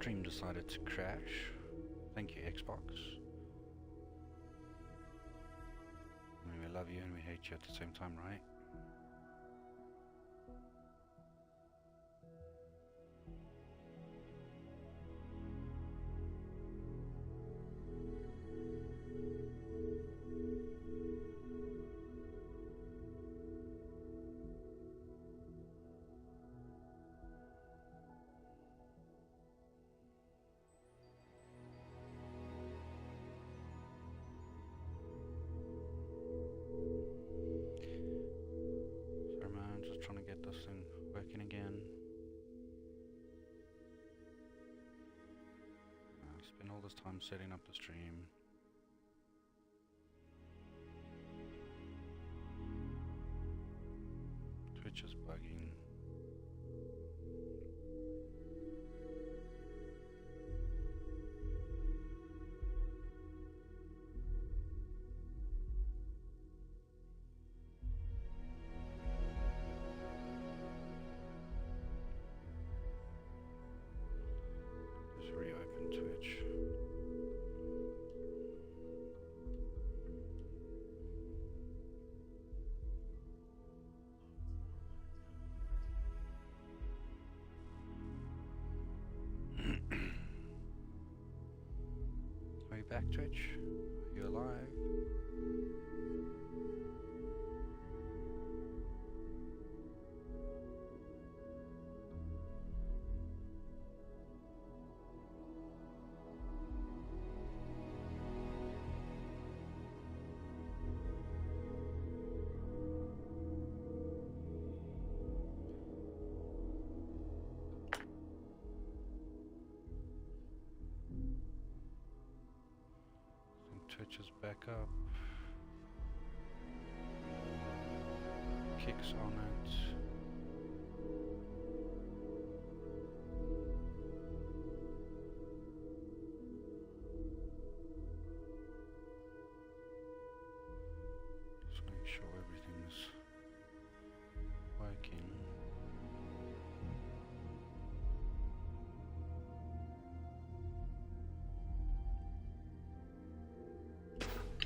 stream decided to crash. Thank you, Xbox. I mean, we love you and we hate you at the same time, right? Trying to get this thing working again. I spent all this time setting up the stream. Twitch is bugging. Reopen Twitch. Are you back, Twitch? Are you alive? Twitch is back up. Kicks on it. Just make sure everything's working.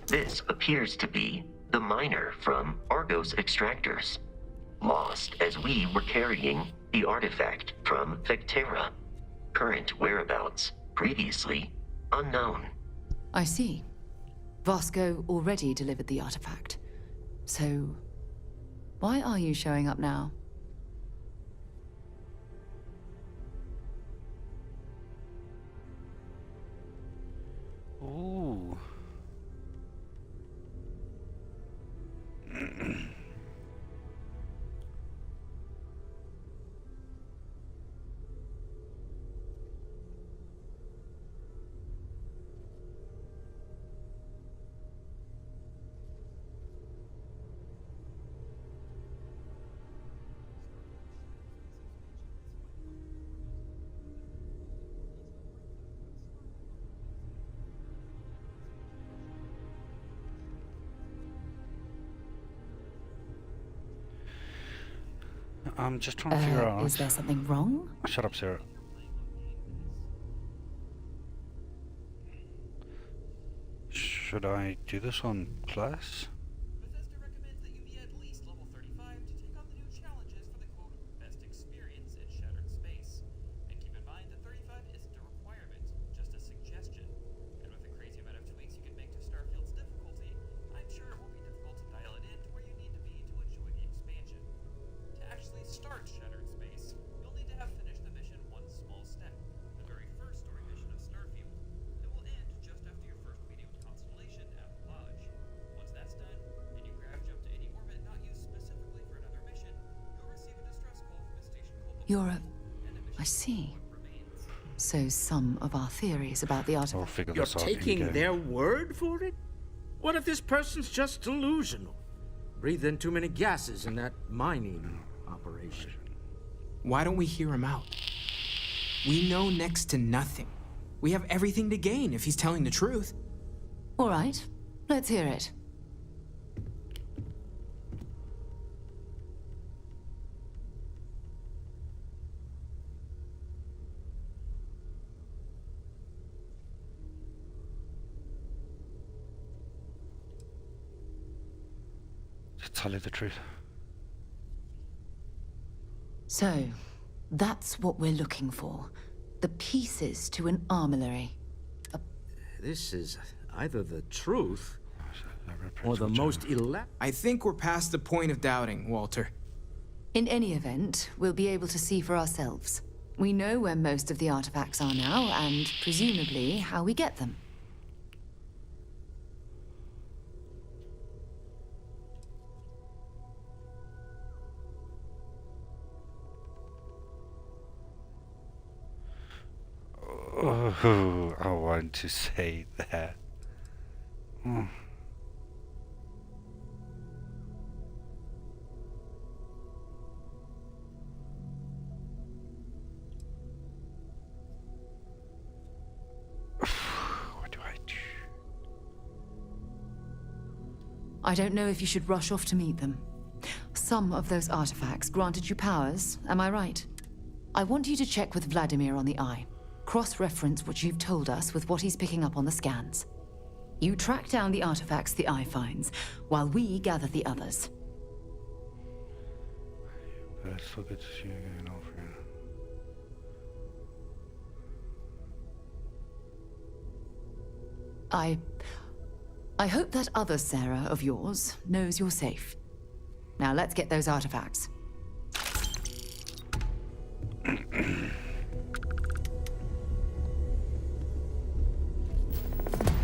This appears to be the miner from Argos Extractors, lost as we were carrying the artifact from Vectera. Current whereabouts previously unknown. I see. Vasco already delivered the artifact. So, why are you showing up now? Ooh. I'm just trying to figure out. Is there something wrong? Shut up, Sarah. Should I do this on Plus? Bethesda recommends that you be at least level 35 to take on the new challenges for the quote, best experience in Shattered Space. And keep in mind that 35 isn't a requirement, just a suggestion. And with the crazy amount of tweaks you can make to Starfield's difficulty, I'm sure it won't be difficult to dial it in to where you need to be to enjoy the expansion. To actually start Shattered Space, you'll need to have finished the mission One Small Step, the very first story mission of Starfield. It will end just after your first meeting with Constellation at the Lodge. Once that's done, and you grav jump to any orbit not used specifically for another mission, you'll receive a distress call from a station called You're a... I see. So some of our theories about the I'll artifact... figure You're this out. taking their word for it? What if this person's just delusional? Breathed in too many gases in that mining operation. Why don't we hear him out? We know next to nothing. We have everything to gain if he's telling the truth. All right, let's hear it. to tell you the truth. So, that's what we're looking for. The pieces to an armillary. This is either the truth Reprint or the whichever. most elaborate. I think we're past the point of doubting, Walter. In any event, we'll be able to see for ourselves. We know where most of the artifacts are now, and presumably how we get them. Oh, I want to say that. Mm. What do I do? I don't know if you should rush off to meet them. Some of those artifacts granted you powers, am I right? I want you to check with Vladimir on the Eye. Cross-reference what you've told us with what he's picking up on the scans. You track down the artifacts the Eye finds, while we gather the others. But it's so good to see you again, old friend. I hope that other Sarah of yours knows you're safe. Now let's get those artifacts.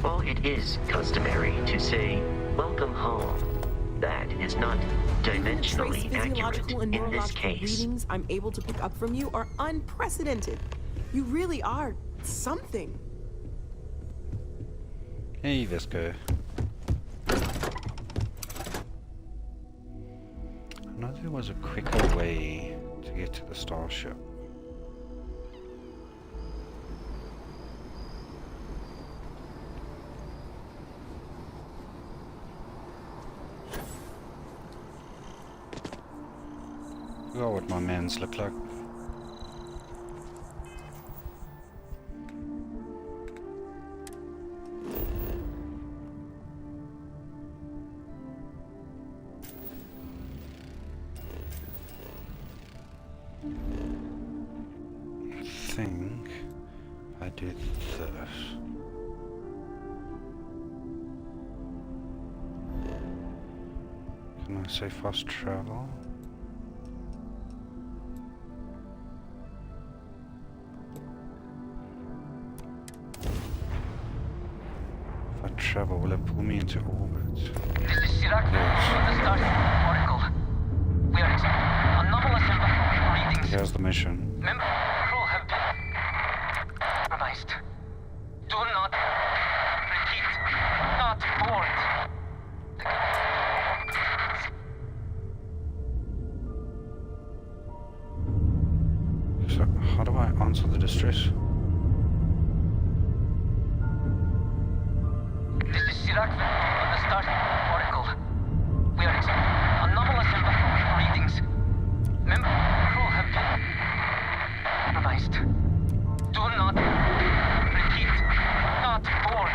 While it is customary to say, "Welcome home," that is not dimensionally trace accurate physiological and in this neurological case. readings I'm able to pick up from you are unprecedented. You really are something. Hey, Visco. I know there was a quicker way to get to the starship. Forgot what my mans look like. I think I did this. Can I say fast travel? If I travel, will it pull me into orbit? This is Chirac from the Starfield Oracle. We are expecting anomalous environmental readings. Here's the mission. Member crew have been compromised. Do not repeat. Not board. So, how do I answer the distress? This is Chirac from the Starfield Oracle. We are expecting anomalous environmental readings. Member crew have been compromised. Do not repeat. Not board.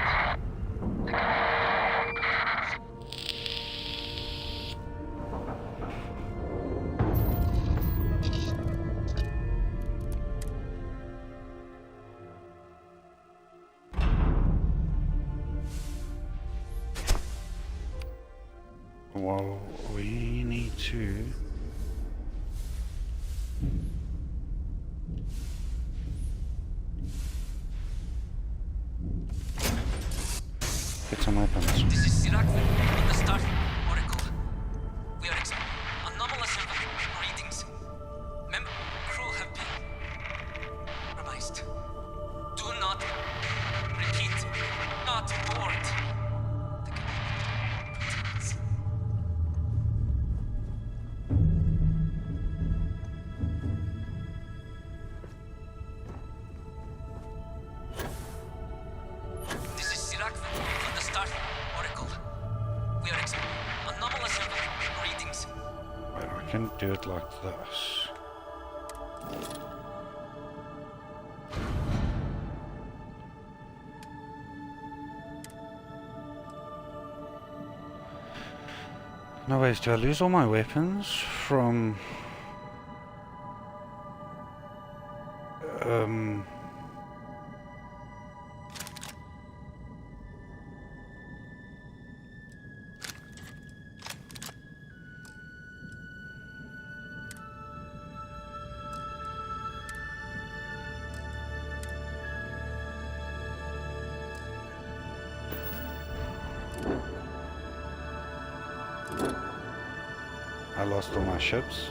Well, we need to get some weapons. This is Chirac from the Starfield Oracle. We are expecting anomalous environmental readings. Member crew have been compromised. Do not repeat. Not board. This is Chirac from the Starfield Oracle. We are expecting anomalous environmental readings. Right, I can do it like this. No ways, do I lose all my weapons from... I lost all my ships.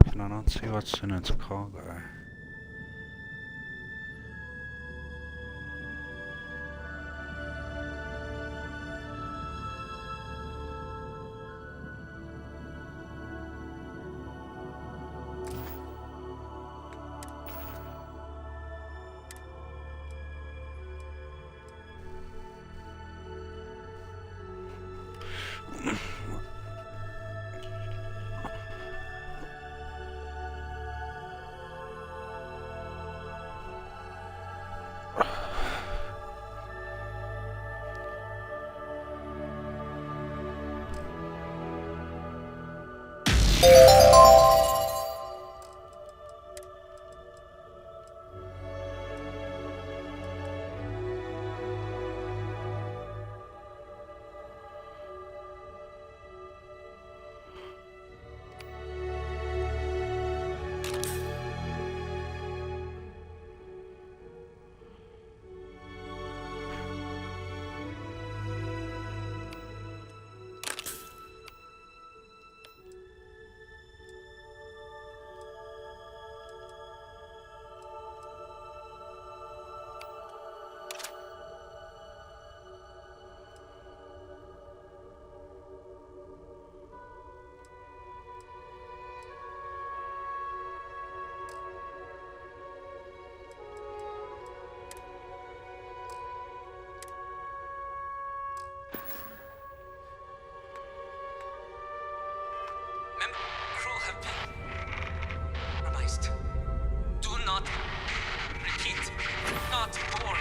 Can I not see what's in its cargo? Member crew have been compromised. Do not repeat. Not board.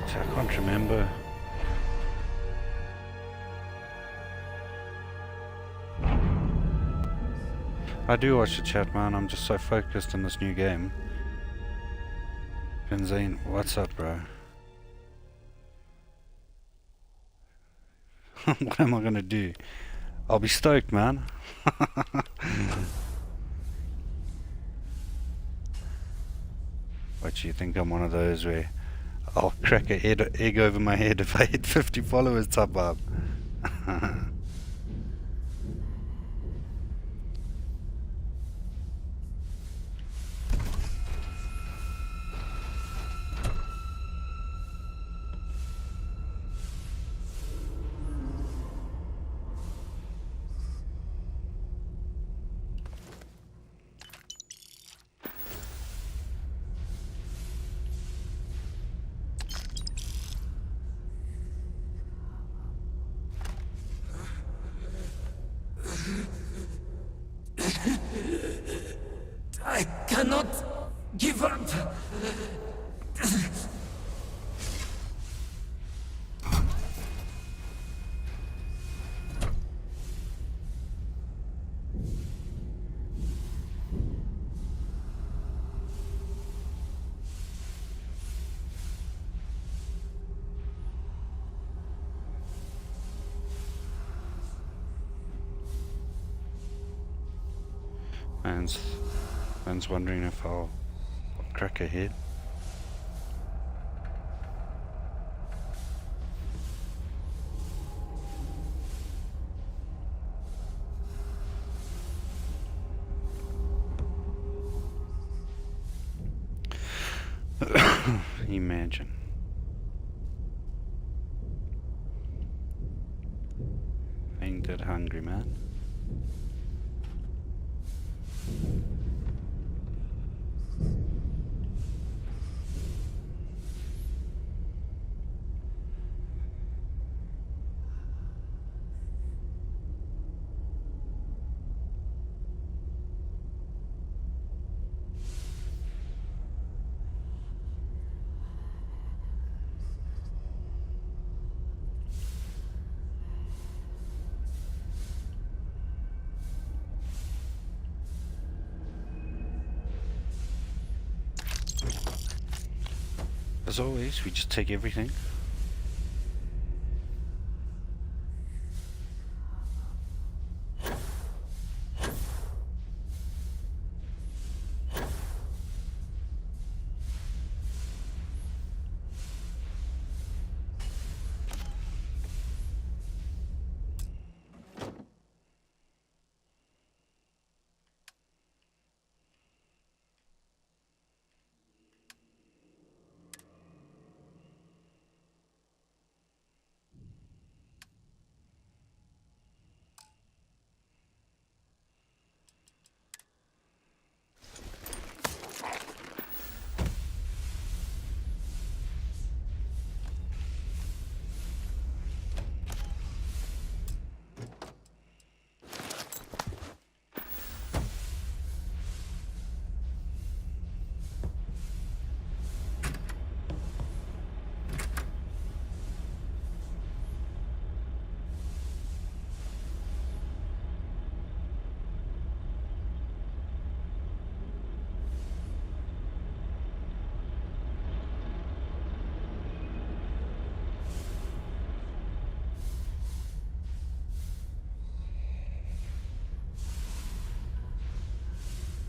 I can't remember. I do watch the chat, man. I'm just so focused on this new game. Benzine, what's up, bro? What am I gonna do? I'll be stoked, man. What, you think I'm one of those where I'll crack a egg over my head if I hit 50 followers top up? I cannot give up. Man's wondering if I'll crack a head. Imagine. Ain't that hungry, man? As always, we just take everything.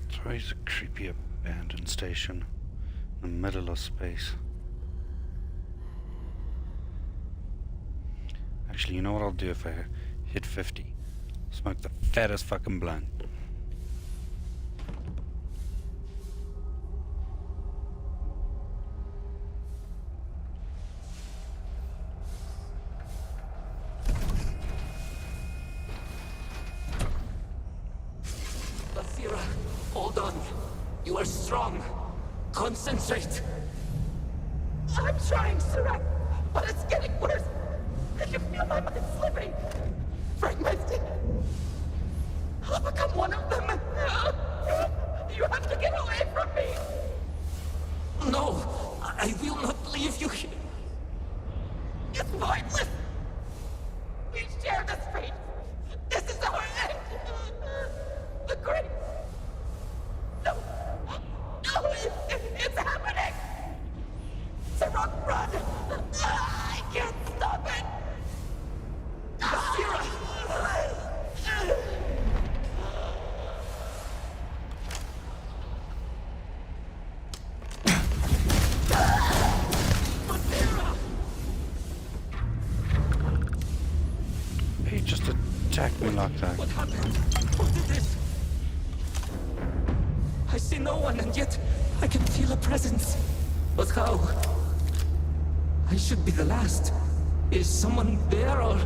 It's always a creepy abandoned station in the middle of space. Actually, you know what I'll do if I hit 50? Smoke the fattest fucking blunt. Basira, hold on. You are strong. Concentrate. I'm trying, Surak, but it's getting worse. I can feel my mind slipping. Fragmented. I'll become one of them. You have to get away from me. No, I will not leave you here. It's pointless. We share this fate. This is our end. The great. No. No, it's happening. Sarok, run. I can't stop it. Basira. He just attacked me like that. What happened? Who did this? I see no one, and yet I can feel a presence. But how? I should be the last. Is someone there, or...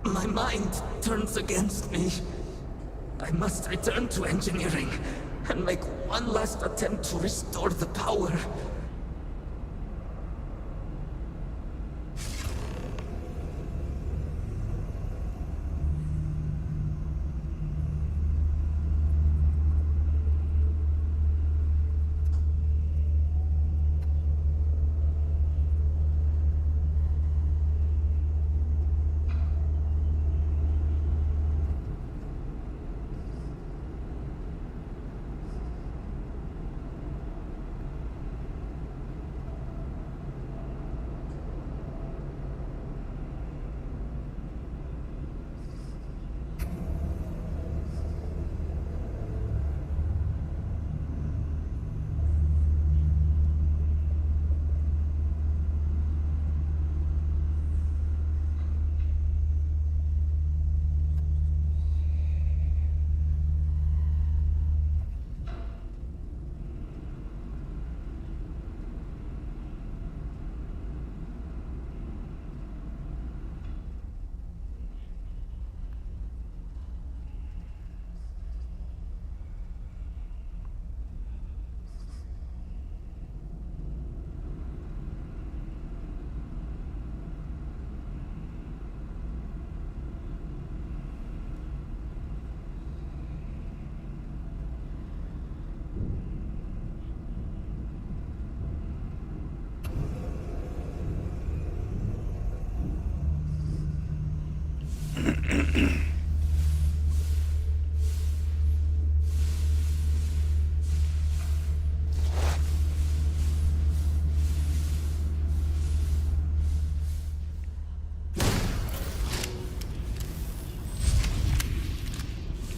My mind turns against me. I must return to engineering and make one last attempt to restore the power.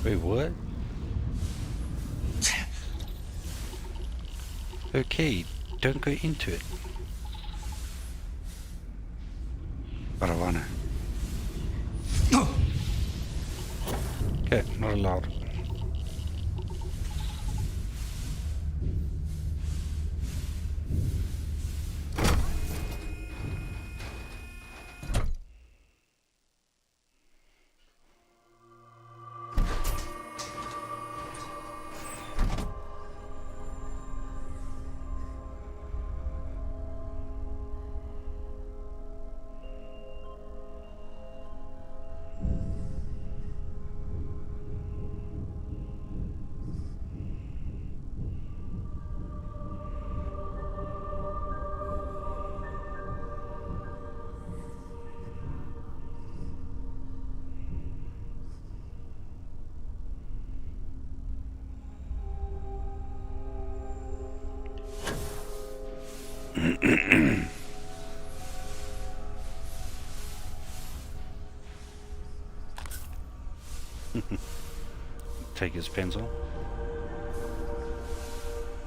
Wait, what? Okay, don't go into it. But I wanna. Okay, not allowed. Take his pencil.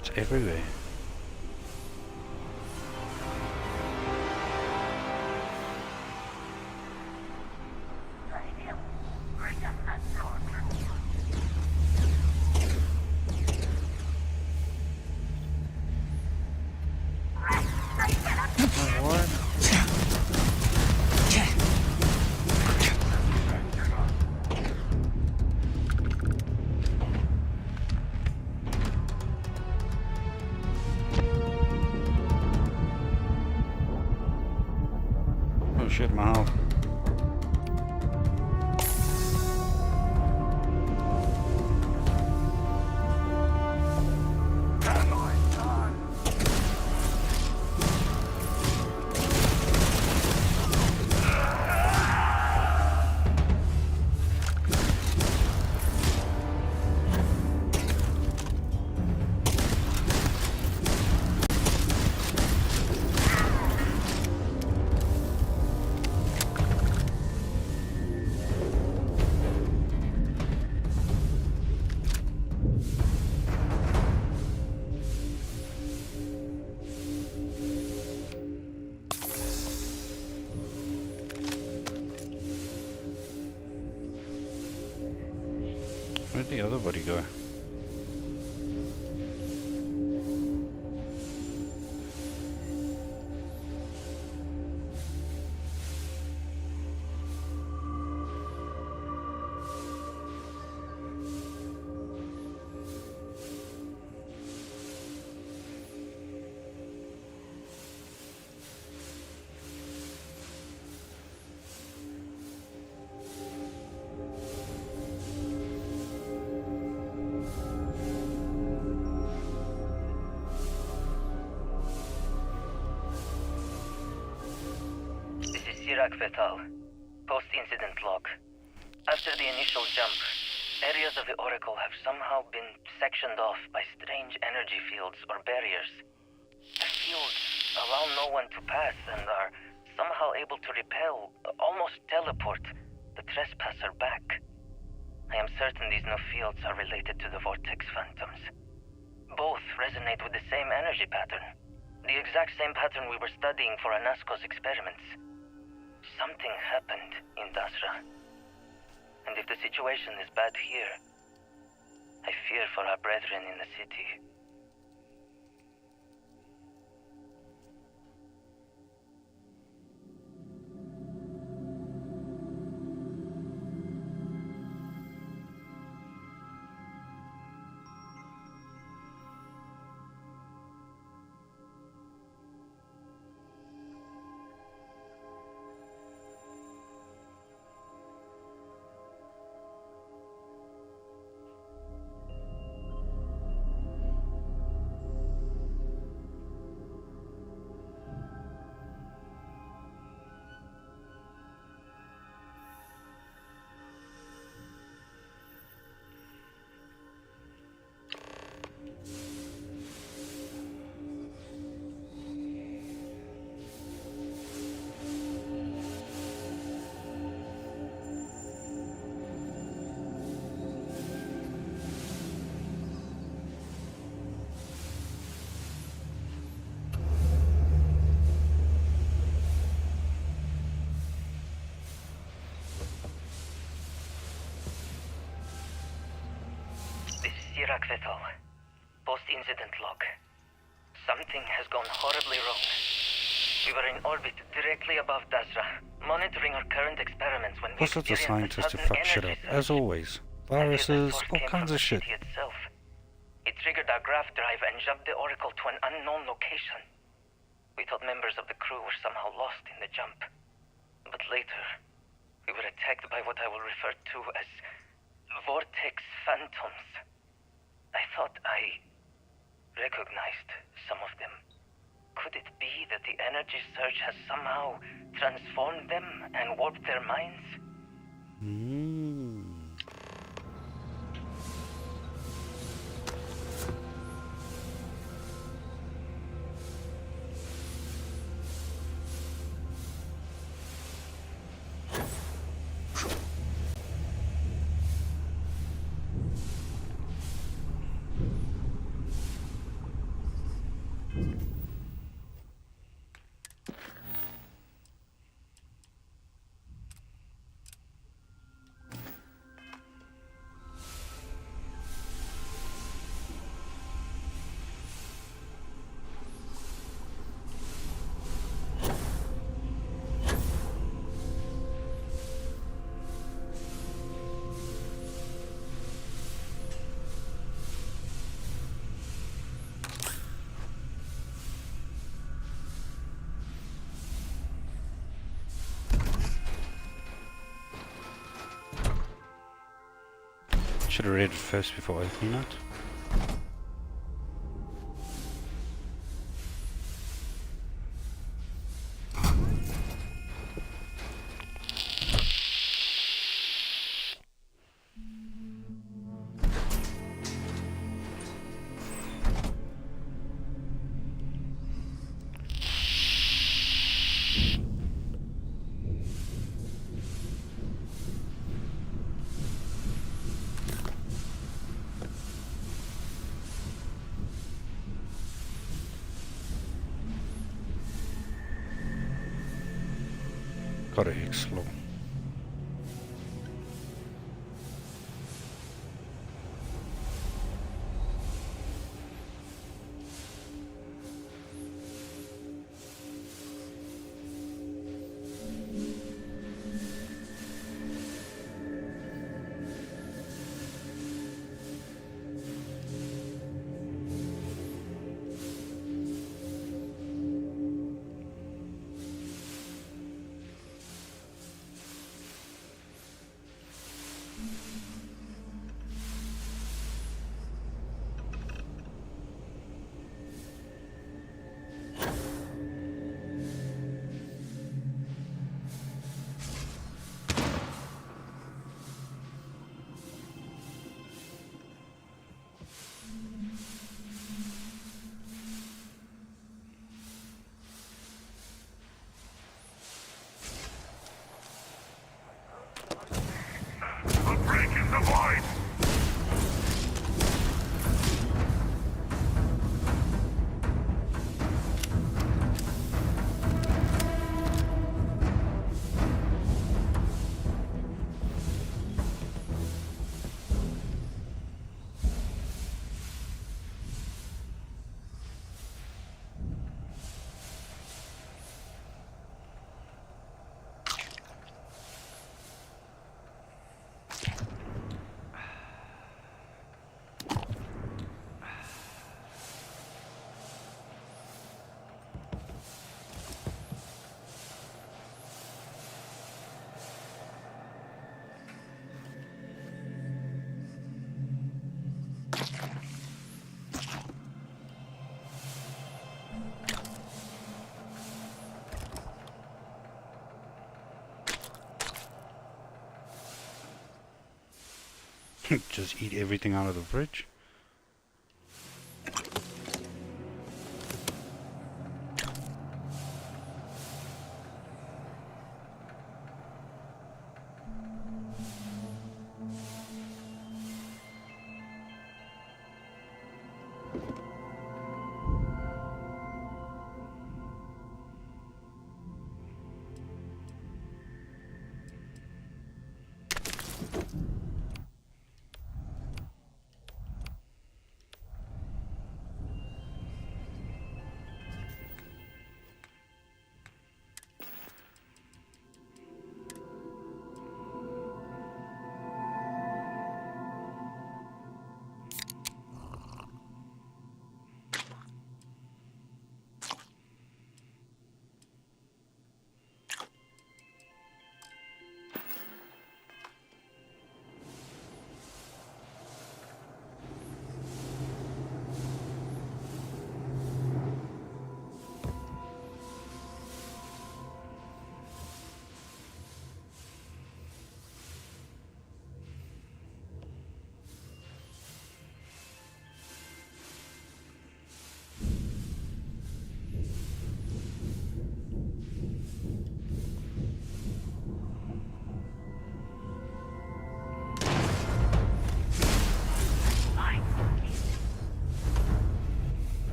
It's everywhere. Oh shit, my health. Where'd the other body go? Vital. Post-incident log. After the initial jump, areas of the Oracle have somehow been sectioned off by strange energy fields or barriers. The fields allow no one to pass and are somehow able to repel, almost teleport, the trespasser back. I am certain these new fields are related to the Vortex Phantoms. Both resonate with the same energy pattern. The exact same pattern we were studying for Anasco's experiments. Something happened in Dasra. And if the situation is bad here, I fear for our brethren in the city. Vital. Post-incident log. Something has gone horribly wrong. We were in orbit directly above Dasra, monitoring our current experiments when we What sorts of experienced a scientists to sudden fuck shit energy up? As surge. always. I fear that Viruses, force all came kinds from of the shit. city itself. It triggered our grav drive and jumped the Oracle to an unknown location. We thought members of the crew were somehow lost in the jump. But later, we were attacked by what I will refer to as vortex phantoms. I thought I recognized some of them. Could it be that the energy surge has somehow transformed them and warped their minds? Should have read it first before opening it. Gotta explore. Just eat everything out of the fridge.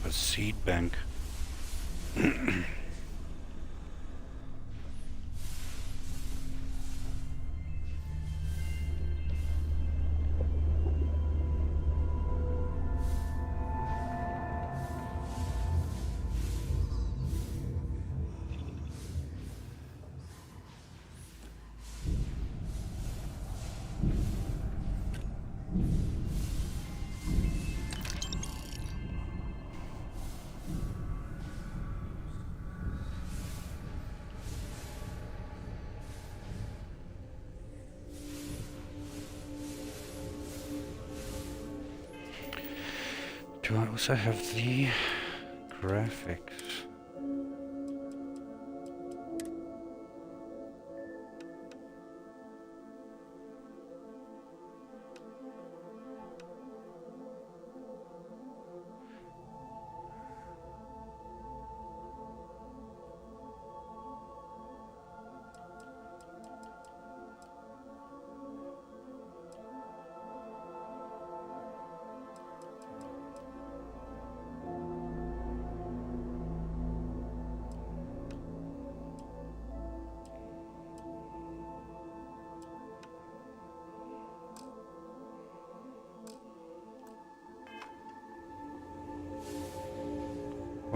A seed bank. Do I also have the graphics?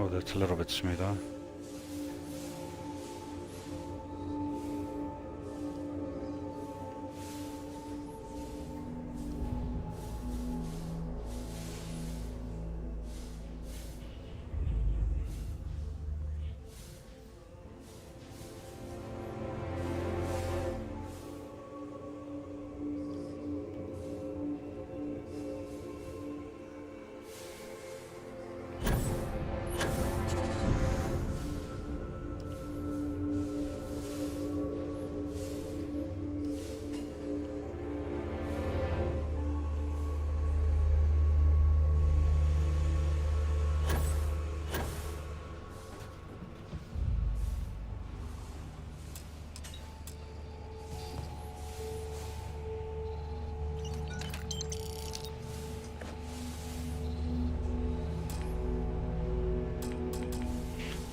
Oh, that's a little bit smoother.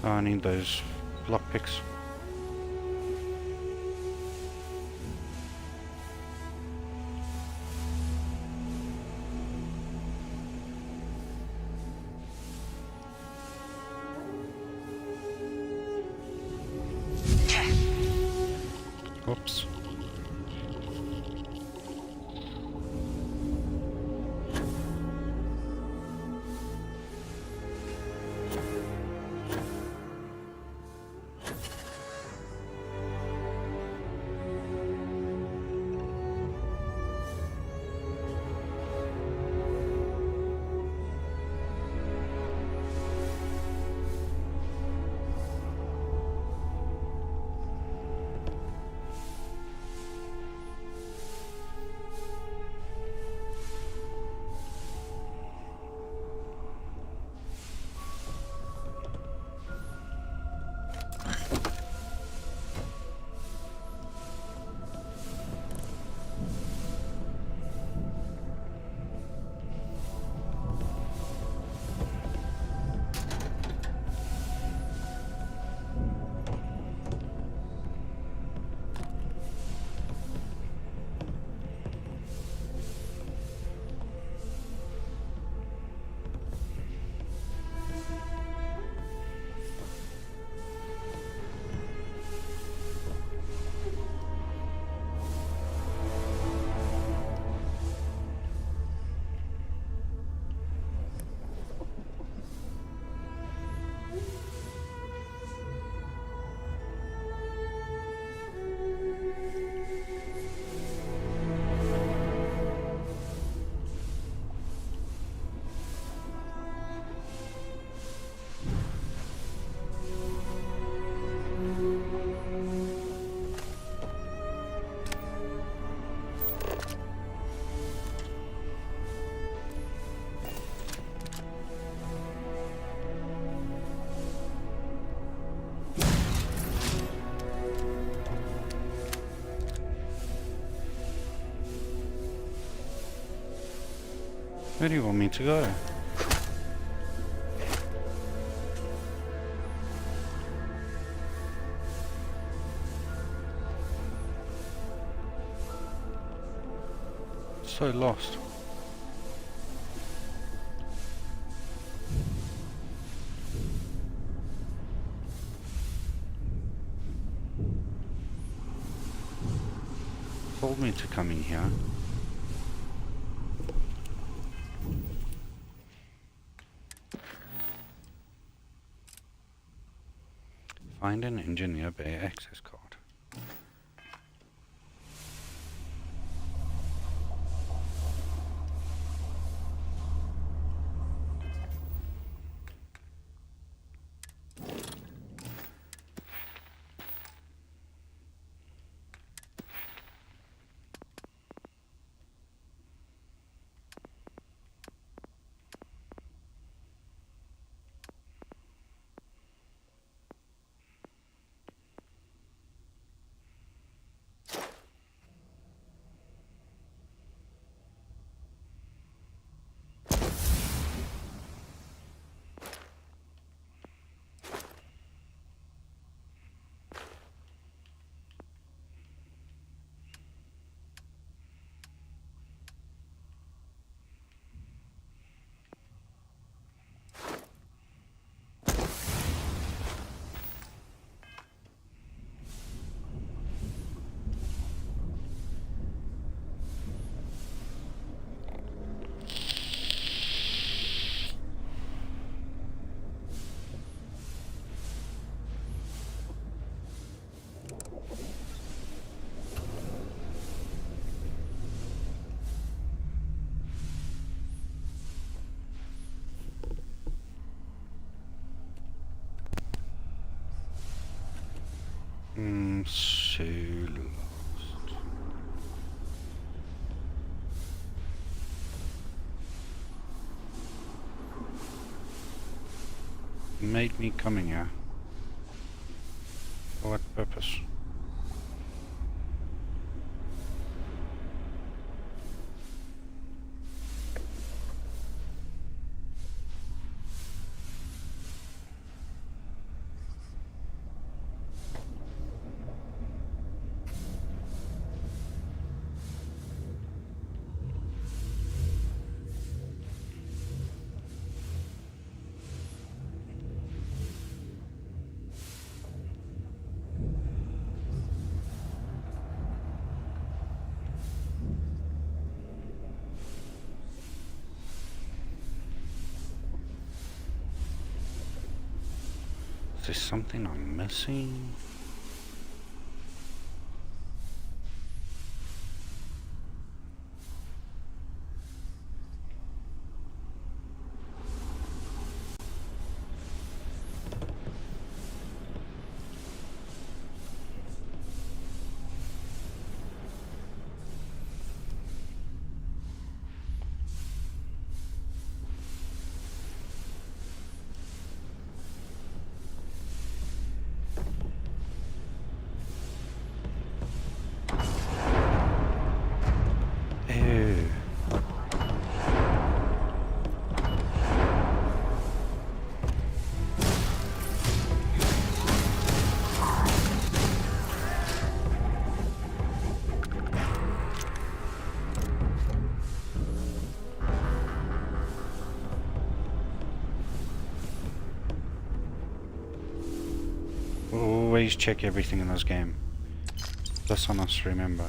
Oh, I need those lockpicks. Oops. Where do you want me to go? So lost. Told me to come in here. Find an engineer bay access card. So lost. Made me coming here. For what purpose? Is there something I'm missing? Always check everything in this game. This I must remember.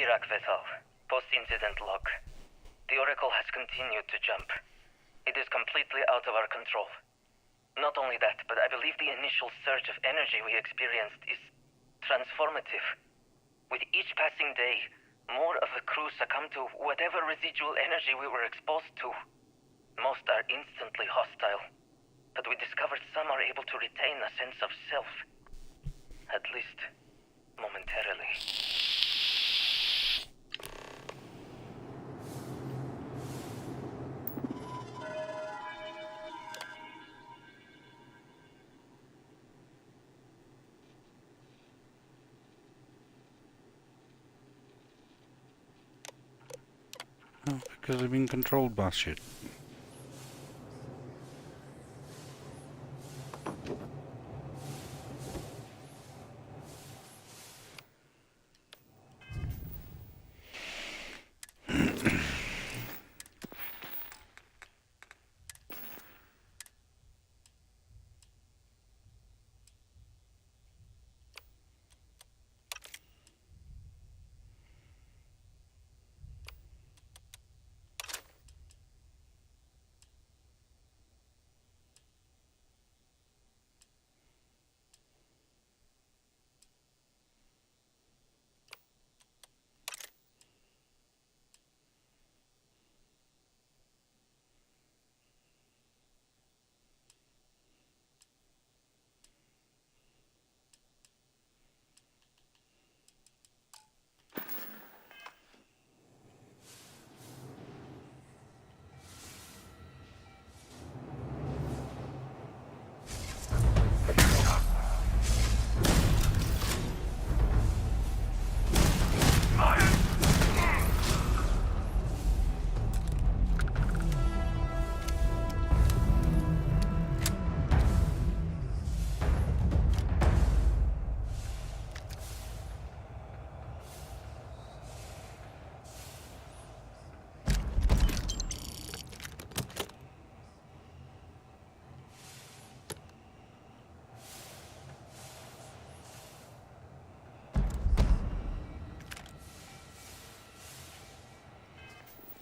Iraq Vessel. Post-incident log. The Oracle has continued to jump. It is completely out of our control. Not only that, but I believe the initial surge of energy we experienced is transformative. With each passing day, more of the crew succumb to whatever residual energy we were exposed to. Most are instantly hostile, but we discovered some are able to retain a sense of self. At least, momentarily. Oh, because they've been controlled by shit.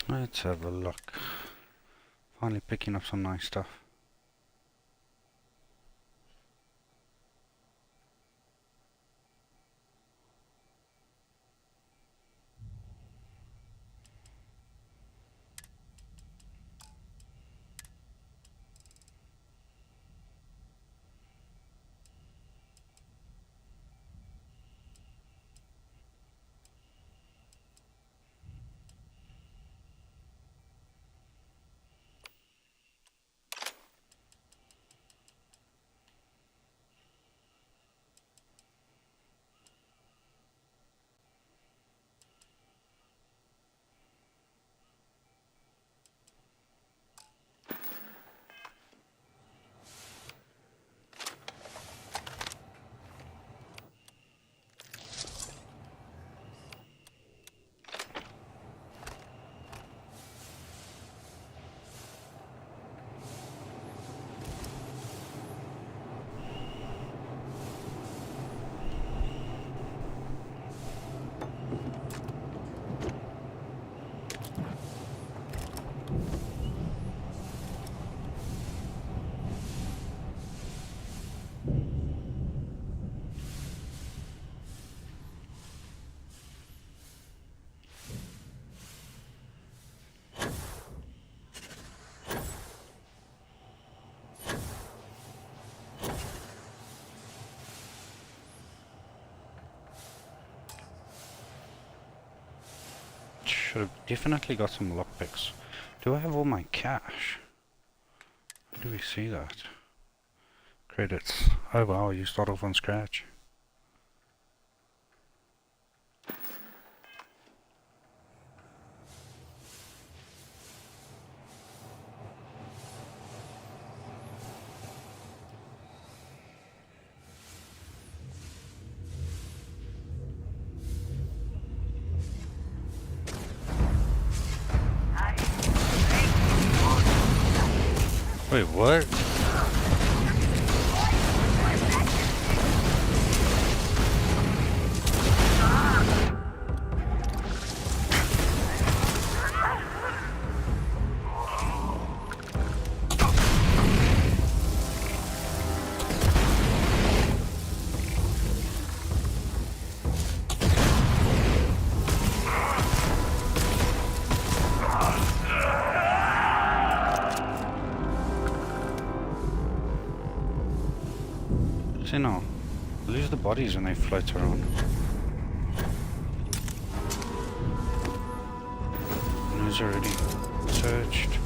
Let's have a look. Finally picking up some nice stuff. Should have definitely got some lockpicks. Do I have all my cash? Where do we see that? Credits. Oh wow, you start off on scratch. Wait, what? Actually, no. Lose the bodies when they float around. News already searched.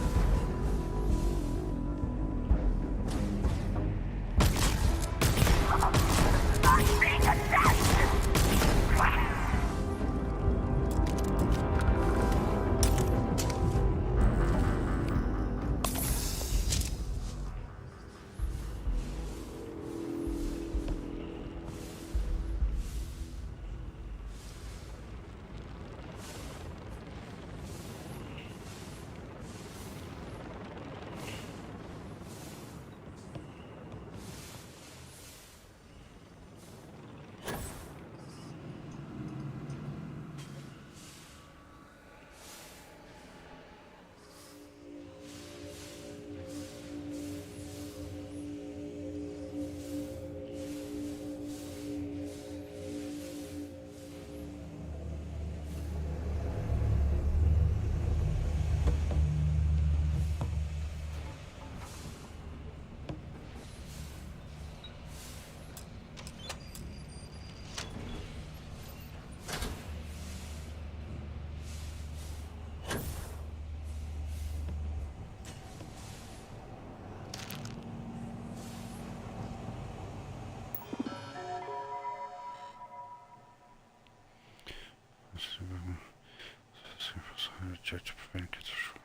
Check to prevent catastrophe.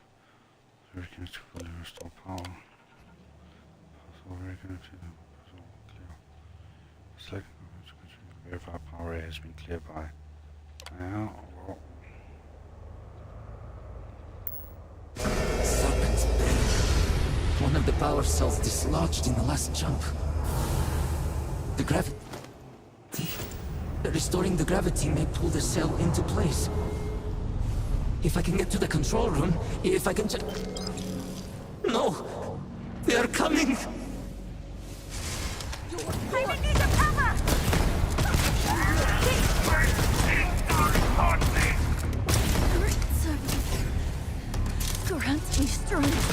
Reconnect to fully restore power. Reconnect to clear. Select verify power area has been cleared by. Now, well. Serpent's Bane. One of the power cells dislodged in the last jump. The gravity. Restoring the gravity may pull the cell into place. If I can get to the control room, if I can just... No! They are coming! I need the cover! Great service. Grant me strength.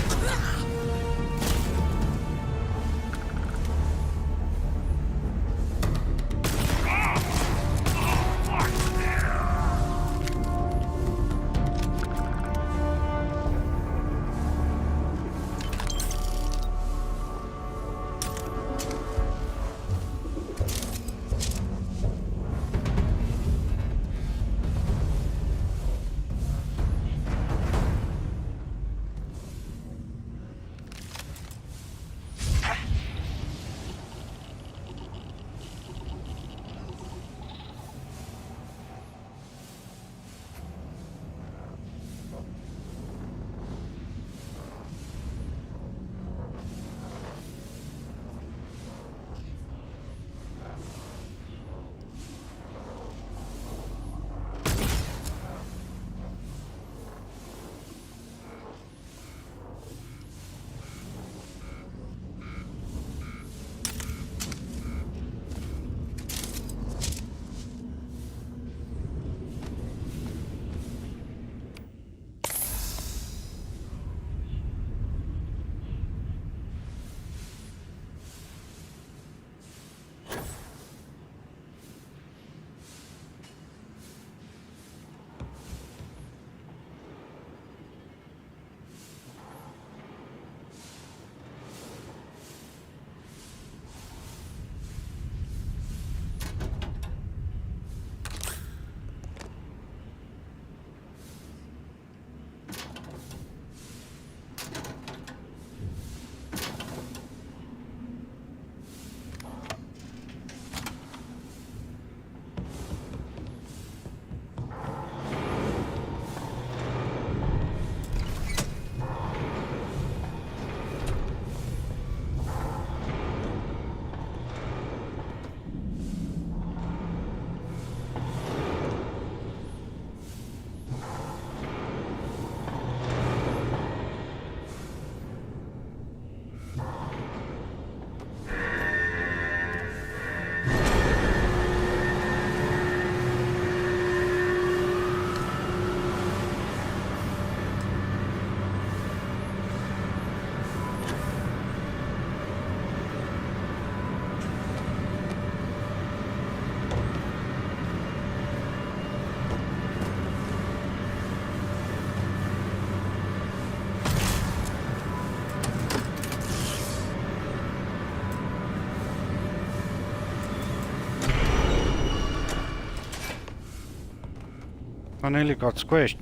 I nearly got squished.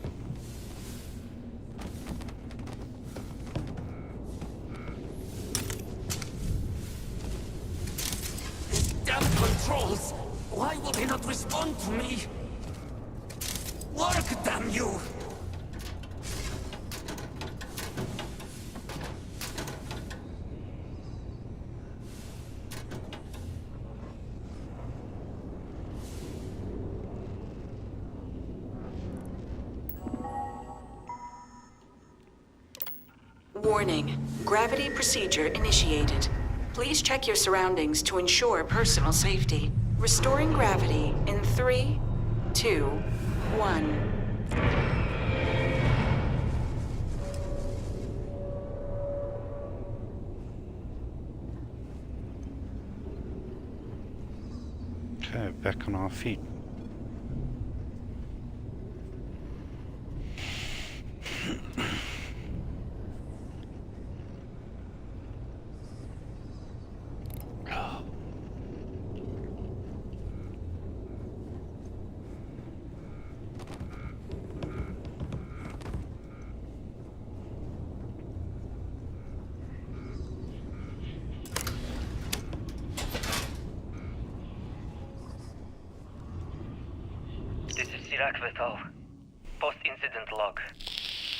Damn controls! Why will they not respond to me? Work, damn you! Warning. Gravity procedure initiated. Please check your surroundings to ensure personal safety. Restoring gravity in 3, 2, 1. Okay, back on our feet. Post-incident log.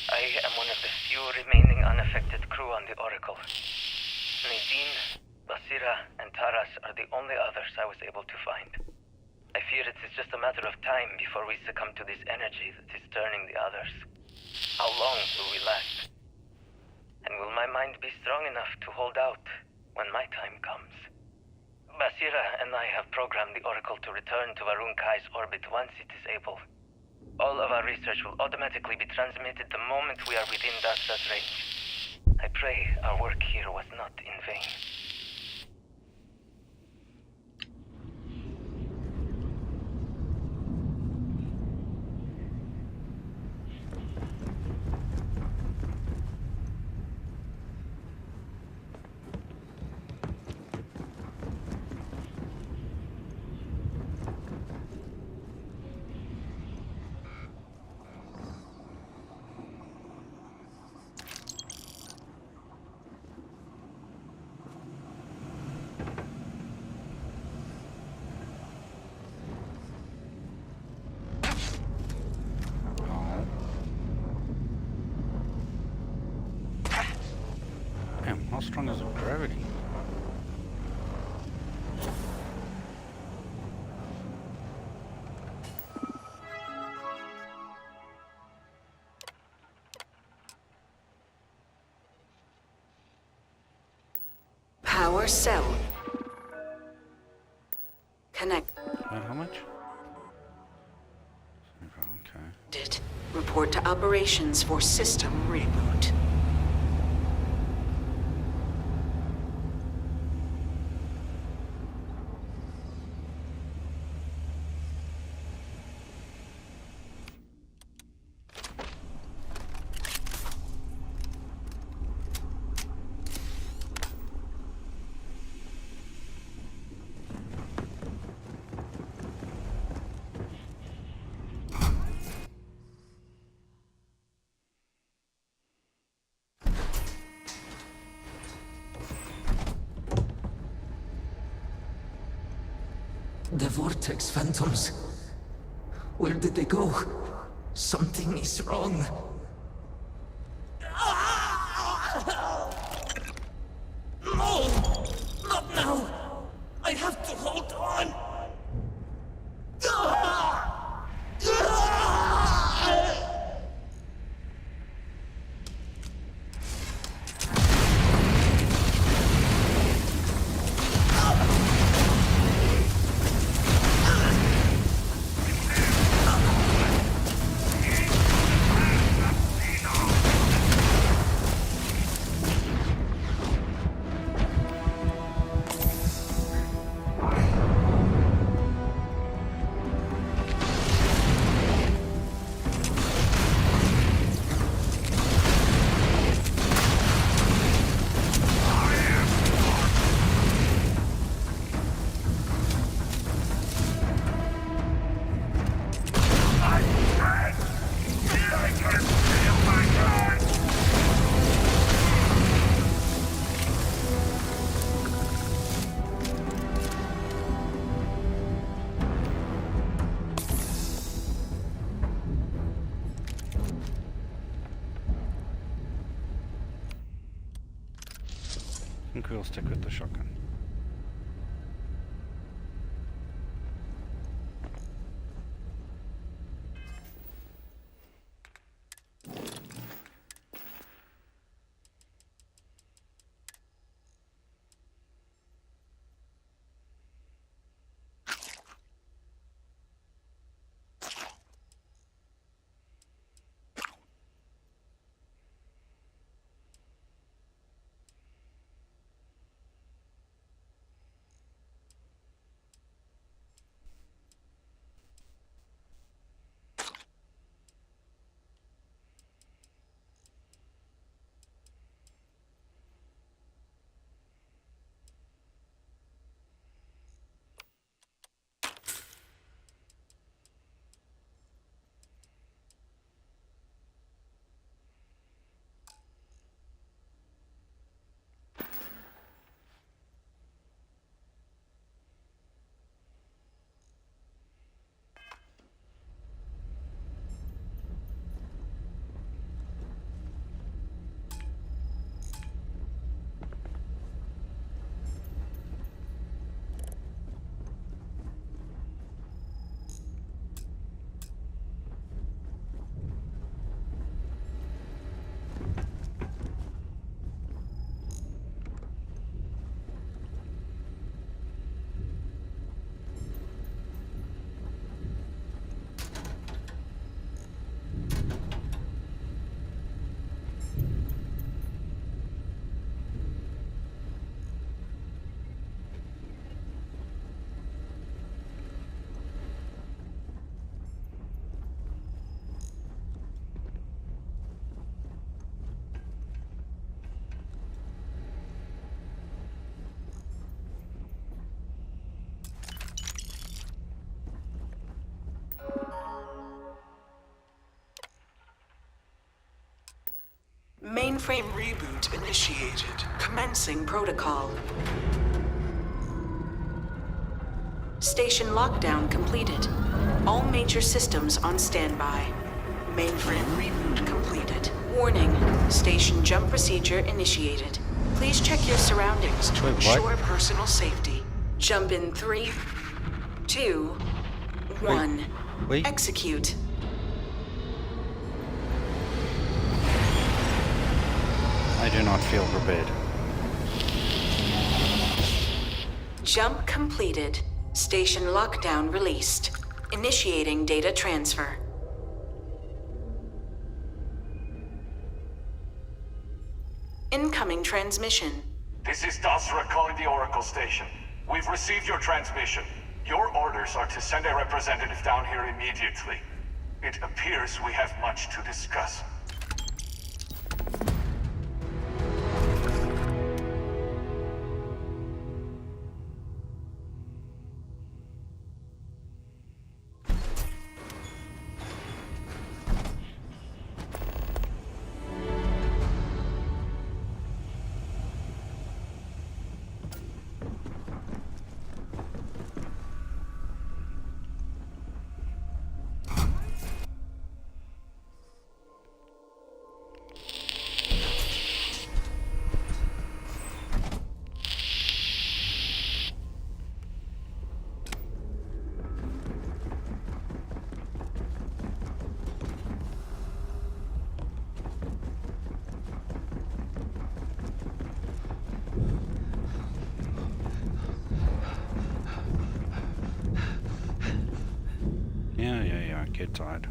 I am one of the few remaining unaffected crew on the Oracle. Nadine, Basira, and Taras are the only others I was able to find. I fear it is just a matter of time before we succumb to this energy that is turning the others. How long will we last? And will my mind be strong enough to hold out when my time comes? Basira and I have programmed the Oracle to return to Varun Kai's orbit once it is able. All of our research will automatically be transmitted the moment we are within Dasta's range. I pray our work here was not in vain. How strong is the gravity? Power cell. Connect. How much? Okay. Report to operations for system reboot. The Vortex Phantoms. Where did they go? Something is wrong. No! Not now! I have to hold on! think we'll stick with the shotgun. Mainframe reboot initiated. Commencing protocol. Station lockdown completed. All major systems on standby. Mainframe reboot completed. Warning. Station jump procedure initiated. Please check your surroundings to ensure personal safety. Jump in 3, 2, 1. Wait. Execute. I do not feel prepared. Jump completed. Station lockdown released. Initiating data transfer. Incoming transmission. This is Dasra calling the Oracle station. We've received your transmission. Your orders are to send a representative down here immediately. It appears we have much to discuss. Yeah, get tired.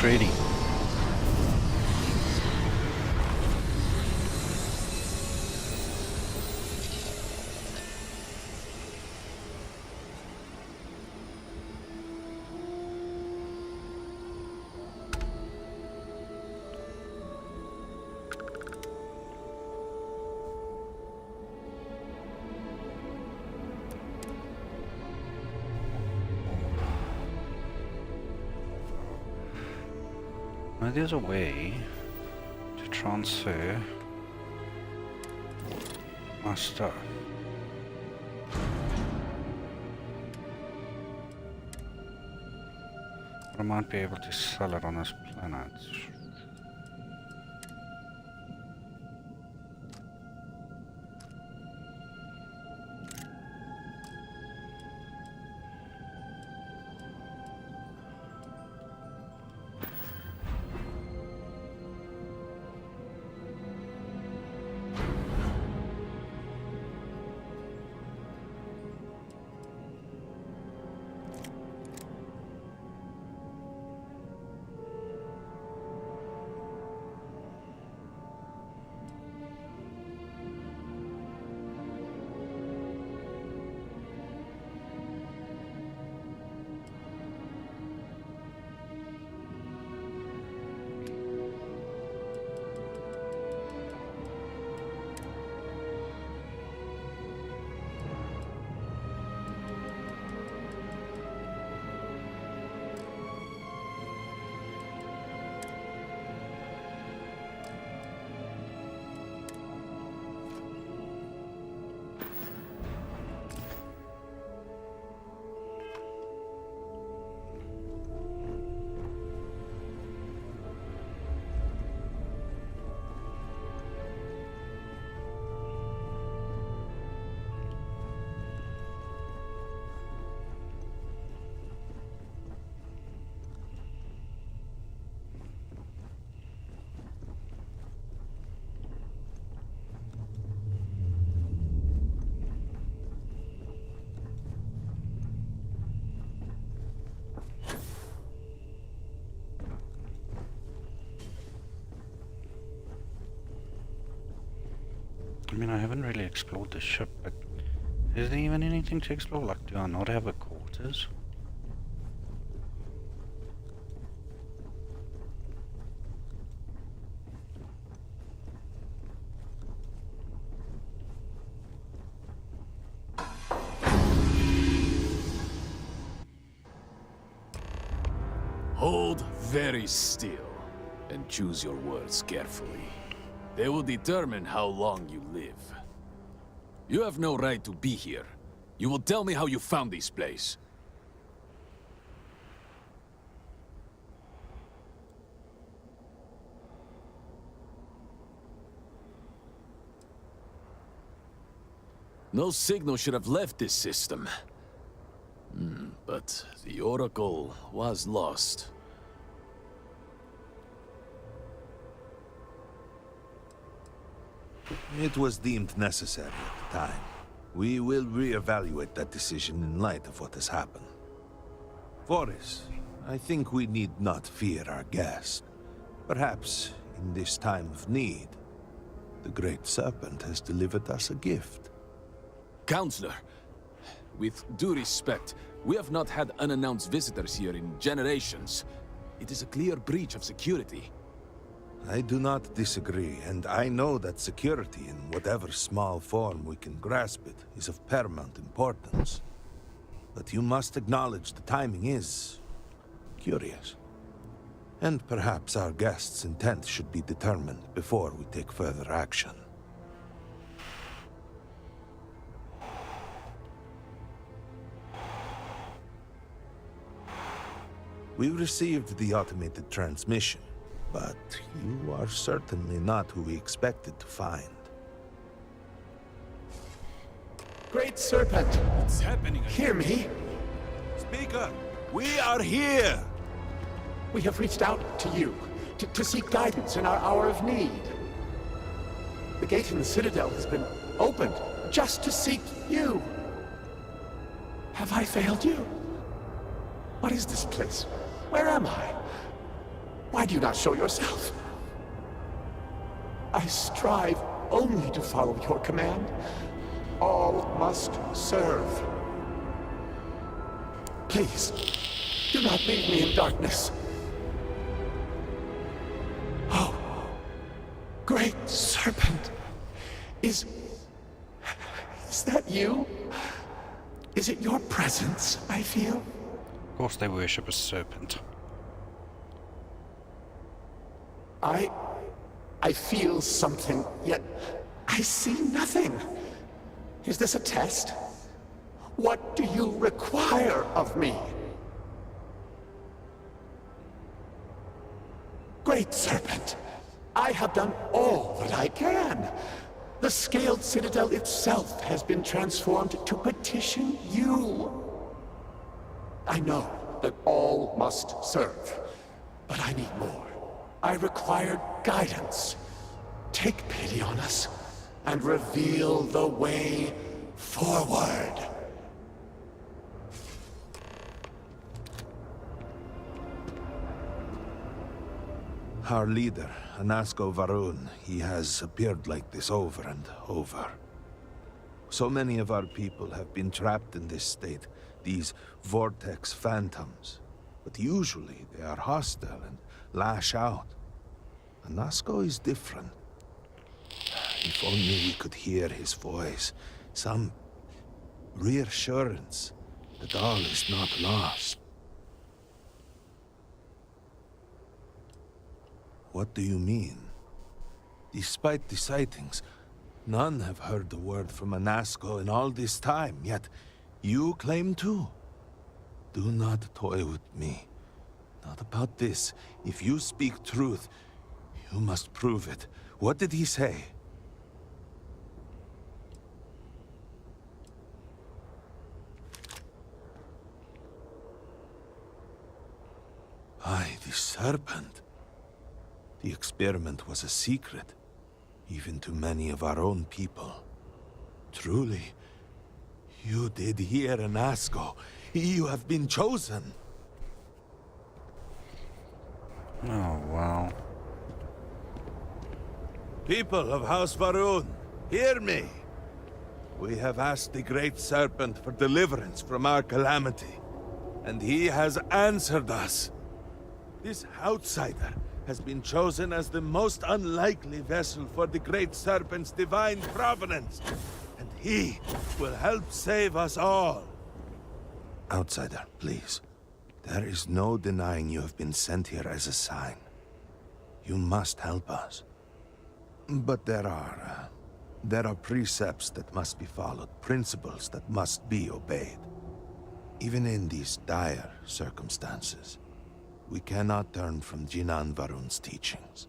ready. Now there's a way to transfer my stuff. But I might be able to sell it on this planet. I mean, I haven't really explored the ship, but is there even anything to explore? Like, do I not have a quarters? Hold very still and choose your words carefully. They will determine how long you live. You have no right to be here. You will tell me how you found this place. No signal should have left this system. But the Oracle was lost. It was deemed necessary at the time. We will reevaluate that decision in light of what has happened. Forrest, I think we need not fear our guest. Perhaps, in this time of need, the Great Serpent has delivered us a gift. Counselor, with due respect, we have not had unannounced visitors here in generations. It is a clear breach of security. I do not disagree, and I know that security, in whatever small form we can grasp it, is of paramount importance. But you must acknowledge the timing is curious. And perhaps our guest's intent should be determined before we take further action. We received the automated transmission. But you are certainly not who we expected to find. Great Serpent! What's happening? Hear me! Speaker, we are here! We have reached out to you, to seek guidance in our hour of need. The gate in the Citadel has been opened just to seek you. Have I failed you? What is this place? Where am I? Why do you not show yourself? I strive only to follow your command. All must serve. Please, do not leave me in darkness. Oh, Great Serpent. Is that you? Is it your presence I feel? Of course they worship a serpent. I feel something, yet I see nothing. Is this a test? What do you require of me? Great Serpent, I have done all that I can. The Scaled Citadel itself has been transformed to petition you. I know that all must serve, but I need more. I require guidance. Take pity on us and reveal the way forward. Our leader, Anasko Varun, he has appeared like this over and over. So many of our people have been trapped in this state, these vortex phantoms. But usually they are hostile and lash out. Anasko is different. If only we could hear his voice, some reassurance that all is not lost. What do you mean? Despite the sightings, none have heard the word from Anasko in all this time, yet you claim to. Do not toy with me. Not about this. If you speak truth, you must prove it. What did he say? Aye, the serpent. The experiment was a secret, even to many of our own people. Truly, you did hear Anasko. You have been chosen. Oh, wow. People of House Varun, hear me. We have asked the Great Serpent for deliverance from our calamity, and he has answered us. This outsider has been chosen as the most unlikely vessel for the Great Serpent's divine providence, and he will help save us all. Outsider, please. There is no denying you have been sent here as a sign. You must help us. But there are precepts that must be followed, principles that must be obeyed. Even in these dire circumstances, we cannot turn from Jinan Varun's teachings.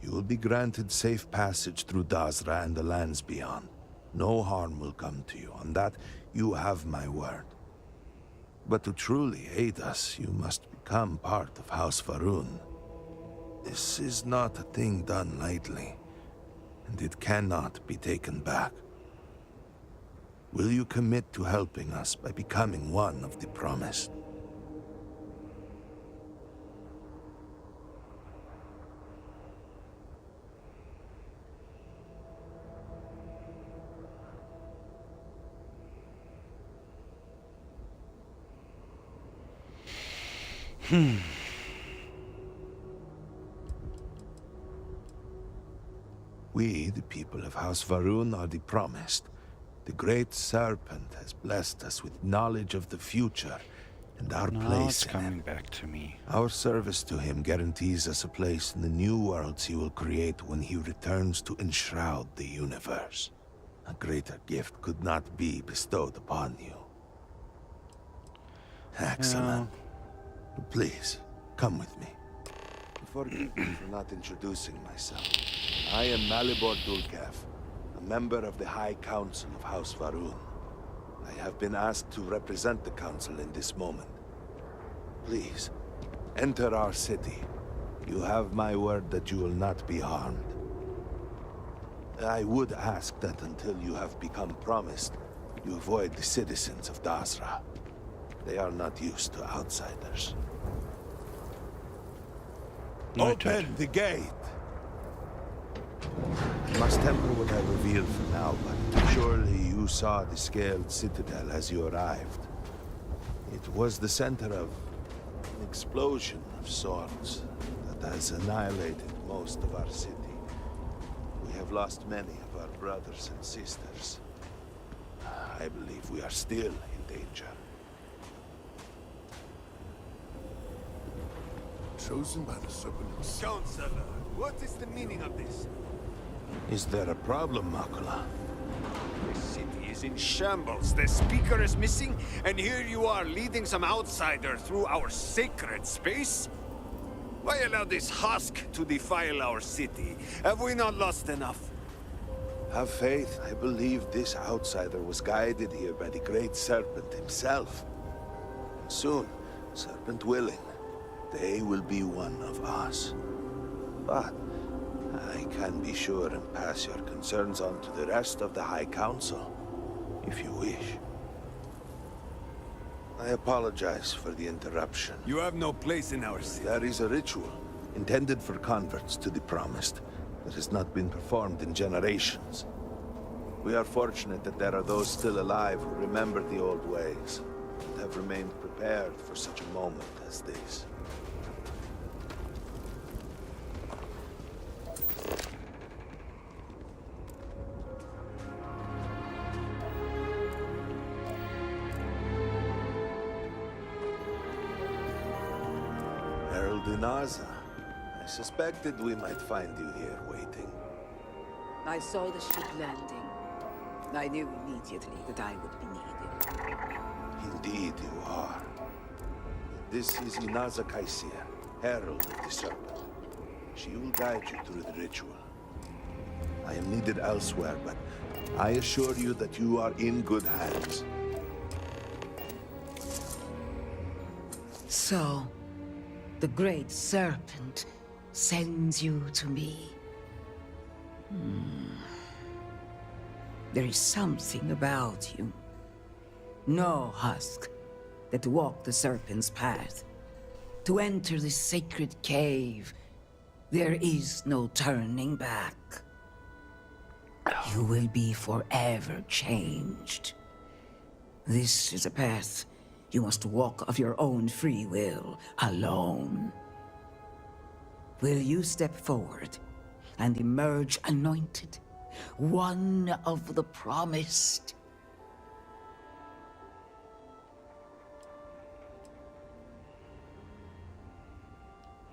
You will be granted safe passage through Dazra and the lands beyond. No harm will come to you. On that, you have my word. But to truly aid us, you must become part of House Varun. This is not a thing done lightly, and it cannot be taken back. Will you commit to helping us by becoming one of the promised? We, the people of House Varun, are the promised. The Great Serpent has blessed us with knowledge of the future and our place in coming it. back to me. Our service to him guarantees us a place in the new worlds he will create when he returns to enshroud the universe. A greater gift could not be bestowed upon you. Excellent. Please, come with me. Forgive me for not introducing myself. I am Malibor Dulkev, a member of the High Council of House Varun. I have been asked to represent the Council in this moment. Please, enter our city. You have my word that you will not be harmed. I would ask that until you have become promised, you avoid the citizens of Dazra. They are not used to outsiders. Noted. Open the gate! Must temper what I reveal for now, but surely you saw the scaled citadel as you arrived. It was the center of an explosion of sorts that has annihilated most of our city. We have lost many of our brothers and sisters. I believe we are still in danger. Chosen by the Serpent himself. Counselor, what is the meaning of this? Is there a problem, Makula? The city is in shambles. The speaker is missing, and here you are leading some outsider through our sacred space? Why allow this husk to defile our city? Have we not lost enough? Have faith. I believe this outsider was guided here by the great Serpent himself. Soon, Serpent willing, they will be one of us. But I can be sure and pass your concerns on to the rest of the High Council, if you wish. I apologize for the interruption. You have no place in our city. There is a ritual intended for converts to the Promised that has not been performed in generations. We are fortunate that there are those still alive who remember the old ways and have remained prepared for such a moment as this. Naza, I suspected we might find you here waiting. I saw the ship landing. I knew immediately that I would be needed. Indeed you are. This is Inaza Kaisir, Herald of the Serpent. She will guide you through the ritual. I am needed elsewhere, but I assure you that you are in good hands. So, the great Serpent sends you to me. There is something about you. No husk that walk the Serpent's path. To enter this sacred cave, there is no turning back. You will be forever changed. This is a path you must walk of your own free will, alone. Will you step forward and emerge anointed, one of the Promised?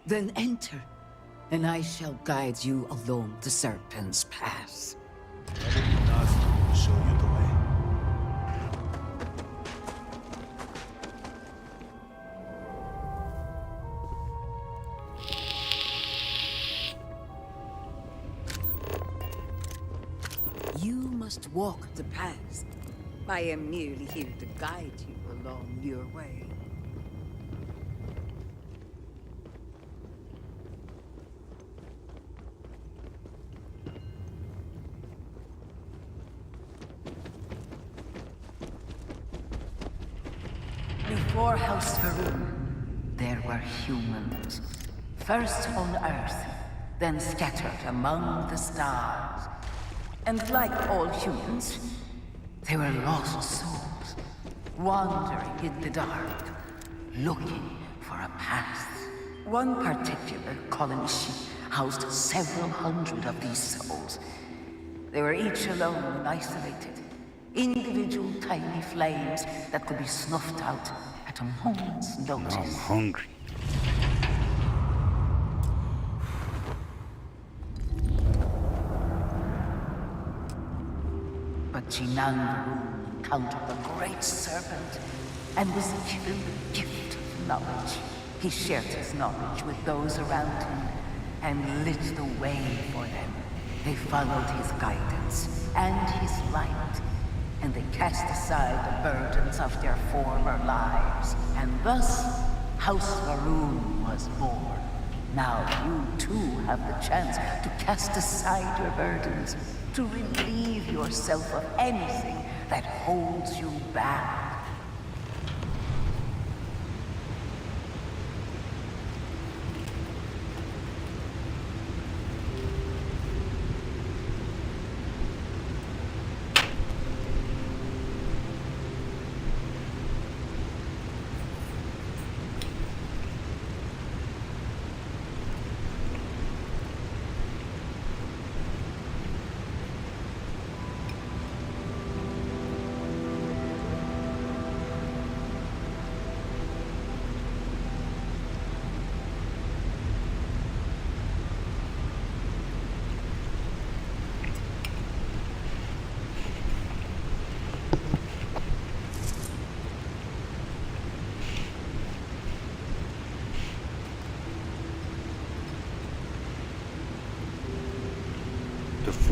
Then enter, and I shall guide you along the Serpent's path. Naza will show you the way. You must walk the path. I am merely here to guide you along your way. Before House Faroon, there were humans. First on Earth, then scattered among the stars. And like all humans, they were lost souls, wandering in the dark, looking for a path. One particular colony ship housed several hundred of these souls. They were each alone and isolated, individual tiny flames that could be snuffed out at a moment's notice. I'm hungry. But Jinan encountered the great serpent and was given the gift of knowledge. He shared his knowledge with those around him and lit the way for them. They followed his guidance and his light, and they cast aside the burdens of their former lives. And thus, House Faroon was born. Now you too have the chance to cast aside your burdens, to relieve yourself of anything that holds you back.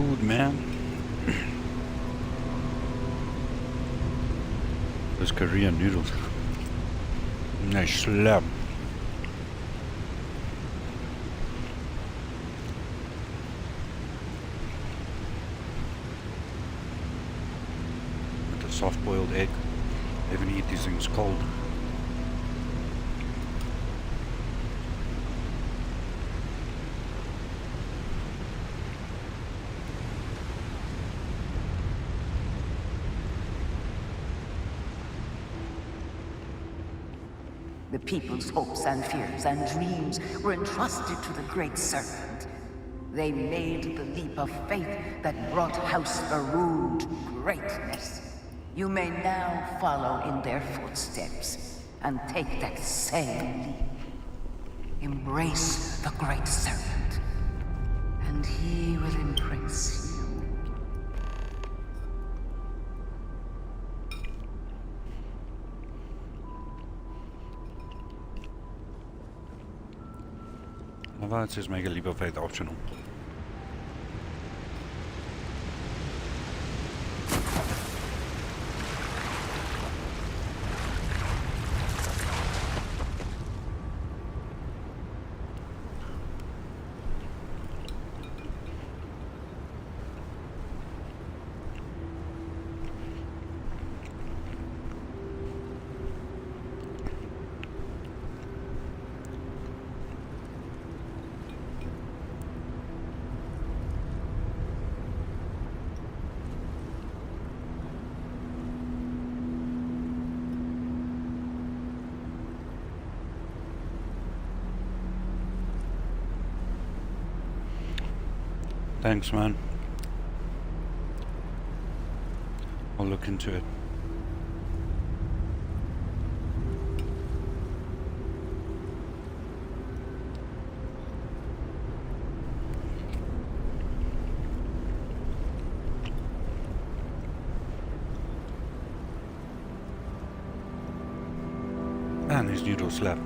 food, man. Those Korean noodles. Nice slab. With a soft-boiled egg. I even eat these things cold. The people's hopes and fears and dreams were entrusted to the Great Serpent. They made the leap of faith that brought House Varun to greatness. You may now follow in their footsteps and take that same leap. Embrace the Great Serpent, and he will embrace you. I thought it says make a leap of faith optional. Thanks, man. I'll look into it. And these noodles slap.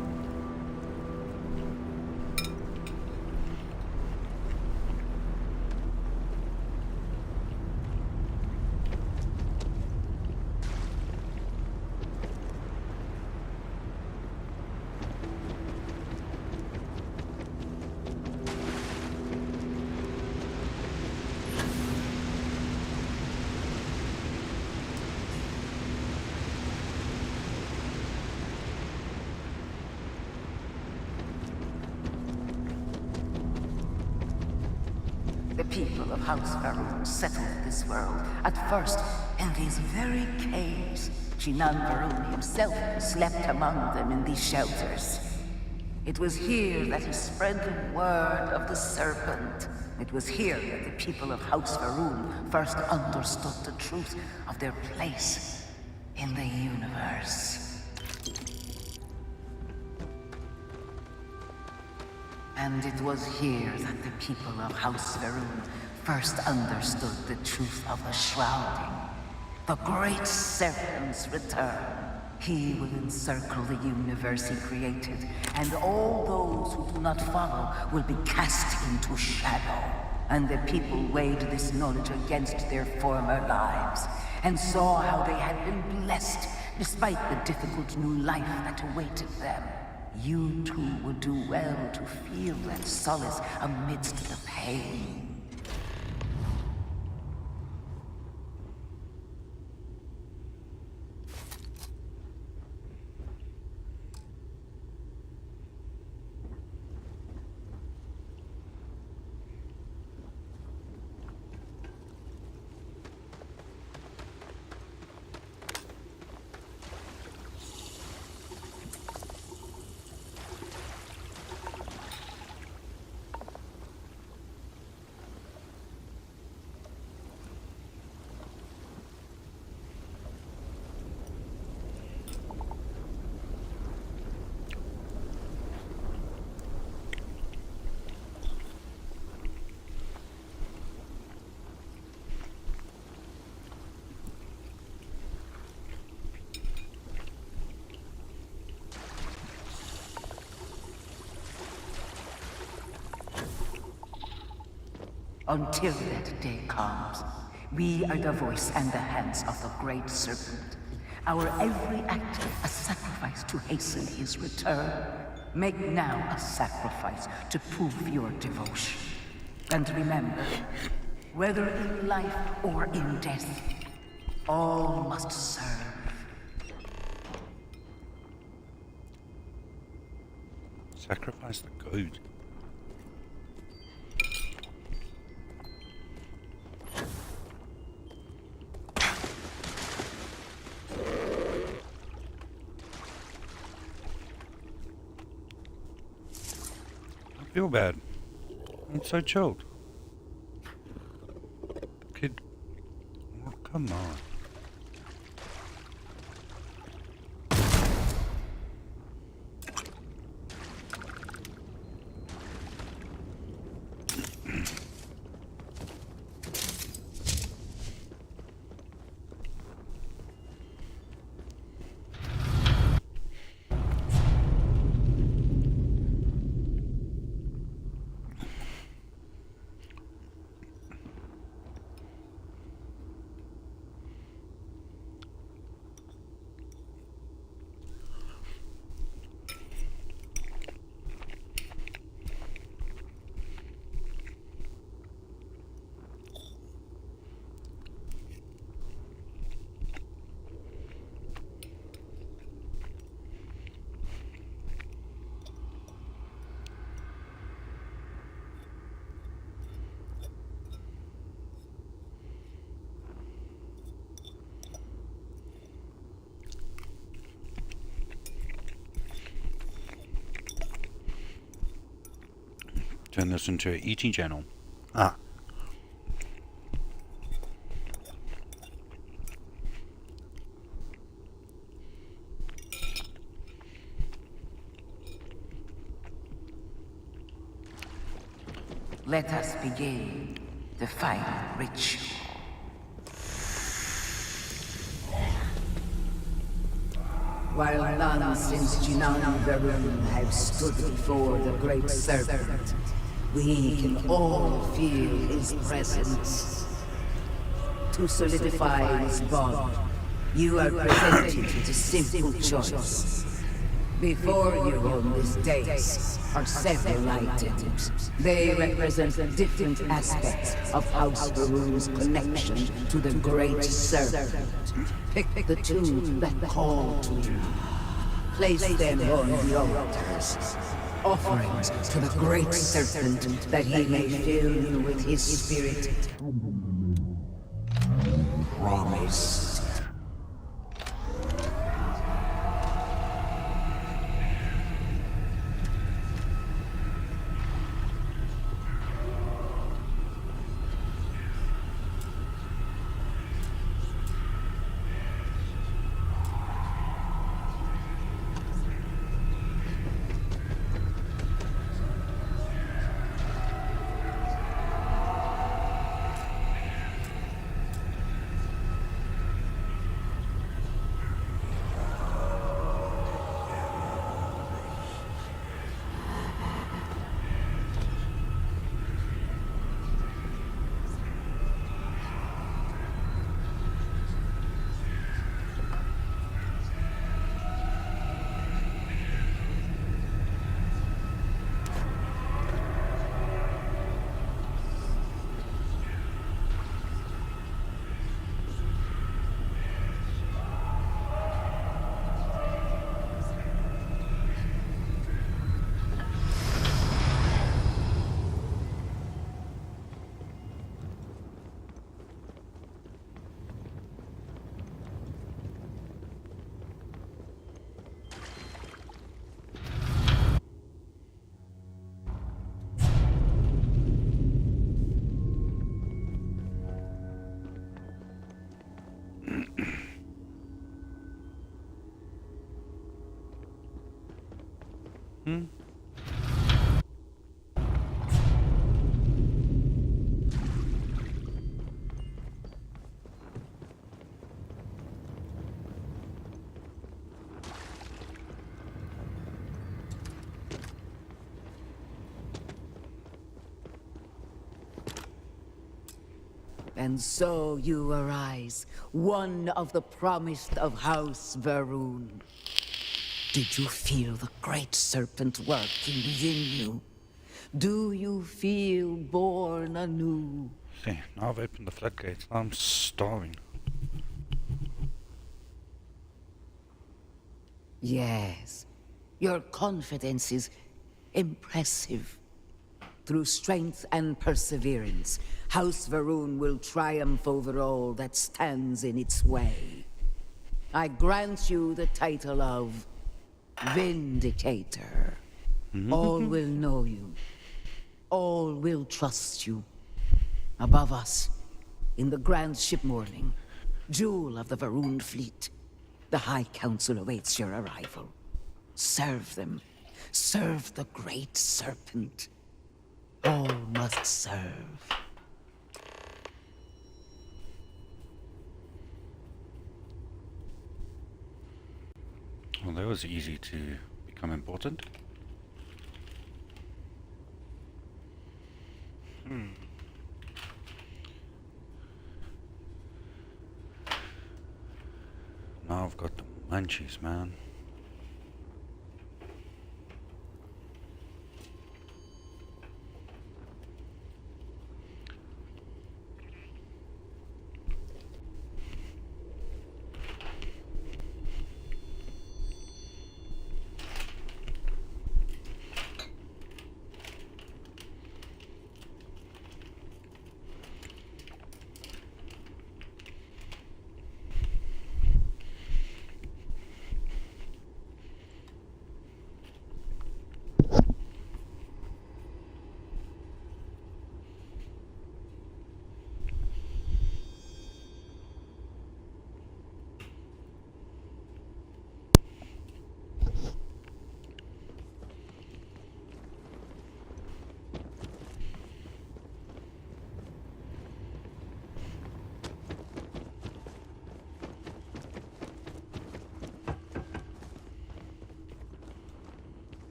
The people of House Varun settled this world, at first in these very caves. Shinan Varun himself slept among them in these shelters. It was here that he spread the word of the serpent. It was here that the people of House Varun first understood the truth of their place in the universe. And it was here that the people of House Varun first understood the truth of the shrouding. The Great Serpent's return. He will encircle the universe he created, and all those who do not follow will be cast into shadow. And the people weighed this knowledge against their former lives, and saw how they had been blessed despite the difficult new life that awaited them. You too would do well to feel that solace amidst the pain. Until that day comes, we are the voice and the hands of the Great Serpent. Our every act a sacrifice to hasten his return. Make now a sacrifice to prove your devotion. And remember, whether in life or in death, all must serve. Sacrifice the goat. I feel bad. I'm so chilled. Kid, oh, come on. Turn this into an eating channel. Ah. Let us begin the final ritual. While none since Jinan Varun have stood before the Great Serpent, we can all feel his presence. To solidify his bond, you are presented with a simple choice. Before you on this dais are several items. They represent different aspects of House Varun's connection to the Great Serpent. Pick the two that call to you. Place them on the altars. Offerings to the Great Serpent that he may fill you with his spirit. Promise. And so you arise, one of the promised of House Varun. Did you feel the great serpent working within you? Do you feel born anew? See, now I've opened the floodgates. Now I'm starving. Yes. Your confidence is impressive. Through strength and perseverance, House Varun will triumph over all that stands in its way. I grant you the title of Vindicator. All will know you. All will trust you. Above us, in the Grand Ship Morning, jewel of the Varun fleet, the High Council awaits your arrival. Serve them. Serve the Great Serpent. All must serve. Well, that was easy to become important. Now I've got the munchies, man.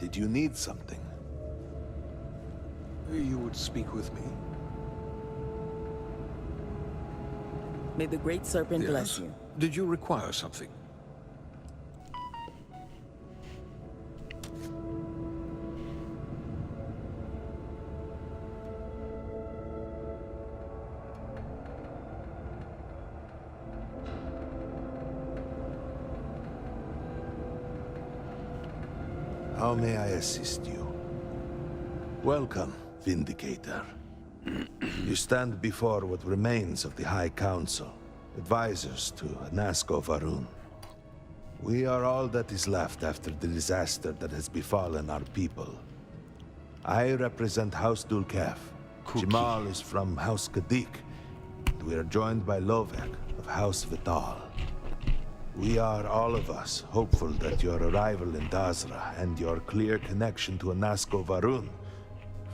Did you need something? You would speak with me? May the Great Serpent bless you. Did you require something? How may I assist you? Welcome, Vindicator. You stand before what remains of the High Council, advisors to Nazco Varun. We are all that is left after the disaster that has befallen our people. I represent House Dulkef. Jamal is from House Kadik. And we are joined by Lovek of House Vital. We are, all of us, hopeful that your arrival in Dazra and your clear connection to Nazco Varun,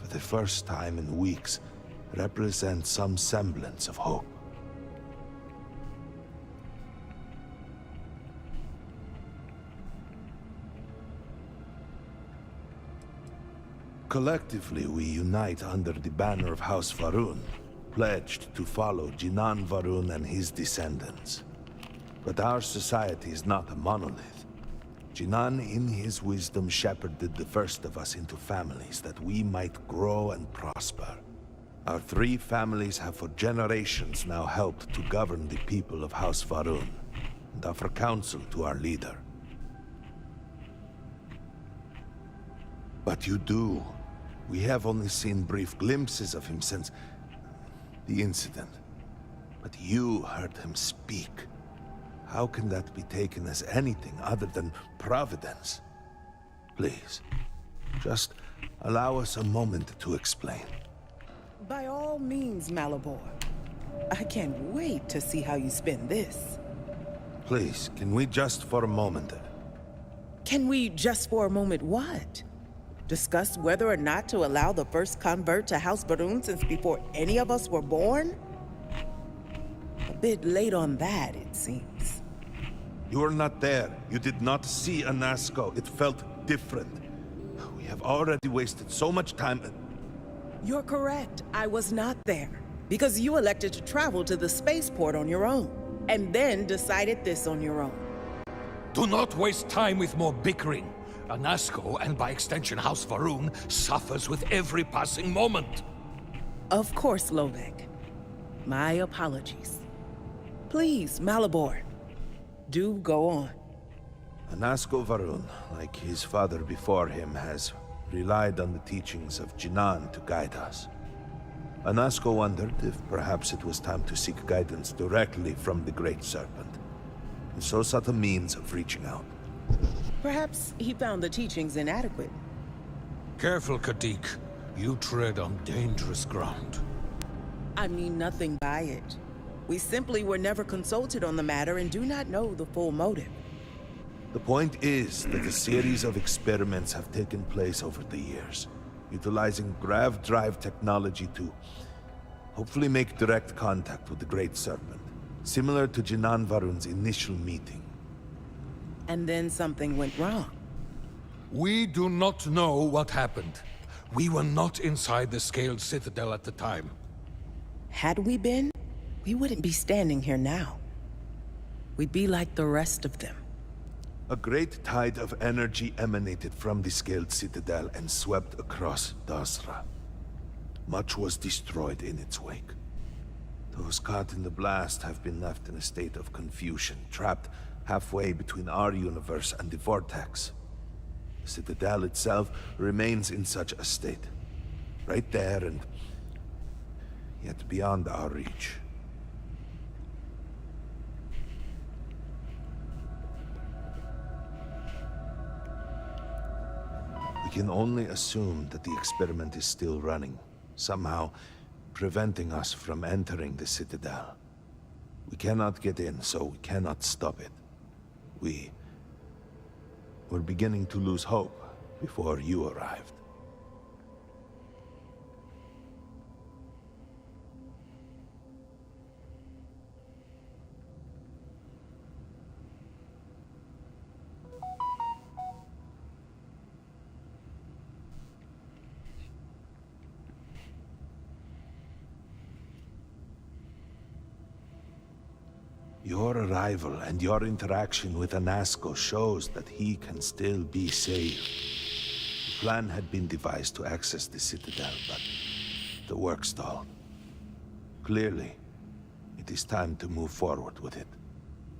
for the first time in weeks, represent some semblance of hope. Collectively, we unite under the banner of House Varun, pledged to follow Jinan Varun and his descendants. But our society is not a monolith. Jinan, in his wisdom, shepherded the first of us into families that we might grow and prosper. Our 3 families have for generations now helped to govern the people of House Varun, and offer counsel to our leader. But you do. We have only seen brief glimpses of him since the incident. But you heard him speak. How can that be taken as anything other than providence? Please, just allow us a moment to explain. By all means, Malabor. I can't wait to see how you spin this. Please, can we just for a moment... Can we just for a moment what? Discuss whether or not to allow the first convert to House Barun since before any of us were born? A bit late on that, it seems. You were not there. You did not see Anasco. It felt different. We have already wasted so much time... You're correct. I was not there. Because you elected to travel to the spaceport on your own. And then decided this on your own. Do not waste time with more bickering. Anasco, and by extension House Varun, suffers with every passing moment. Of course, Lovek. My apologies. Please, Malabor. Do go on. Anasco Varun, like his father before him, has relied on the teachings of Jinan to guide us. Anasco wondered if perhaps it was time to seek guidance directly from the Great Serpent, and so sought a means of reaching out. Perhaps he found the teachings inadequate. Careful, Kadik. You tread on dangerous ground. I mean nothing by it. We simply were never consulted on the matter and do not know the full motive. The point is that a series of experiments have taken place over the years, utilizing grav drive technology to hopefully make direct contact with the Great Serpent, similar to Jinan Varun's initial meeting. And then something went wrong. We do not know what happened. We were not inside the Scaled Citadel at the time. Had we been, we wouldn't be standing here now. We'd be like the rest of them. A great tide of energy emanated from the Scaled Citadel and swept across Dasra. Much was destroyed in its wake. Those caught in the blast have been left in a state of confusion, trapped halfway between our universe and the Vortex. The Citadel itself remains in such a state. Right there and yet beyond our reach. We can only assume that the experiment is still running, somehow preventing us from entering the Citadel. We cannot get in, so we cannot stop it. We're beginning to lose hope before you arrived. Your arrival and your interaction with Anasco shows that he can still be saved. The plan had been devised to access the Citadel, but the work stalled. Clearly, it is time to move forward with it.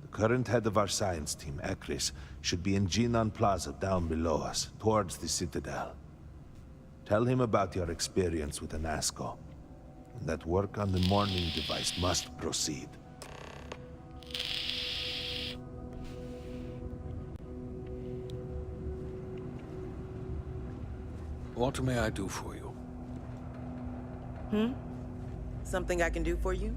The current head of our science team, Ekris, should be in Jinan Plaza down below us, towards the Citadel. Tell him about your experience with Anasco, and that work on the morning device must proceed. What may I do for you? Something I can do for you?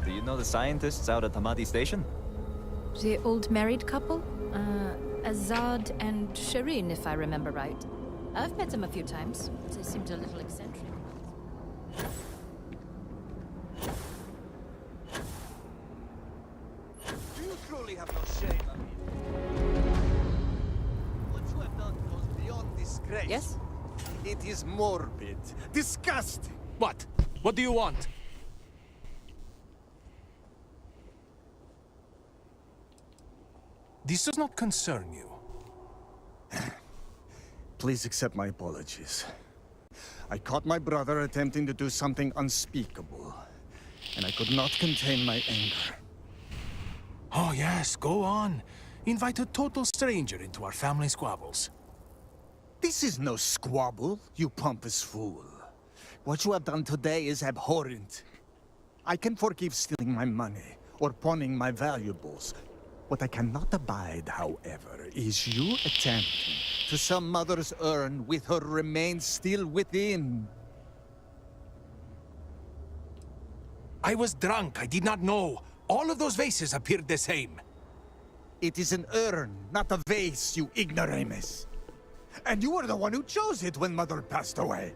Do you know the scientists out at Hamadi Station? The old married couple? Azad and Shireen, if I remember right. I've met them a few times. They seemed a little eccentric. You truly have no shame, Amir. What you have done goes beyond disgrace. Yes? It is morbid, disgusting. What? What do you want? This does not concern you. Please accept my apologies. I caught my brother attempting to do something unspeakable, and I could not contain my anger. Oh yes, go on. invite a total stranger into our family squabbles. This is no squabble, you pompous fool. What you have done today is abhorrent. I can forgive stealing my money or pawning my valuables. What I cannot abide, however, is you attempting to some mother's urn with her remains still within. I was drunk. I did not know. All of those vases appeared the same. It is an urn, not a vase, you ignoramus. And you were the one who chose it when Mother passed away.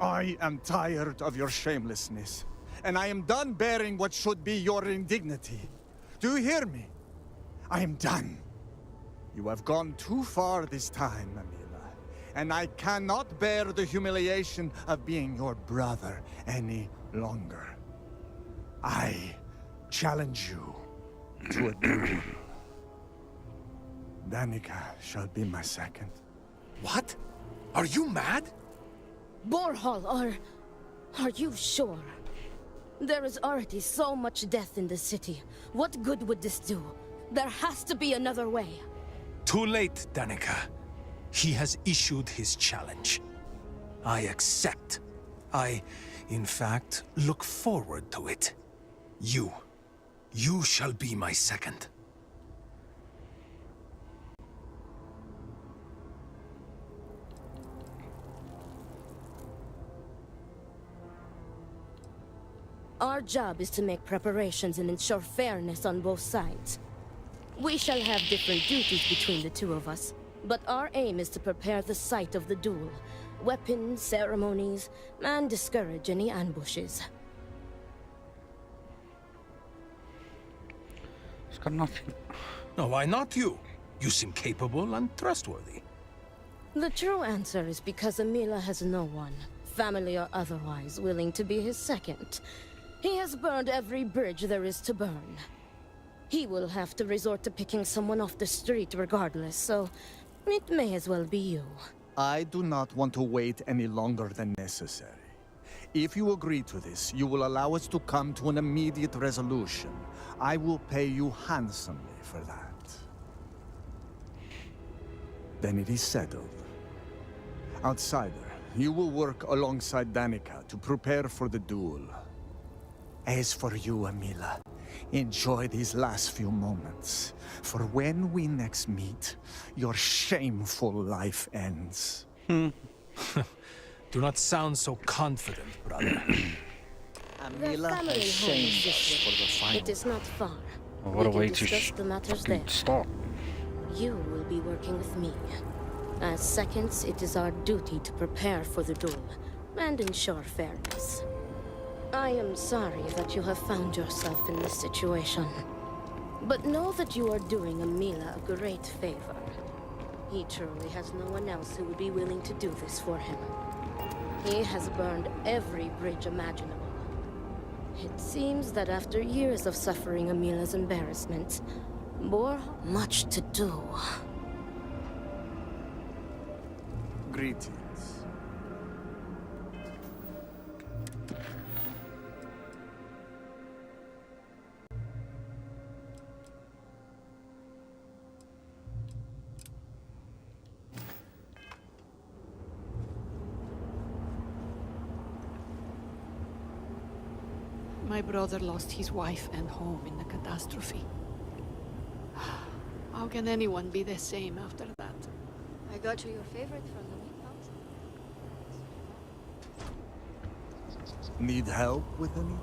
I am tired of your shamelessness, and I am done bearing what should be your indignity. Do you hear me? I am done. You have gone too far this time, Amila, and I cannot bear the humiliation of being your brother any longer. I challenge you to a duel. Danica shall be my second. What? Are you mad? Borhal, are you sure? There is already so much death in the city. What good would this do? There has to be another way. Too late, Danica. He has issued his challenge. I accept. I, in fact, look forward to it. You shall be my second. Our job is to make preparations and ensure fairness on both sides. We shall have different duties between the two of us, but our aim is to prepare the site of the duel, weapons, ceremonies, and discourage any ambushes. It's got nothing. No, why not you? You seem capable and trustworthy. The true answer is because Amila has no one, family or otherwise, willing to be his second. He has burned every bridge there is to burn. He will have to resort to picking someone off the street regardless, so it may as well be you. I do not want to wait any longer than necessary. If you agree to this, you will allow us to come to an immediate resolution. I will pay you handsomely for that. Then it is settled. Outsider, you will work alongside Danica to prepare for the duel. As for you, Amila, enjoy these last few moments, for when we next meet, your shameful life ends. Do not sound so confident, brother. Their family home is this way. It is not far. Well, what a We way can to discuss the matters there. stop. You will be working with me. As seconds, it is our duty to prepare for the duel and ensure fairness. I am sorry that you have found yourself in this situation. But know that you are doing Amila a great favor. He truly has no one else who would be willing to do this for him. He has burned every bridge imaginable. It seems that after years of suffering Amila's embarrassment, bore much to do. Greetings. My brother lost his wife and home in the catastrophe. How can anyone be the same after that? I got you your favorite from the meat house. Need help with anything?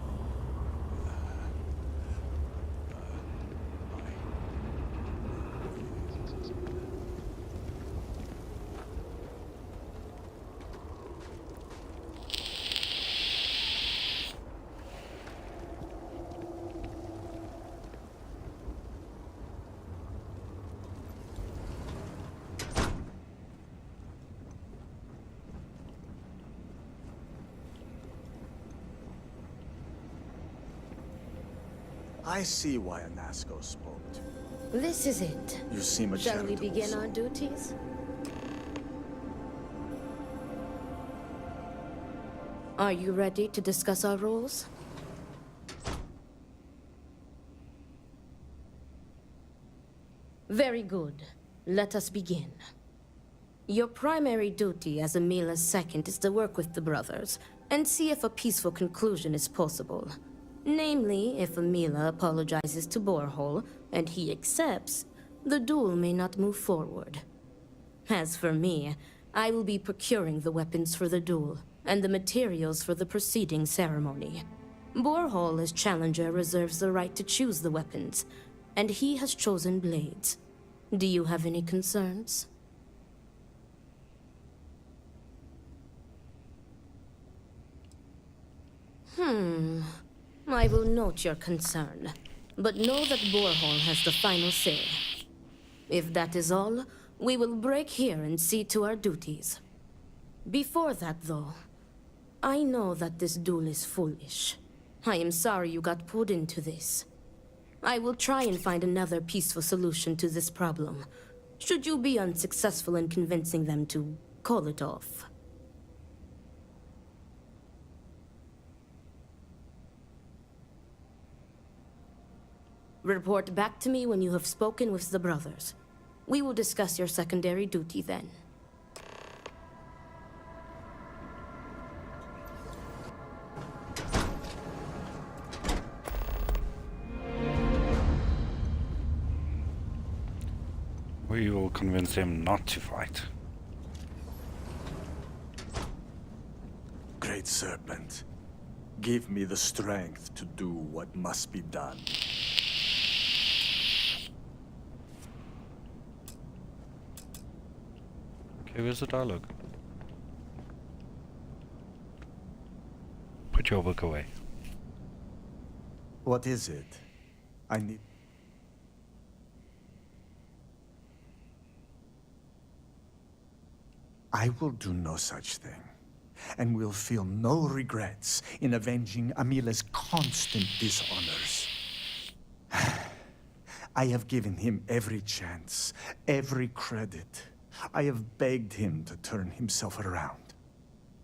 I see why Anasco spoke to you. This is it. You seem a Shall we charitable begin soul. our duties? Are you ready to discuss our rules? Very good. Let us begin. Your primary duty as Amila's second is to work with the brothers and see if a peaceful conclusion is possible. Namely, if Amila apologizes to Borehole and he accepts, the duel may not move forward. As for me, I will be procuring the weapons for the duel and the materials for the preceding ceremony. Borehole as challenger reserves the right to choose the weapons, and he has chosen blades. Do you have any concerns? I will note your concern, but know that Borehole has the final say. If that is all, we will break here and see to our duties. Before that, though, I know that this duel is foolish. I am sorry you got pulled into this. I will try and find another peaceful solution to this problem, should you be unsuccessful in convincing them to call it off. Report back to me when you have spoken with the brothers. We will discuss your secondary duty then. We will convince him not to fight. Great Serpent, give me the strength to do what must be done. Okay, where's the dialogue? Put your book away. What is it? I need... I will do no such thing, and will feel no regrets in avenging Amila's constant dishonors. I have given him every chance, every credit. I have begged him to turn himself around.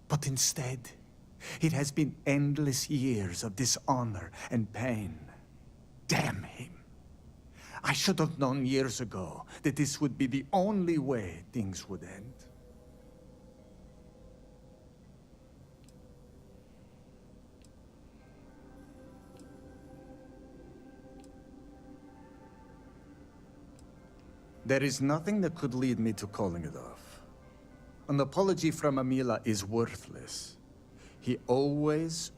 But instead, it has been endless years of dishonor and pain. Damn him. I should have known years ago that this would be the only way things would end. There is nothing that could lead me to calling it off. An apology from Amila is worthless. He always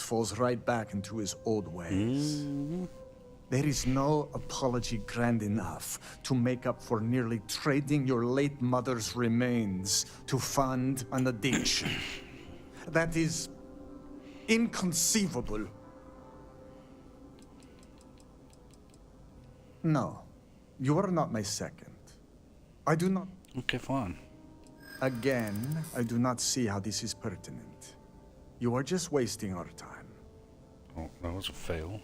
falls right back into his old ways. There is no apology grand enough to make up for nearly trading your late mother's remains to fund an addiction. That is inconceivable. No. You are not my second. I do not... Okay, fine. Again, I do not see how this is pertinent. You are just wasting our time. Oh, that was a fail.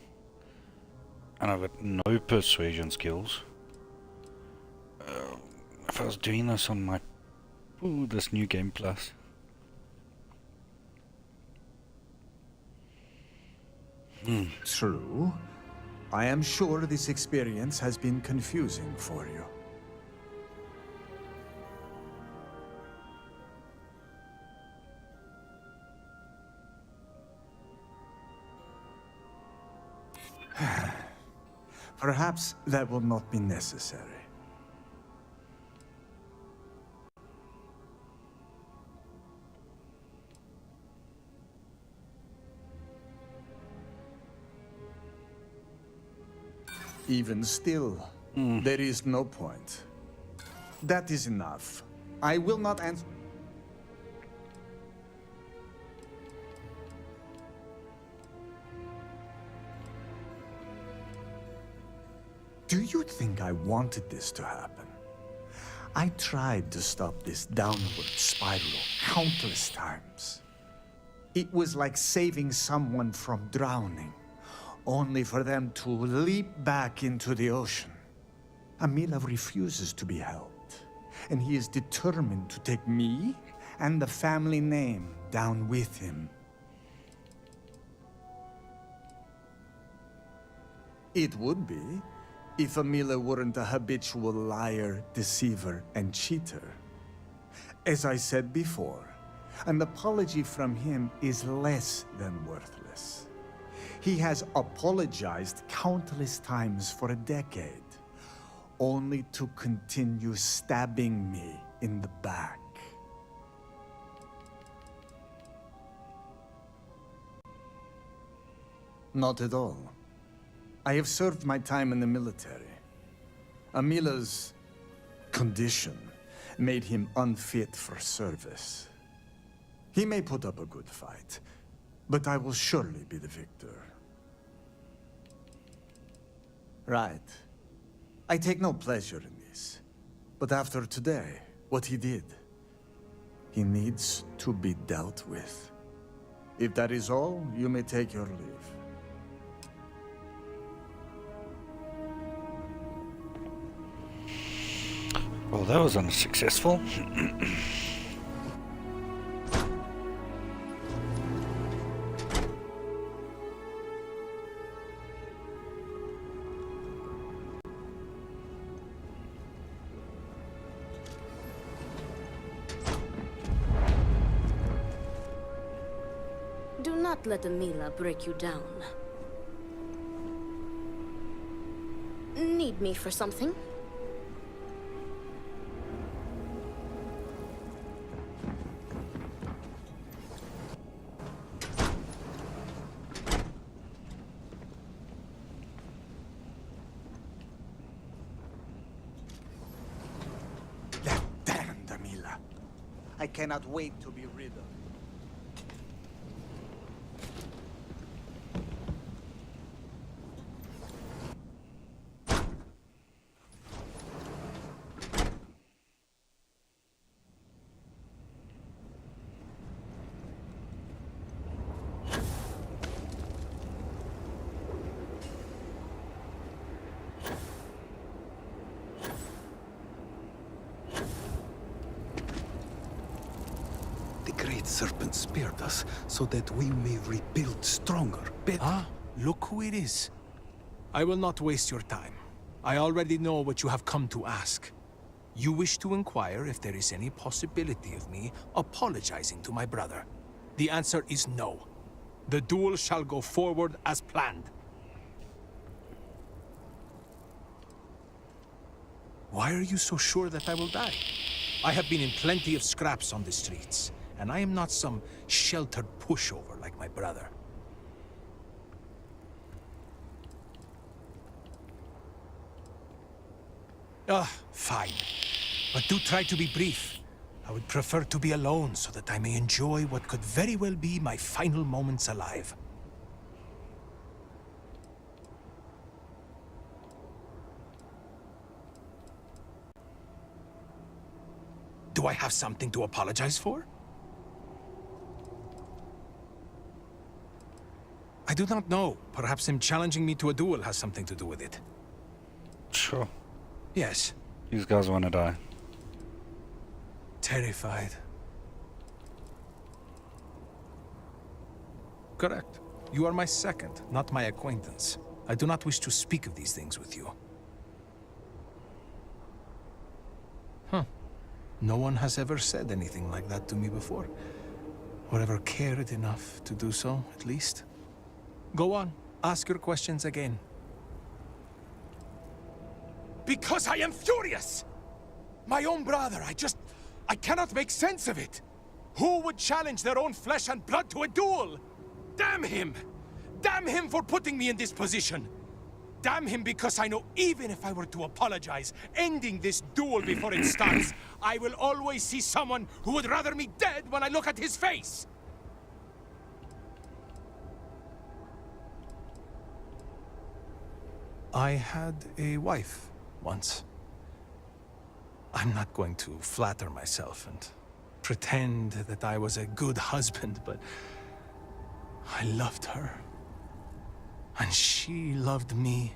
And I've got no persuasion skills. If I was doing this on my... Ooh, this new Game Plus. True. I am sure this experience has been confusing for you. Perhaps that will not be necessary. Even still, there is no point. That is enough. I will not answer. Do you think I wanted this to happen? I tried to stop this downward spiral countless times. It was like saving someone from drowning, only for them to leap back into the ocean. Amila refuses to be helped, and he is determined to take me and the family name down with him. It would be, if Amila weren't a habitual liar, deceiver, and cheater. As I said before, an apology from him is less than worthless. He has apologized countless times for a decade, only to continue stabbing me in the back. Not at all. I have served my time in the military. Amila's condition made him unfit for service. He may put up a good fight, but I will surely be the victor. Right. I take no pleasure in this. But after today, what he did, he needs to be dealt with. If that is all, you may take your leave. Well, that was unsuccessful. Do not let Amila break you down. Need me for something? That damned Amila. I cannot wait to be rid of her. The Great Serpent spared us so that we may rebuild stronger, better. Ah, look who it is. I will not waste your time. I already know what you have come to ask. You wish to inquire if there is any possibility of me apologizing to my brother. The answer is no. The duel shall go forward as planned. Why are you so sure that I will die? I have been in plenty of scraps on the streets, and I am not some sheltered pushover like my brother. Fine. But do try to be brief. I would prefer to be alone so that I may enjoy what could very well be my final moments alive. Do I have something to apologize for? I do not know. Perhaps him challenging me to a duel has something to do with it. Sure. Yes. These guys want to die. Terrified. Correct. You are my second, not my acquaintance. I do not wish to speak of these things with you. Huh. No one has ever said anything like that to me before. Or ever cared enough to do so, at least. Go on. Ask your questions again. Because I am furious! My own brother, I cannot make sense of it. Who would challenge their own flesh and blood to a duel? Damn him! Damn him for putting me in this position! Damn him because I know even if I were to apologize, ending this duel before it starts, I will always see someone who would rather me dead when I look at his face! I had a wife once. I'm not going to flatter myself and pretend that I was a good husband, but I loved her. And she loved me.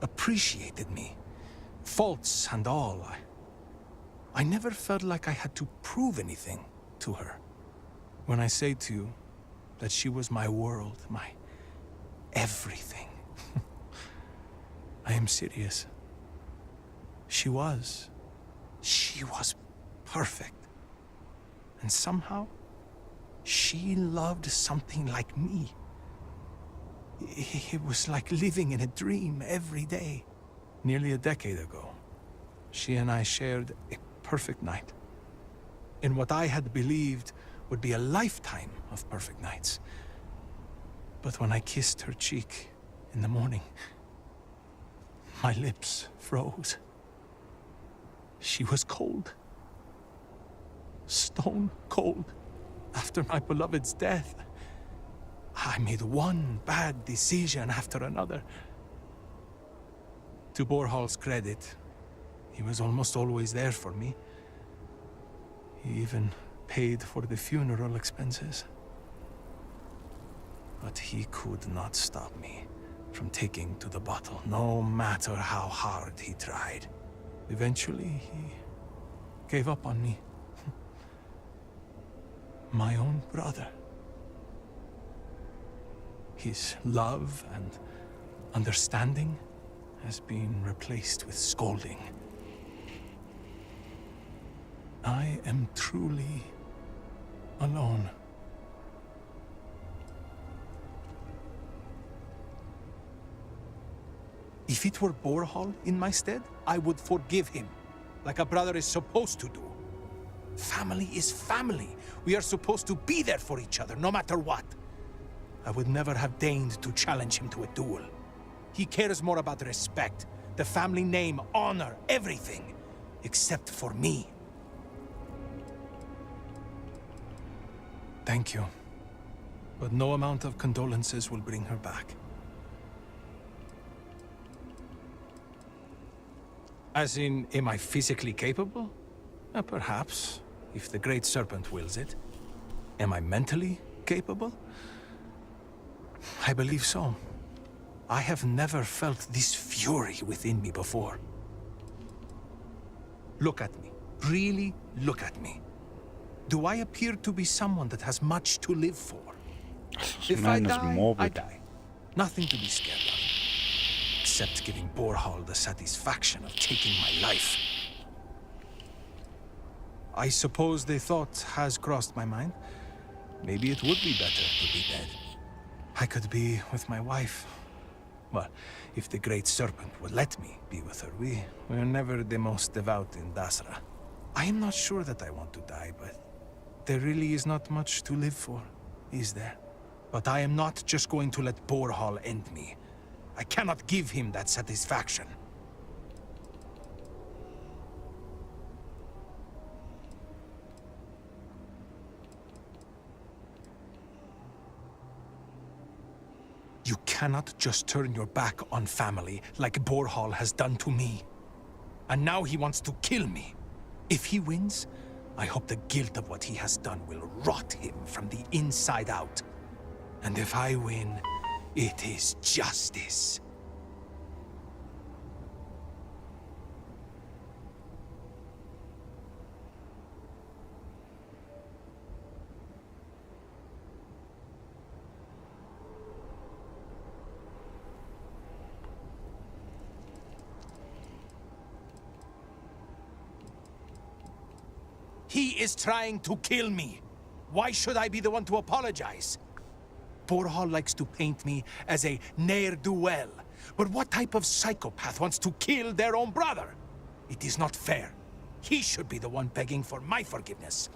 Appreciated me. Faults and all. I never felt like I had to prove anything to her. When I say to you that she was my world, my everything. I am serious. She was perfect. And somehow, she loved something like me. It was like living in a dream every day. Nearly a decade ago, she and I shared a perfect night. In what I had believed would be a lifetime of perfect nights. But when I kissed her cheek in the morning, my lips froze. She was cold. Stone cold. After my beloved's death, I made one bad decision after another. To Borhal's credit, he was almost always there for me. He even paid for the funeral expenses. But he could not stop me from taking to the bottle, no matter how hard he tried. Eventually, he gave up on me. My own brother. His love and understanding has been replaced with scolding. I am truly alone. If it were Borhal in my stead, I would forgive him, like a brother is supposed to do. Family is family. We are supposed to be there for each other, no matter what. I would never have deigned to challenge him to a duel. He cares more about respect, the family name, honor, everything, except for me. Thank you. But no amount of condolences will bring her back. As in, am I physically capable? Perhaps, if the Great Serpent wills it. Am I mentally capable? I believe so. I have never felt this fury within me before. Look at me. Really look at me. Do I appear to be someone that has much to live for? If I die, I die. Nothing to be scared of. Except giving Borhal the satisfaction of taking my life. I suppose the thought has crossed my mind. Maybe it would be better to be dead. I could be with my wife. Well, if the Great Serpent would let me be with her, we're never the most devout in Dasra. I am not sure that I want to die, but there really is not much to live for, is there? But I am not just going to let Borhal end me. I cannot give him that satisfaction. You cannot just turn your back on family like Borhal has done to me. And now he wants to kill me. If he wins, I hope the guilt of what he has done will rot him from the inside out. And if I win, it is justice. He is trying to kill me. Why should I be the one to apologize? Borhal likes to paint me as a ne'er-do-well. But what type of psychopath wants to kill their own brother? It is not fair. He should be the one begging for my forgiveness.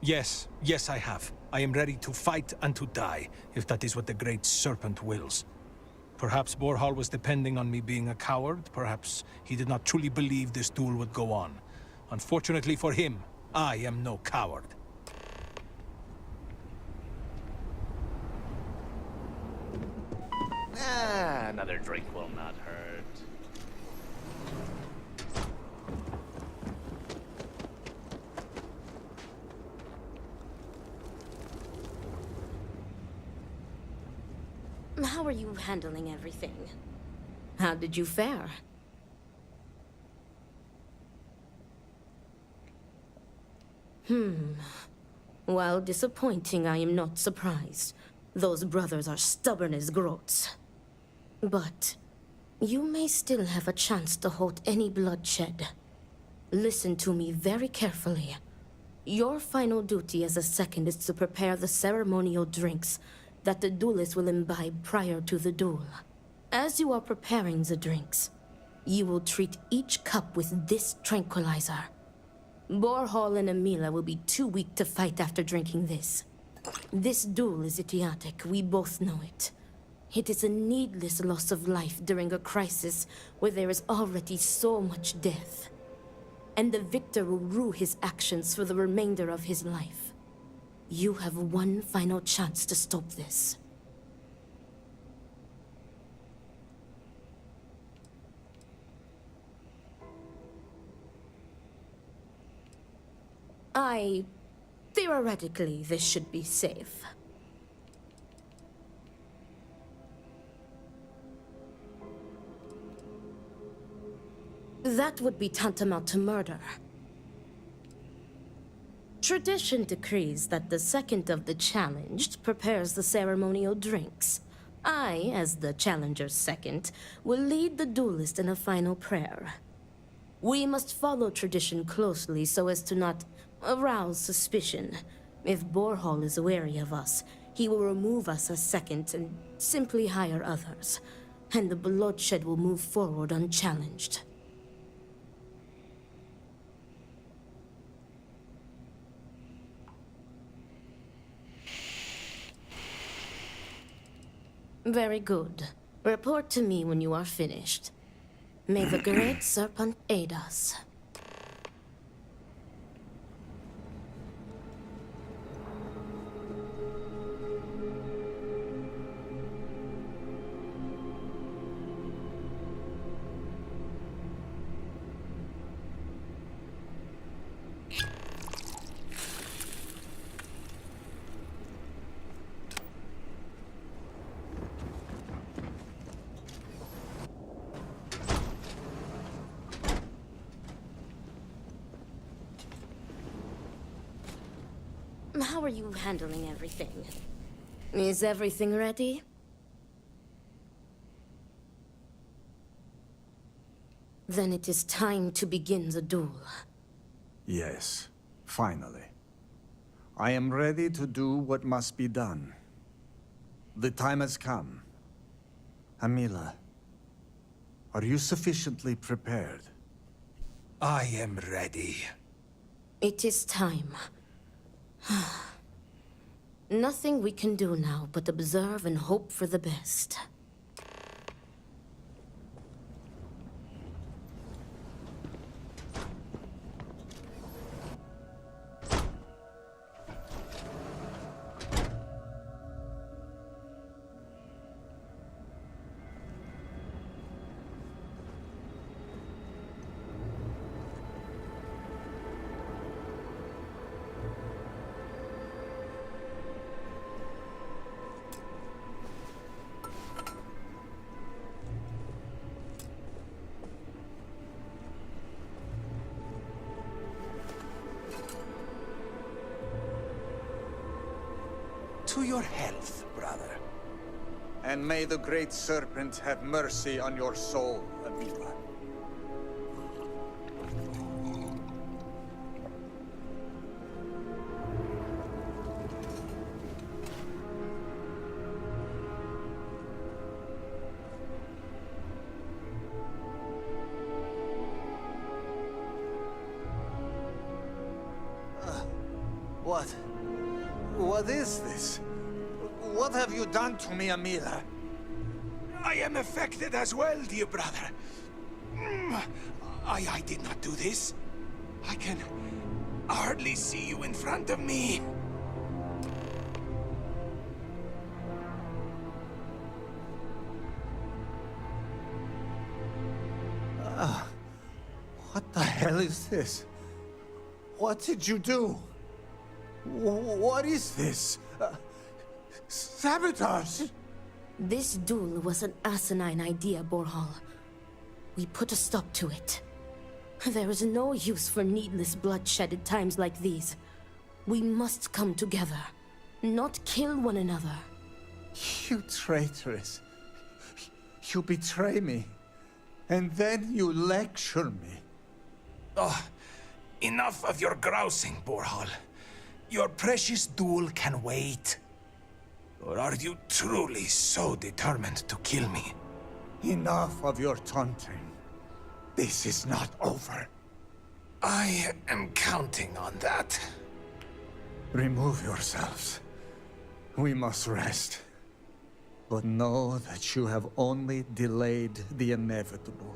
Yes, I have. I am ready to fight and to die, if that is what the Great Serpent wills. Perhaps Borhal was depending on me being a coward. Perhaps he did not truly believe this duel would go on. Unfortunately for him, I am no coward. Another drink will not hurt. How are you handling everything? How did you fare? While disappointing, I am not surprised. Those brothers are stubborn as groats. But you may still have a chance to halt any bloodshed. Listen to me very carefully. Your final duty as a second is to prepare the ceremonial drinks that the duelist will imbibe prior to the duel. As you are preparing the drinks, you will treat each cup with this tranquilizer. Borhall and Amila will be too weak to fight after drinking this. This duel is idiotic, we both know it. It is a needless loss of life during a crisis where there is already so much death. And the victor will rue his actions for the remainder of his life. You have one final chance to stop this. Theoretically, this should be safe. That would be tantamount to murder. Tradition decrees that the second of the challenged prepares the ceremonial drinks. I, as the challenger's second, will lead the duelist in a final prayer. We must follow tradition closely so as to not arouse suspicion. If Borhall is wary of us, he will remove us as second and simply hire others. And the bloodshed will move forward unchallenged. Very good. Report to me when you are finished. May the Great Serpent aid us. How are you handling everything? Is everything ready? Then it is time to begin the duel. Yes, finally. I am ready to do what must be done. The time has come. Amila, are you sufficiently prepared? I am ready. It is time. Nothing we can do now but observe and hope for the best. To your health, brother. And may the Great Serpent have mercy on your soul, Amila. What is this? What have you done to me, Amila? I am affected as well, dear brother. I did not do this. I can hardly see you in front of me. What the hell is this? What did you do? What is this? Sabotage! This duel was an asinine idea, Borhall. We put a stop to it. There is no use for needless bloodshed at times like these. We must come together, not kill one another. You traitoress. You betray me, and then you lecture me. Oh, enough of your grousing, Borhal. Your precious duel can wait. Or are you truly so determined to kill me? Enough of your taunting. This is not over. I am counting on that. Remove yourselves. We must rest. But know that you have only delayed the inevitable.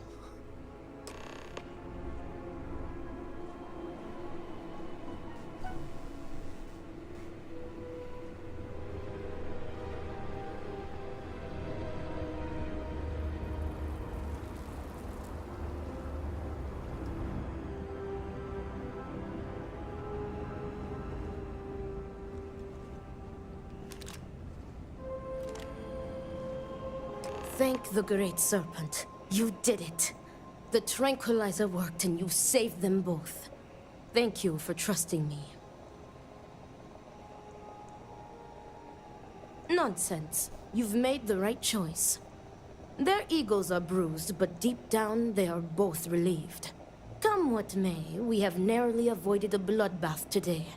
Thank the Great Serpent. You did it. The tranquilizer worked and you saved them both. Thank you for trusting me. Nonsense. You've made the right choice. Their egos are bruised, but deep down they are both relieved. Come what may, we have narrowly avoided a bloodbath today.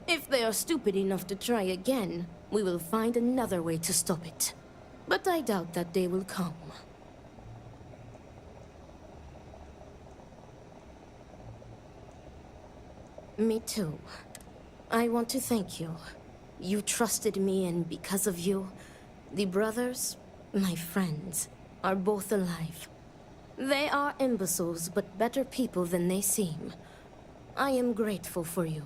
If they are stupid enough to try again, we will find another way to stop it. But I doubt that day will come. Me too. I want to thank you. You trusted me, and because of you, the brothers, my friends, are both alive. They are imbeciles, but better people than they seem. I am grateful for you.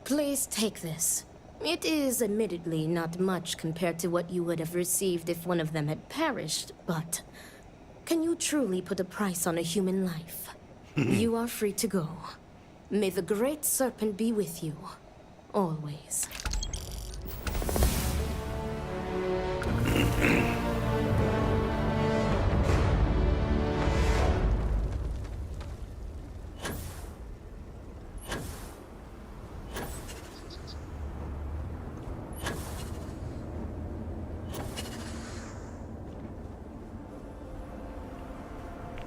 Please take this. It is admittedly not much compared to what you would have received if one of them had perished, but can you truly put a price on a human life? You are free to go. May the Great Serpent be with you, always.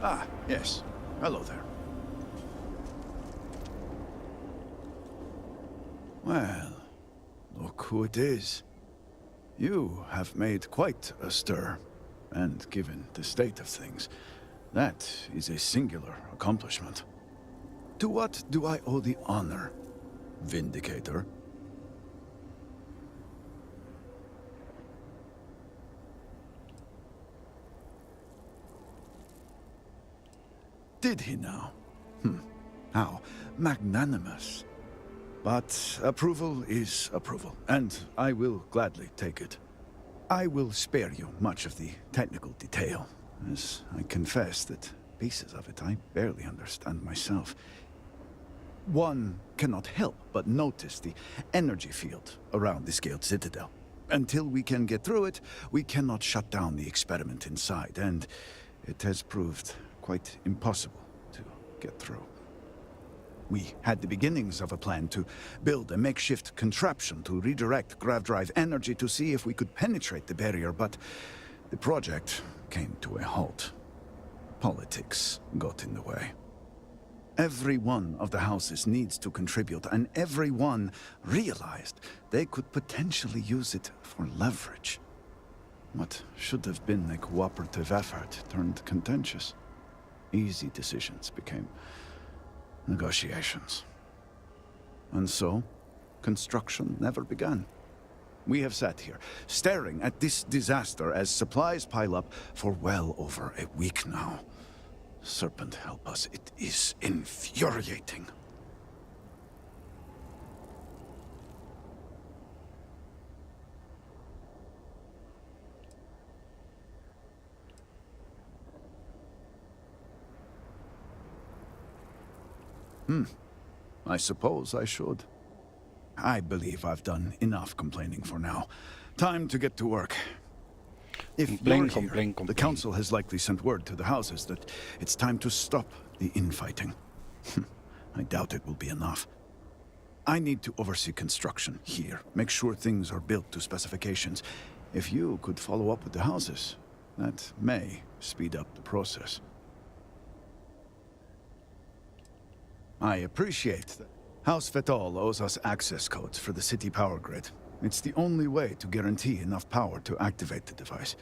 Ah, yes. Hello there. Well, look who it is. You have made quite a stir, and given the state of things, that is a singular accomplishment. To what do I owe the honor, Vindicator? Did he now? How magnanimous. But approval is approval, and I will gladly take it. I will spare you much of the technical detail, as I confess that pieces of it I barely understand myself. One cannot help but notice the energy field around the Scaled Citadel. Until we can get through it, we cannot shut down the experiment inside, and it has proved quite impossible to get through. We had the beginnings of a plan to build a makeshift contraption to redirect grav drive energy to see if we could penetrate the barrier, but the project came to a halt. Politics got in the way. Every one of the houses needs to contribute, and everyone realized they could potentially use it for leverage. What should have been a cooperative effort turned contentious. Easy decisions became negotiations. And so, construction never began. We have sat here, staring at this disaster as supplies pile up for well over a week now. Serpent help us, it is infuriating. I suppose I should. I believe I've done enough complaining for now. Time to get to work. If you're here, the Council has likely sent word to the houses that it's time to stop the infighting. I doubt it will be enough. I need to oversee construction here, make sure things are built to specifications. If you could follow up with the houses, That may speed up the process. I appreciate that. House Vetol owes us access codes for the city power grid. It's the only way to guarantee enough power to activate the device.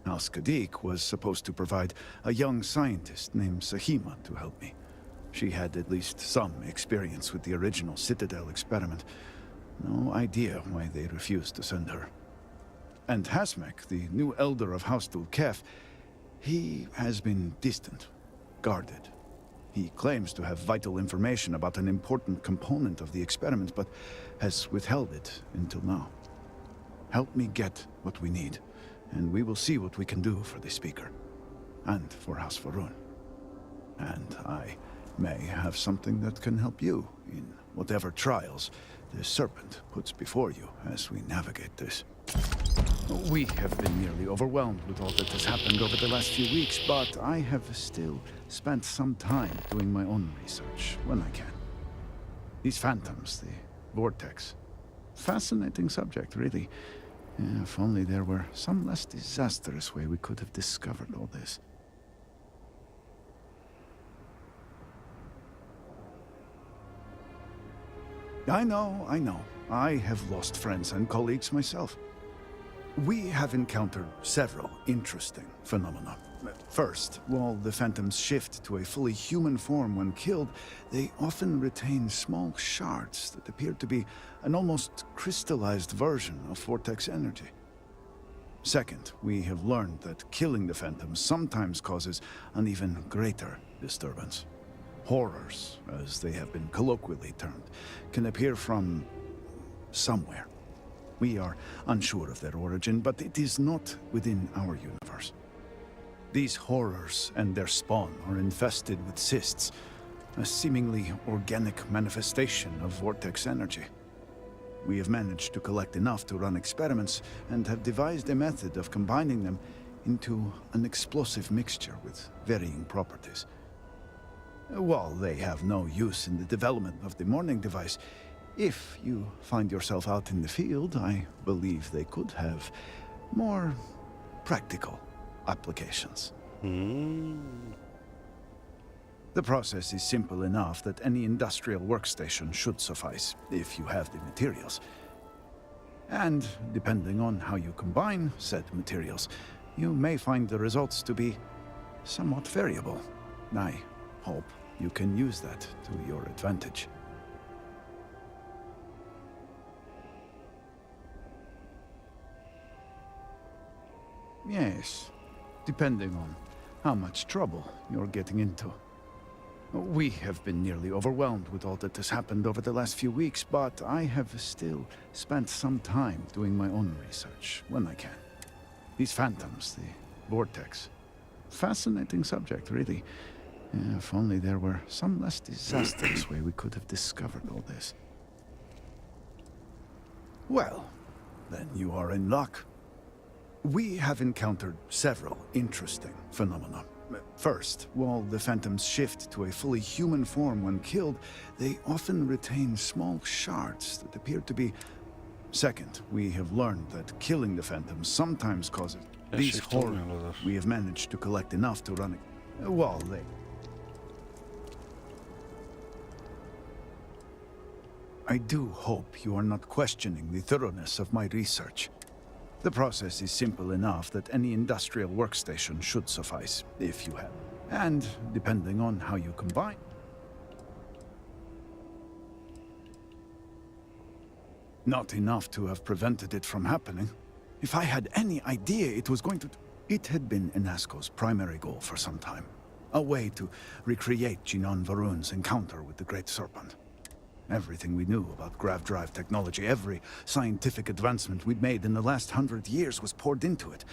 House Kadik was supposed to provide a young scientist named Sahima to help me. She had at least some experience with the original Citadel experiment. No idea why they refused to send her. And Hasmek, the new elder of House Dulkef, he has been distant, guarded. He claims to have vital information about an important component of the experiment, but has withheld it until now. Help me get what we need, and we will see what we can do for the Speaker, and for House Varun. And I may have something that can help you in whatever trials the Serpent puts before you as we navigate this. We have been nearly overwhelmed with all that has happened over the last few weeks, but I have still spent some time doing my own research when I can. These phantoms, the vortex. Fascinating subject, really. If only there were some less disastrous way we could have discovered all this. I know. I have lost friends and colleagues myself. We have encountered several interesting phenomena. First, while the phantoms shift to a fully human form when killed, they often retain small shards that appear to be an almost crystallized version of vortex energy. Second, we have learned that killing the phantoms sometimes causes an even greater disturbance. Horrors, as they have been colloquially termed, can appear from somewhere. We are unsure of their origin, but it is not within our universe. These horrors and their spawn are infested with cysts, a seemingly organic manifestation of vortex energy. We have managed to collect enough to run experiments and have devised a method of combining them into an explosive mixture with varying properties. While they have no use in the development of the morning device, if you find yourself out in the field, I believe they could have more practical applications. The process is simple enough that any industrial workstation should suffice, if you have the materials. And depending on how you combine said materials, you may find the results to be somewhat variable. I hope you can use that to your advantage. Yes, depending on how much trouble you're getting into. We have been nearly overwhelmed with all that has happened over the last few weeks, but I have still spent some time doing my own research when I can. These phantoms, the vortex. Fascinating subject, really. If only there were some less disastrous way we could have discovered all this. Well, then you are in luck. We have encountered several interesting phenomena. First, while the phantoms shift to a fully human form when killed, they often retain small shards that appear to be... Second, we have learned that killing the phantoms sometimes causes... These horrors, we have managed to collect enough to run it. While they... I do hope you are not questioning the thoroughness of my research. The process is simple enough that any industrial workstation should suffice, if you have. And depending on how you combine... Not enough to have prevented it from happening. If I had any idea it was going to... It had been Inasco's primary goal for some time. A way to recreate Jinan Varun's encounter with the Great Serpent. Everything we knew about grav drive technology, every scientific advancement we'd made in the last 100 years was poured into it.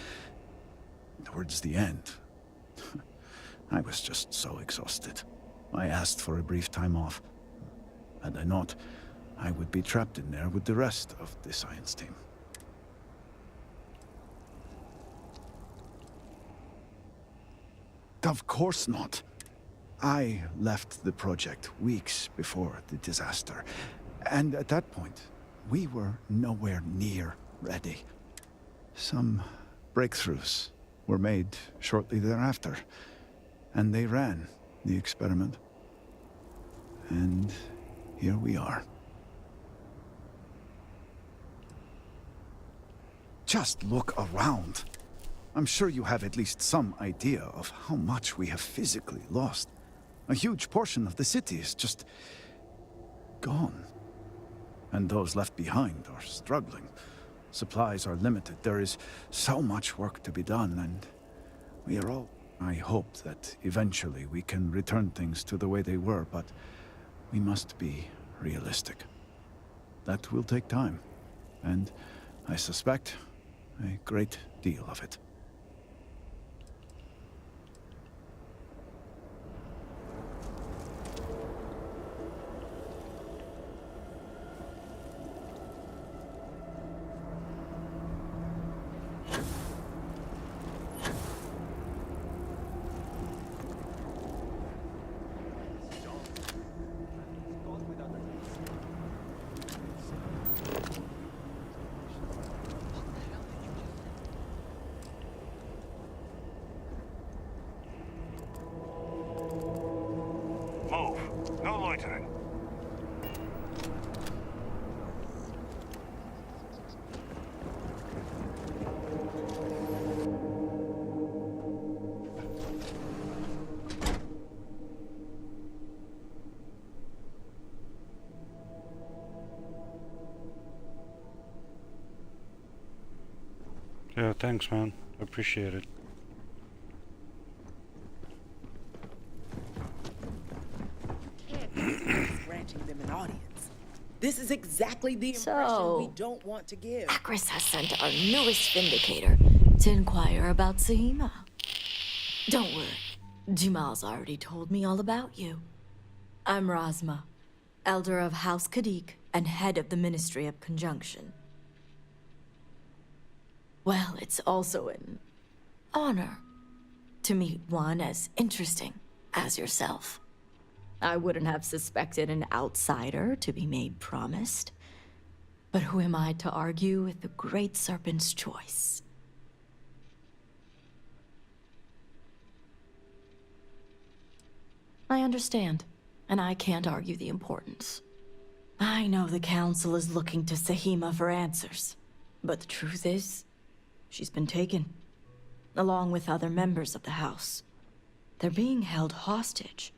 Towards the end, I was just so exhausted. I asked for a brief time off. Had I not, I would be trapped in there with the rest of the science team. Of course not. I left the project weeks before the disaster, and at that point, we were nowhere near ready. Some breakthroughs were made shortly thereafter, and they ran the experiment. And here we are. Just look around. I'm sure you have at least some idea of how much we have physically lost. A huge portion of the city is just gone. And those left behind are struggling. Supplies are limited. There is so much work to be done, and we are all... I hope that eventually we can return things to the way they were, but we must be realistic. That will take time, and I suspect a great deal of it. Move. No loitering. Yeah, thanks, man. Appreciate it. Granting them an audience. This is exactly the impression we don't want to give. Akris has sent our newest Vindicator to inquire about Sahima. Don't worry, Jamal's already told me all about you. I'm Razma, Elder of House Kadik and head of the Ministry of Conjunction. Well, it's also an honor to meet one as interesting as yourself. I wouldn't have suspected an outsider to be made promised. But who am I to argue with the Great Serpent's choice? I understand, and I can't argue the importance. I know the Council is looking to Sahima for answers, but the truth is, she's been taken, along with other members of the House. They're being held hostage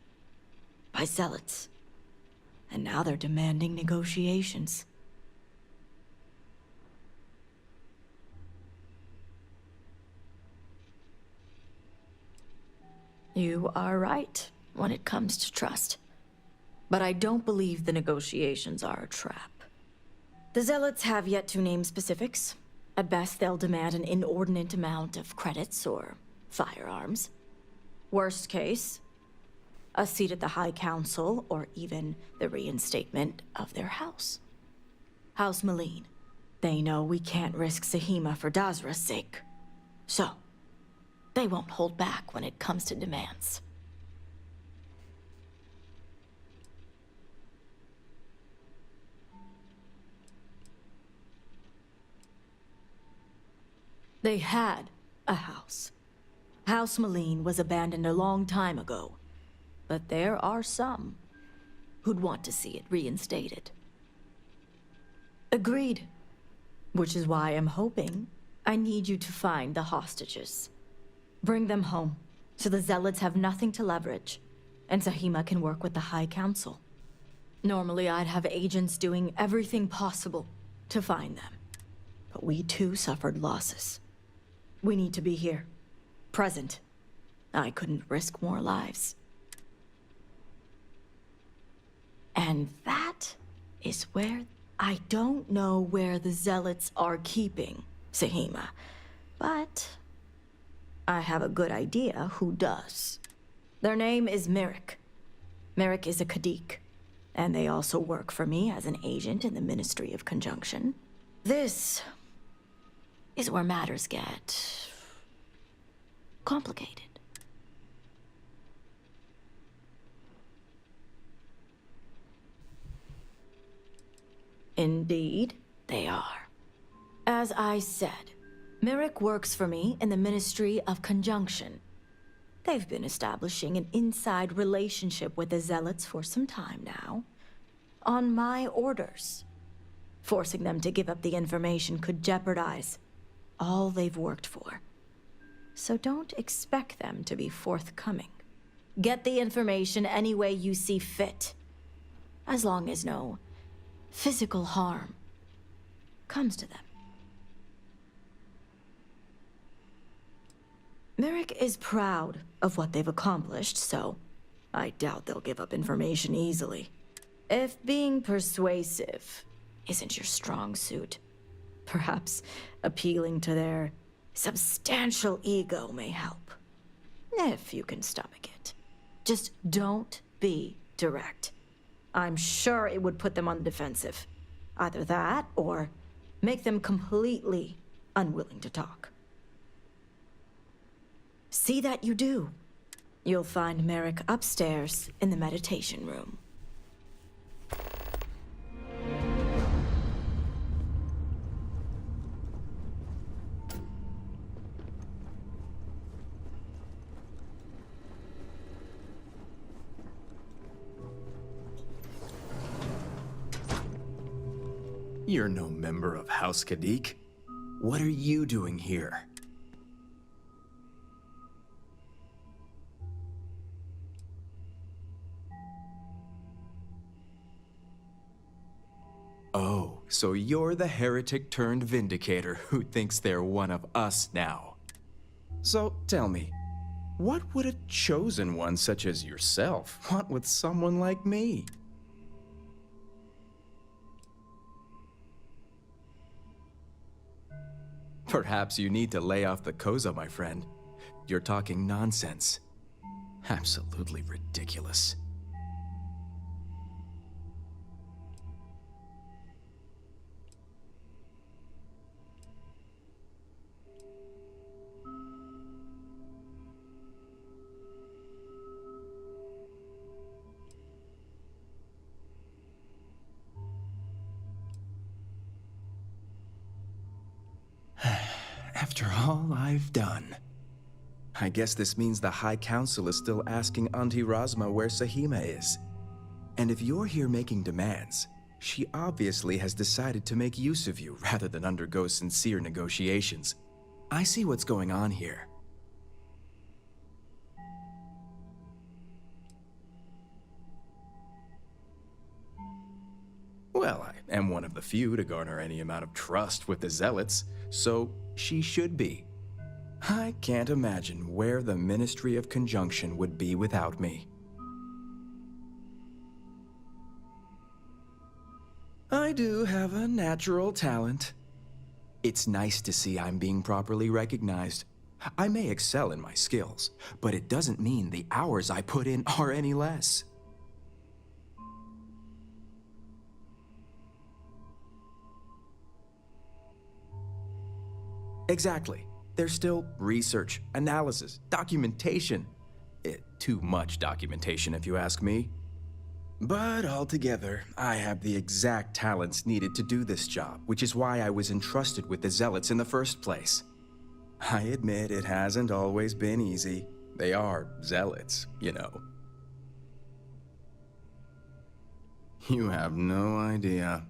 by zealots, and now they're demanding negotiations. You are right when it comes to trust, but I don't believe the negotiations are a trap. The zealots have yet to name specifics. At best, they'll demand an inordinate amount of credits or firearms. Worst case, a seat at the High Council, or even the reinstatement of their house. House Malene. They know we can't risk Sahima for Dazra's sake. So, they won't hold back when it comes to demands. They had a house. House Malene was abandoned a long time ago. But there are some who'd want to see it reinstated. Agreed. Which is why I'm hoping I need you to find the hostages. Bring them home, so the zealots have nothing to leverage, and Sahima can work with the High Council. Normally I'd have agents doing everything possible to find them. But we too suffered losses. We need to be here, present. I couldn't risk more lives. And that is where... I don't know where the zealots are keeping Sahima, but I have a good idea who does. Their name is Merrick. Merrick is a Kadik, and they also work for me as an agent in the Ministry of Conjunction. This is where matters get complicated. Indeed, they are. As I said, Merrick works for me in the Ministry of Conjunction. They've been establishing an inside relationship with the Zealots for some time now. On my orders. Forcing them to give up the information could jeopardize all they've worked for. So don't expect them to be forthcoming. Get the information any way you see fit. As long as no physical harm comes to them. Merrick is proud of what they've accomplished, so I doubt they'll give up information easily. If being persuasive isn't your strong suit, perhaps appealing to their substantial ego may help. If you can stomach it. Just don't be direct. I'm sure it would put them on the defensive. Either that, or make them completely unwilling to talk. See that you do. You'll find Merrick upstairs in the meditation room. You're no member of House Kadik. What are you doing here? Oh, so you're the heretic turned vindicator who thinks they're one of us now. So tell me, what would a chosen one such as yourself want with someone like me? Perhaps you need to lay off the Koza, my friend. You're talking nonsense. Absolutely ridiculous. After all I've done. I guess this means the High Council is still asking Auntie Razma where Sahima is. And if you're here making demands, she obviously has decided to make use of you rather than undergo sincere negotiations. I see what's going on here. Well, I am one of the few to garner any amount of trust with the Zealots, so she should be. I can't imagine where the Ministry of Conjunction would be without me. I do have a natural talent. It's nice to see I'm being properly recognized. I may excel in my skills, but it doesn't mean the hours I put in are any less. Exactly. There's still research, analysis, documentation. Too much documentation, if you ask me. But altogether, I have the exact talents needed to do this job, which is why I was entrusted with the Zealots in the first place. I admit it hasn't always been easy. They are Zealots, you know. You have no idea.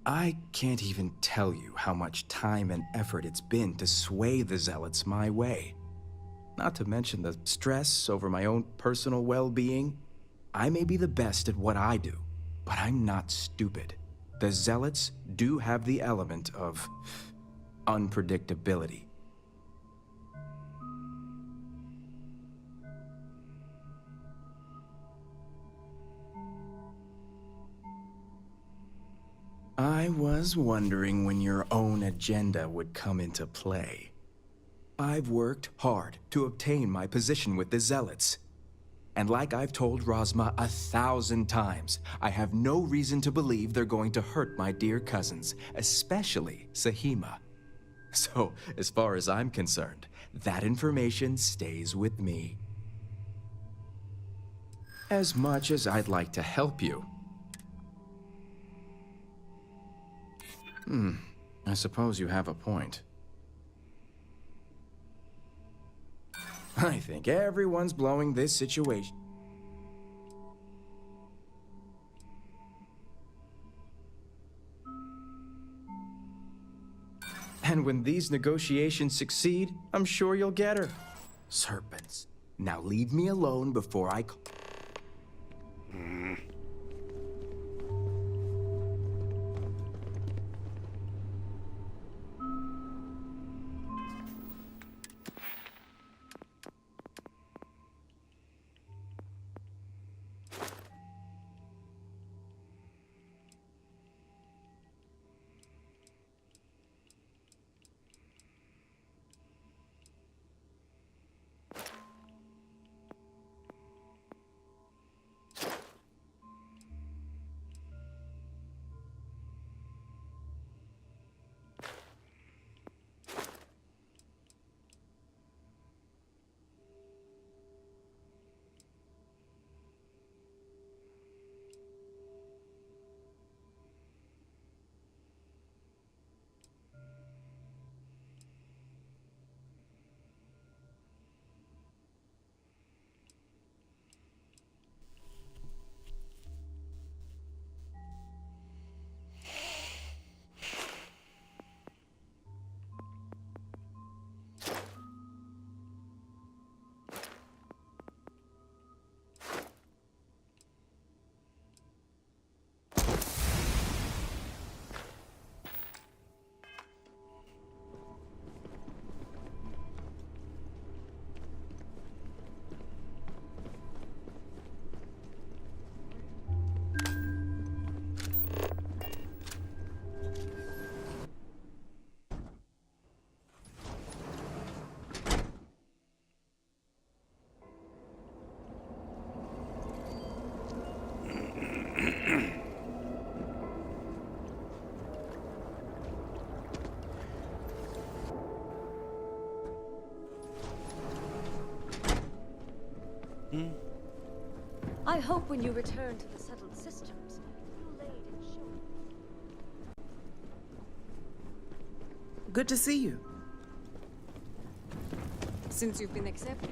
I can't even tell you how much time and effort it's been to sway the Zealots my way. Not to mention the stress over my own personal well-being. I may be the best at what I do, but I'm not stupid. The Zealots do have the element of unpredictability. I was wondering when your own agenda would come into play. I've worked hard to obtain my position with the Zealots. And like I've told Razma 1,000 times, I have no reason to believe they're going to hurt my dear cousins, especially Sahima. So, as far as I'm concerned, that information stays with me. As much as I'd like to help you, I suppose you have a point. I think everyone's blowing this situation. And when these negotiations succeed, I'm sure you'll get her. Serpents. Now leave me alone before I... I hope when you return to the settled systems, you laid in shore. Good to see you. Since you've been accepted.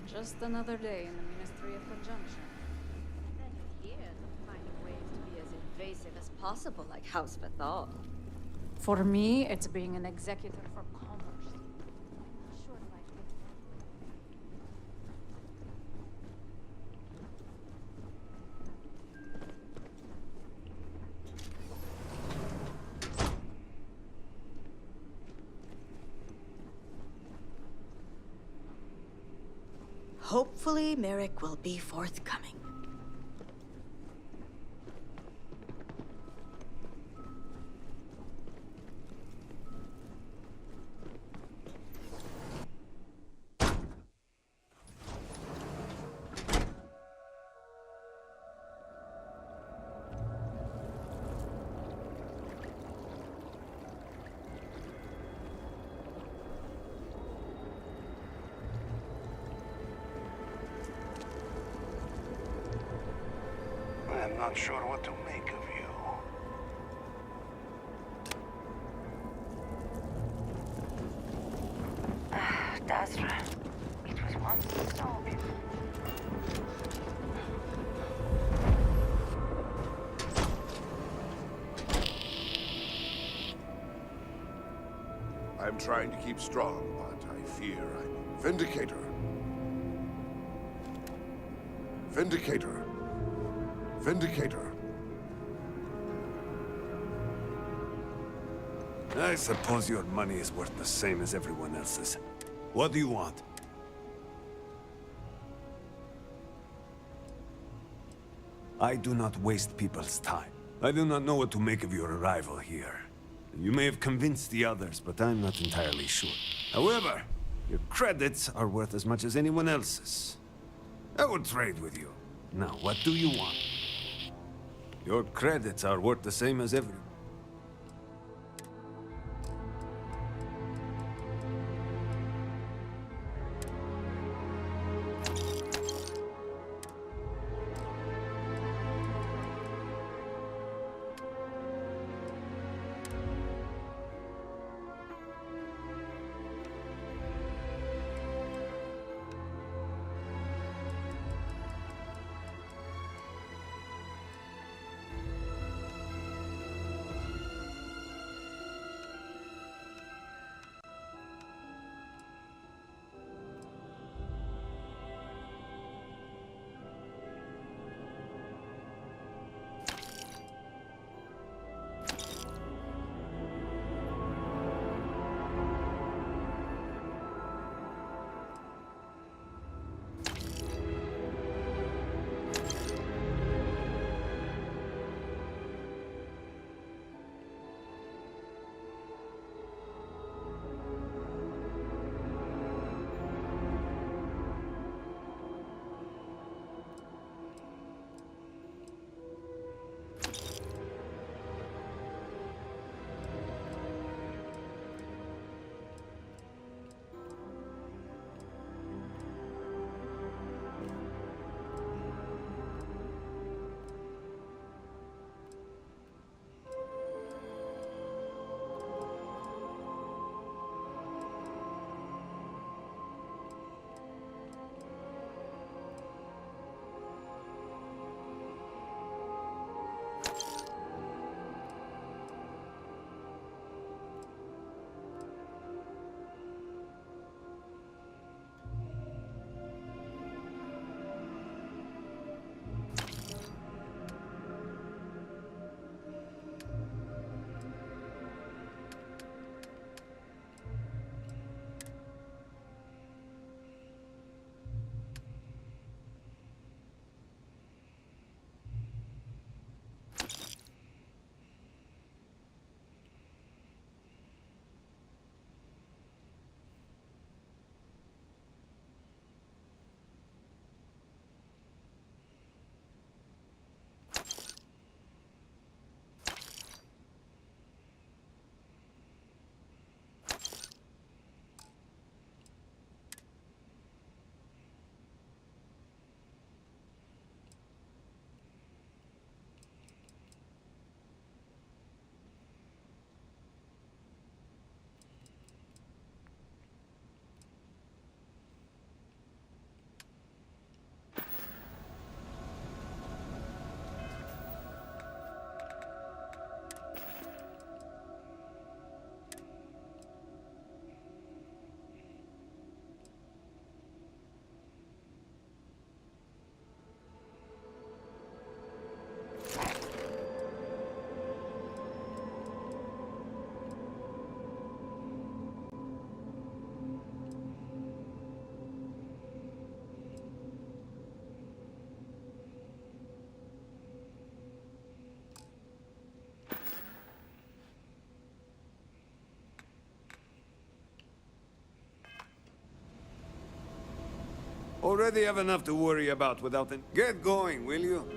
Just another day in the Ministry of Conjunction. Then you're here to find ways to be as invasive as possible, like House Bethal. For me, it's being an executor for commerce. Sure, like Hopefully, Merrick will be forthcoming. I'm not sure what to make of you. Dasra, it was once so beautiful. I'm trying to keep strong, but I fear I'm Vindicator. Vindicator. Vindicator. I suppose your money is worth the same as everyone else's. What do you want? I do not waste people's time. I do not know what to make of your arrival here. You may have convinced the others, but I'm not entirely sure. However, your credits are worth as much as anyone else's. I will trade with you. Now, what do you want? Your credits are worth the same as everyone. already have enough to worry about without an... Get going, will you?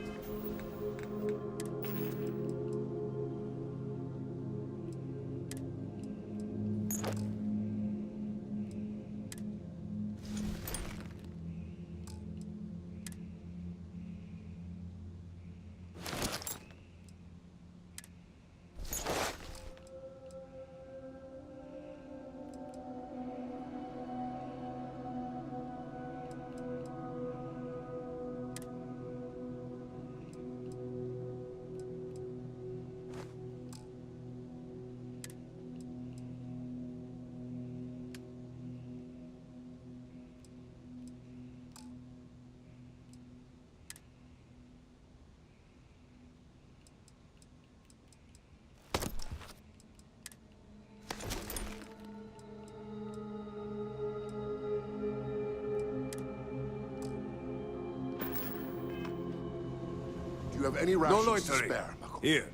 Do you have any No rations to loitering. spare? Here.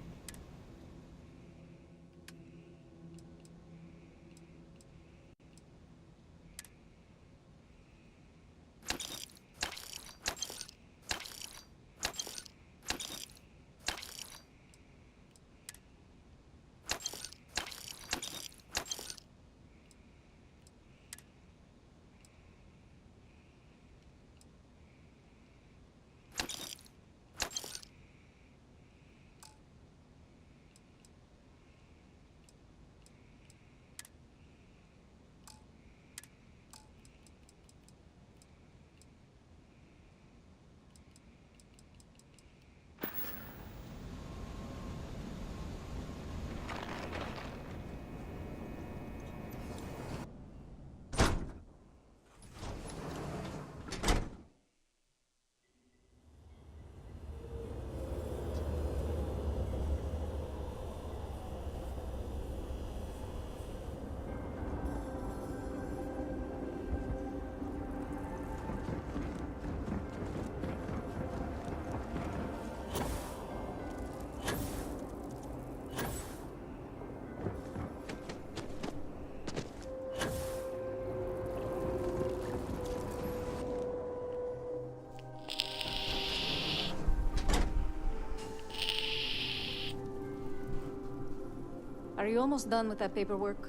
Are you almost done with that paperwork?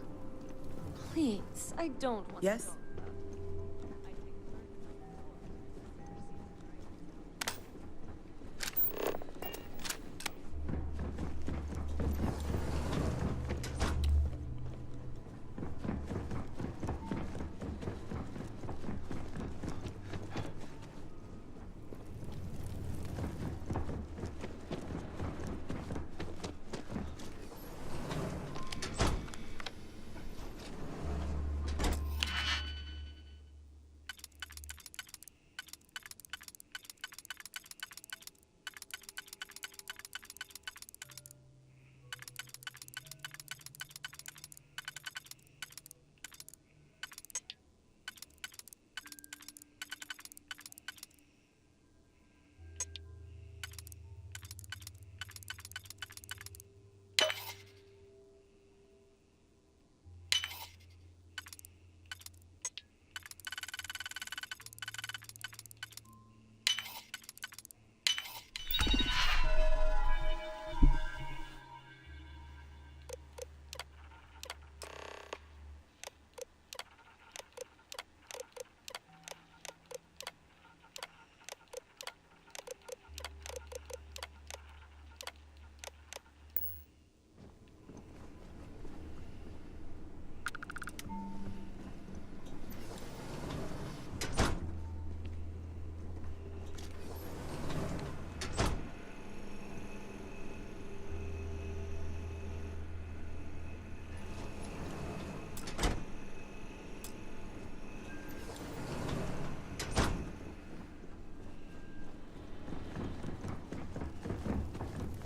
Please, I don't want Yes? to go.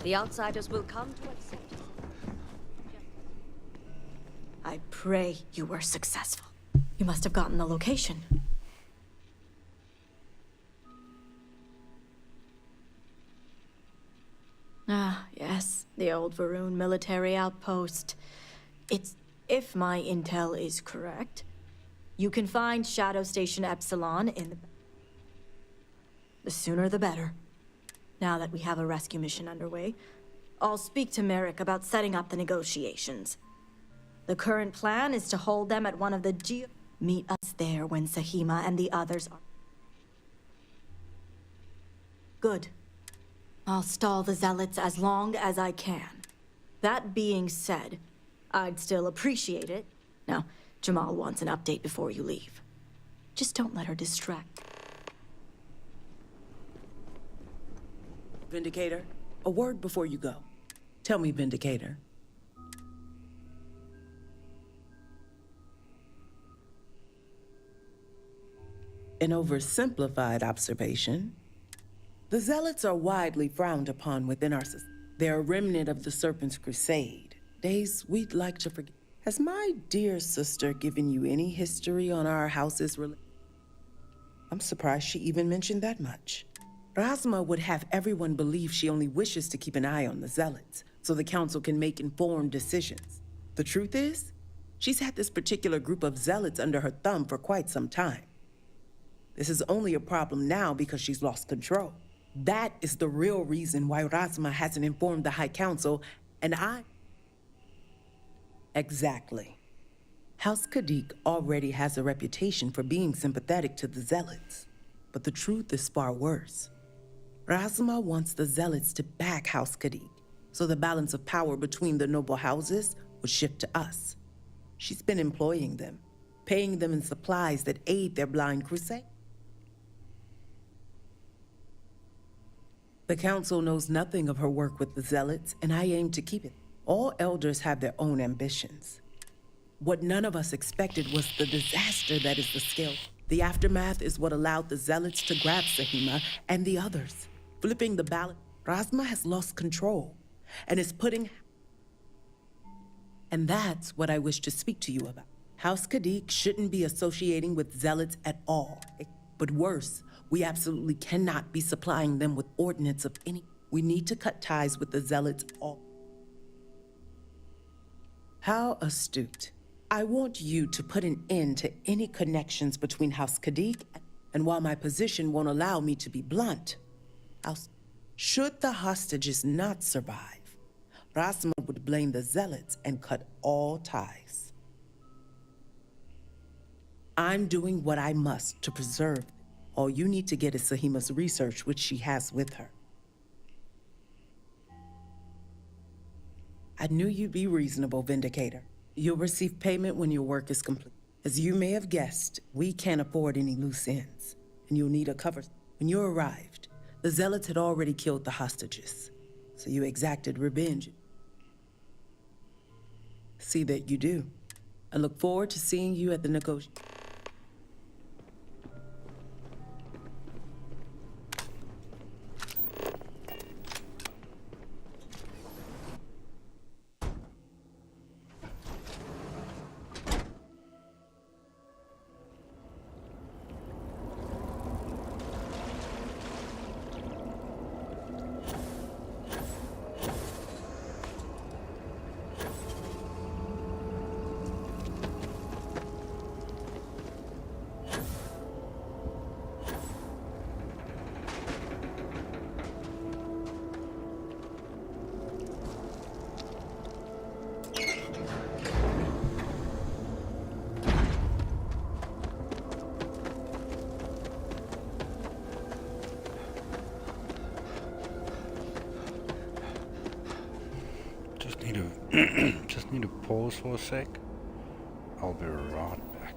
The outsiders will come to accept us. I pray you were successful. You must have gotten the location. Ah, yes, the old Varun military outpost. It's... if my intel is correct, you can find Shadow Station Epsilon in the... The sooner the better. Now that we have a rescue mission underway, I'll speak to Merrick about setting up the negotiations. The current plan is to hold them at one of the Meet us there when Sahima and the others are... Good. I'll stall the Zealots as long as I can. That being said, I'd still appreciate it. Now, Jamal wants an update before you leave. Just don't let her distract. Vindicator, a word before you go. Tell me, Vindicator. An oversimplified observation. The Zealots are widely frowned upon within our society. They're a remnant of the Serpent's Crusade, days we'd like to forget. Has my dear sister given you any history on our house's I'm surprised she even mentioned that much. Rasma would have everyone believe she only wishes to keep an eye on the Zealots, so the Council can make informed decisions. The truth is, she's had this particular group of Zealots under her thumb for quite some time. This is only a problem now because she's lost control. That is the real reason why Rasma hasn't informed the High Council, and I... Exactly. House Kadik already has a reputation for being sympathetic to the Zealots. But the truth is far worse. Rasma wants the Zealots to back House Kadik, so the balance of power between the noble houses would shift to us. She's been employing them, paying them in supplies that aid their blind crusade. The Council knows nothing of her work with the Zealots, and I aim to keep it. All elders have their own ambitions. What none of us expected was the disaster that is the scale. The aftermath is what allowed the Zealots to grab Sahima and the others. Flipping the balance, Rasma has lost control and is putting... And that's what I wish to speak to you about. House Kadik shouldn't be associating with Zealots at all. But worse, we absolutely cannot be supplying them with ordnance of any... We need to cut ties with the Zealots all. How astute. I want you to put an end to any connections between House Kadik, and while my position won't allow me to be blunt, should the hostages not survive, Rasma would blame the Zealots and cut all ties. I'm doing what I must to preserve them. All you need to get is Sahima's research, which she has with her. I knew you'd be reasonable, Vindicator. You'll receive payment when your work is complete. As you may have guessed, we can't afford any loose ends, and you'll need a cover. When you arrived, the Zealots had already killed the hostages, so you exacted revenge. See that you do. I look forward to seeing you at the negotiation. Just need to pause for a sec. I'll be right back.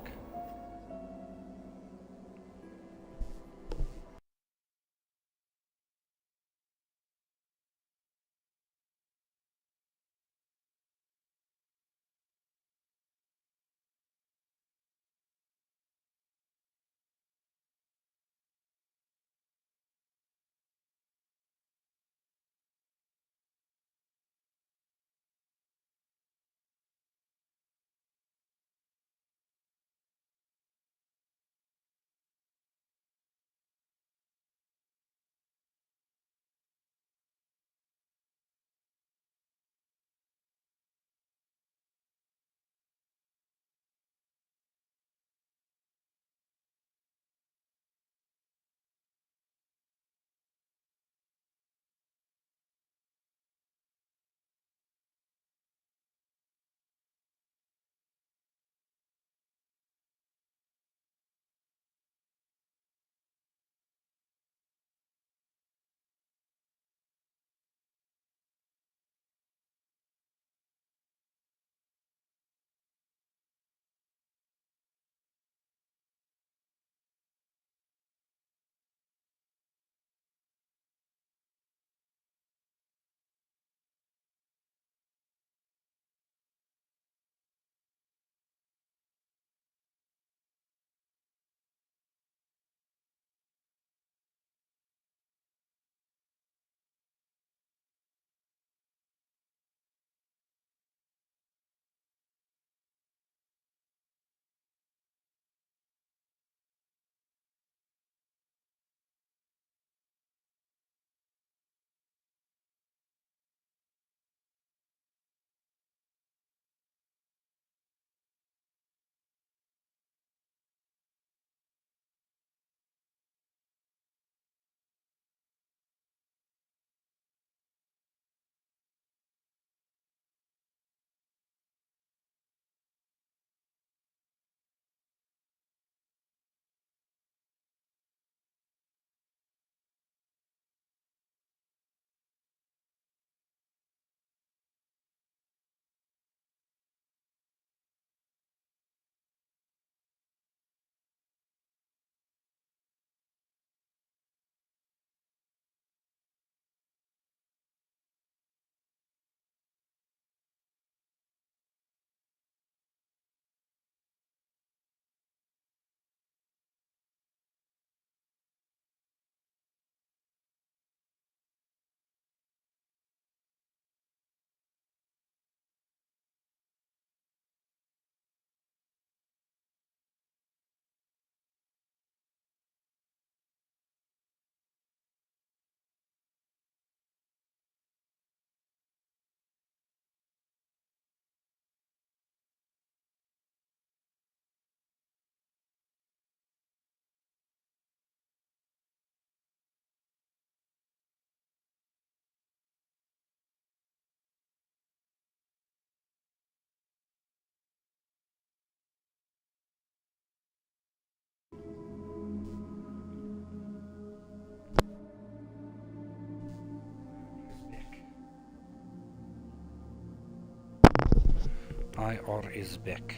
IR is back.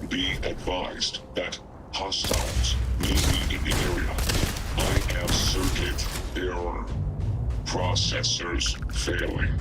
Be advised that hostiles may be in the area. I have circuit error. Processors failing.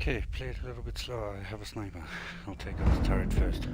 Okay, play it a little bit slower. I have a sniper. I'll take out the turret first.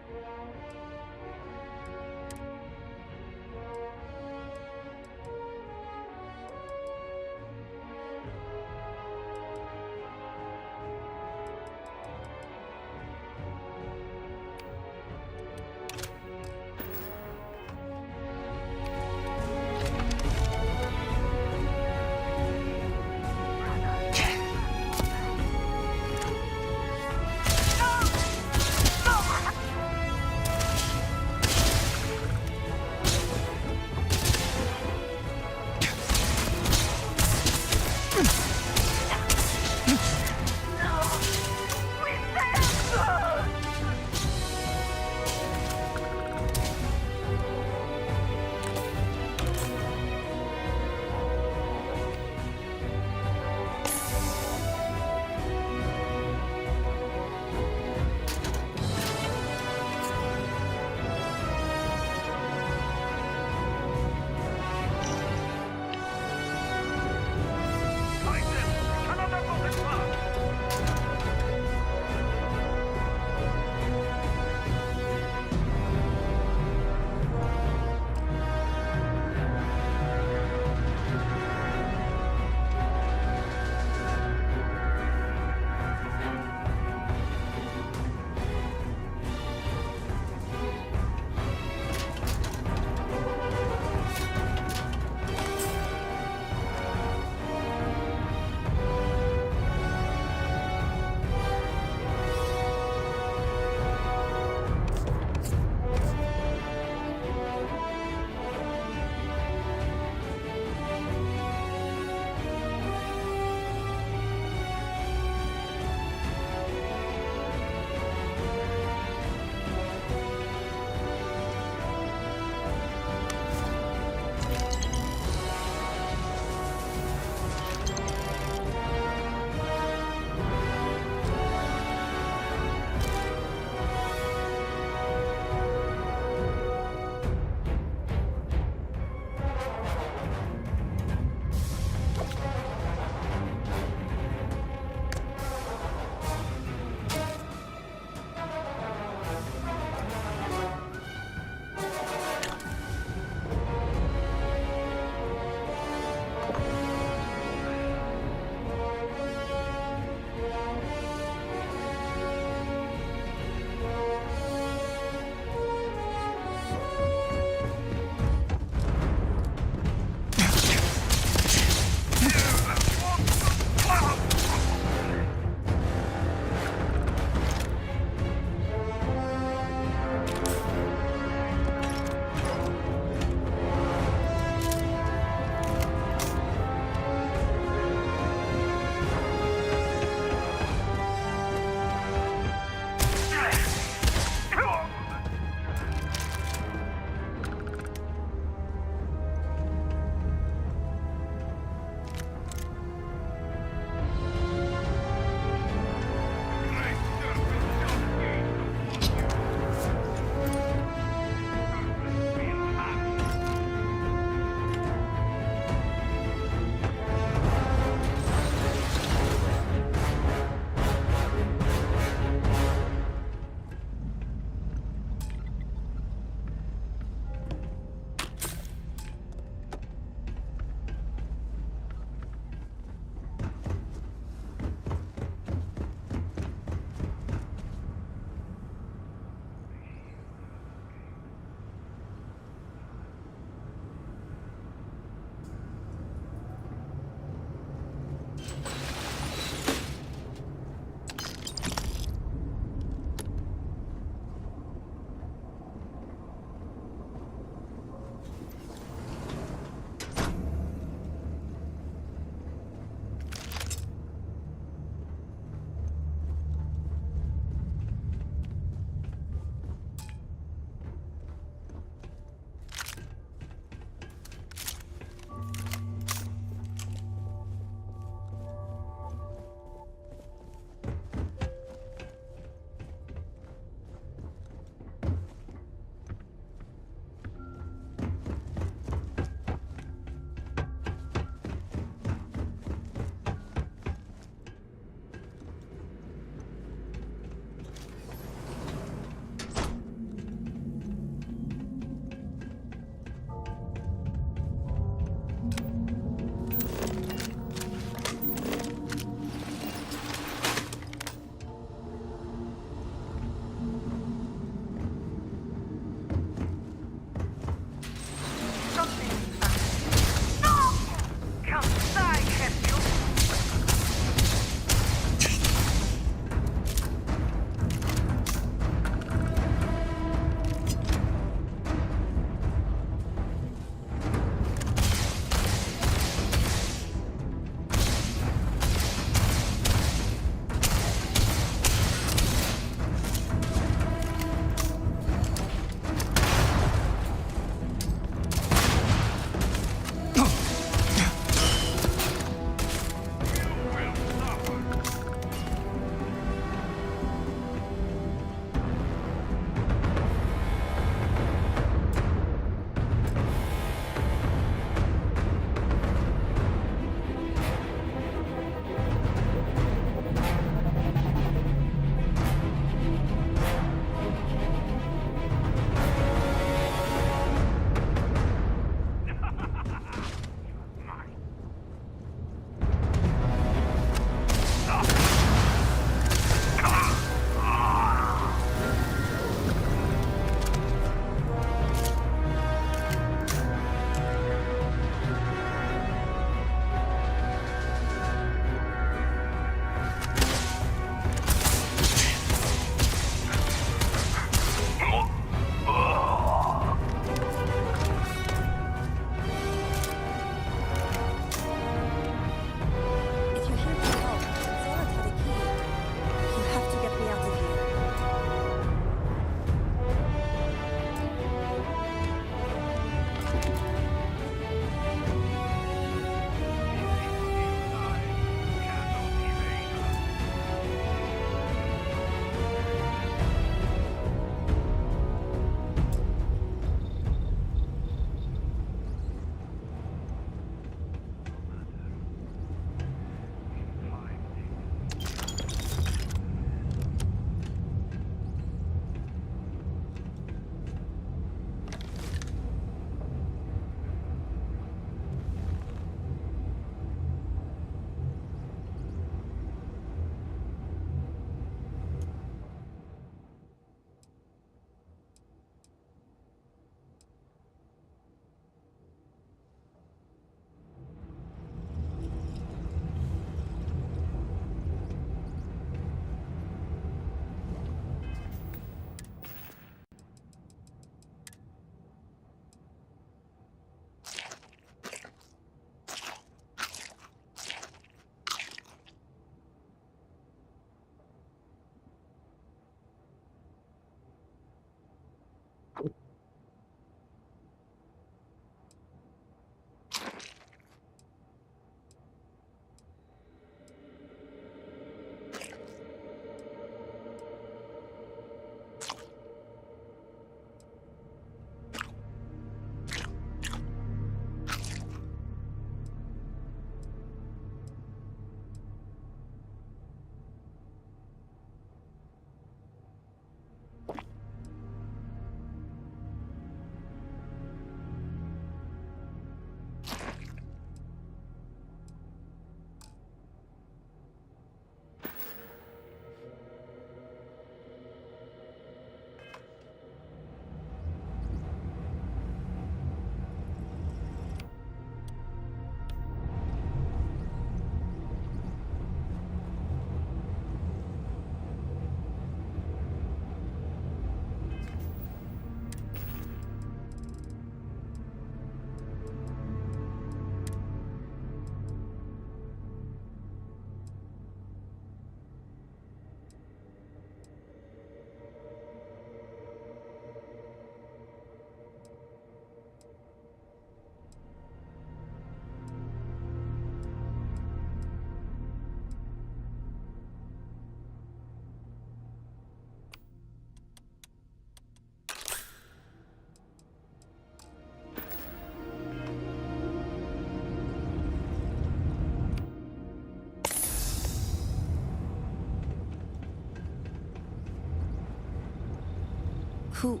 Who?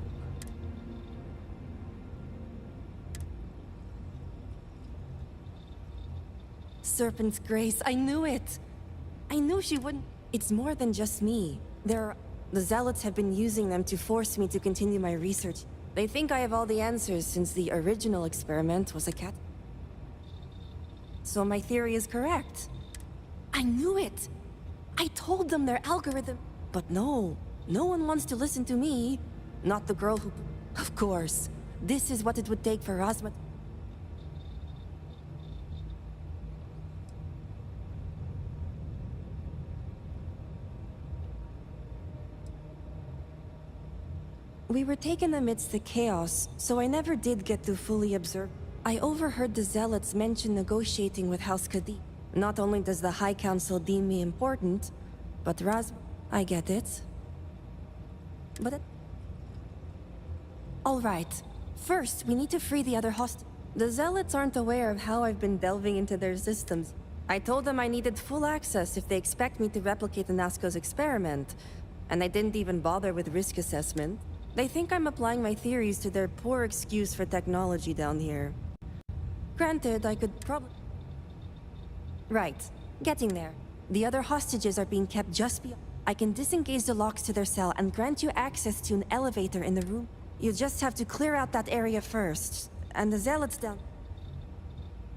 Serpent's Grace, I knew it! I knew she wouldn't. It's more than just me. The Zealots have been using them to force me to continue my research. They think I have all the answers since the original experiment was a cat. So my theory is correct. I knew it! I told them their algorithm. But no one wants to listen to me. Not the girl who... Of course. This is what it would take for Rosma... We were taken amidst the chaos, so I never did get to fully observe. I overheard the Zealots mention negotiating with House Khadi. Not only does the High Council deem me important, but I get it. But all right. First, we need to free the other hostages. The Zealots aren't aware of how I've been delving into their systems. I told them I needed full access if they expect me to replicate Anasco's experiment, and I didn't even bother with risk assessment. They think I'm applying my theories to their poor excuse for technology down here. Granted, I could probably... Right. Getting there. The other hostages are being kept just beyond... I can disengage the locks to their cell and grant you access to an elevator in the room. You just have to clear out that area first, and the Zealots down...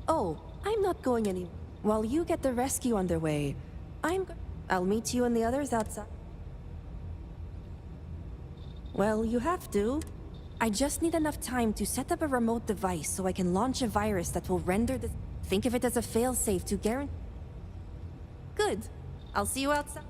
Oh, I'm not going anywhere. While you get the rescue underway, I'll meet you and the others outside. Well, you have to. I just need enough time to set up a remote device so I can launch a virus that will render the... Think of it as a failsafe to guarantee... Good. I'll see you outside.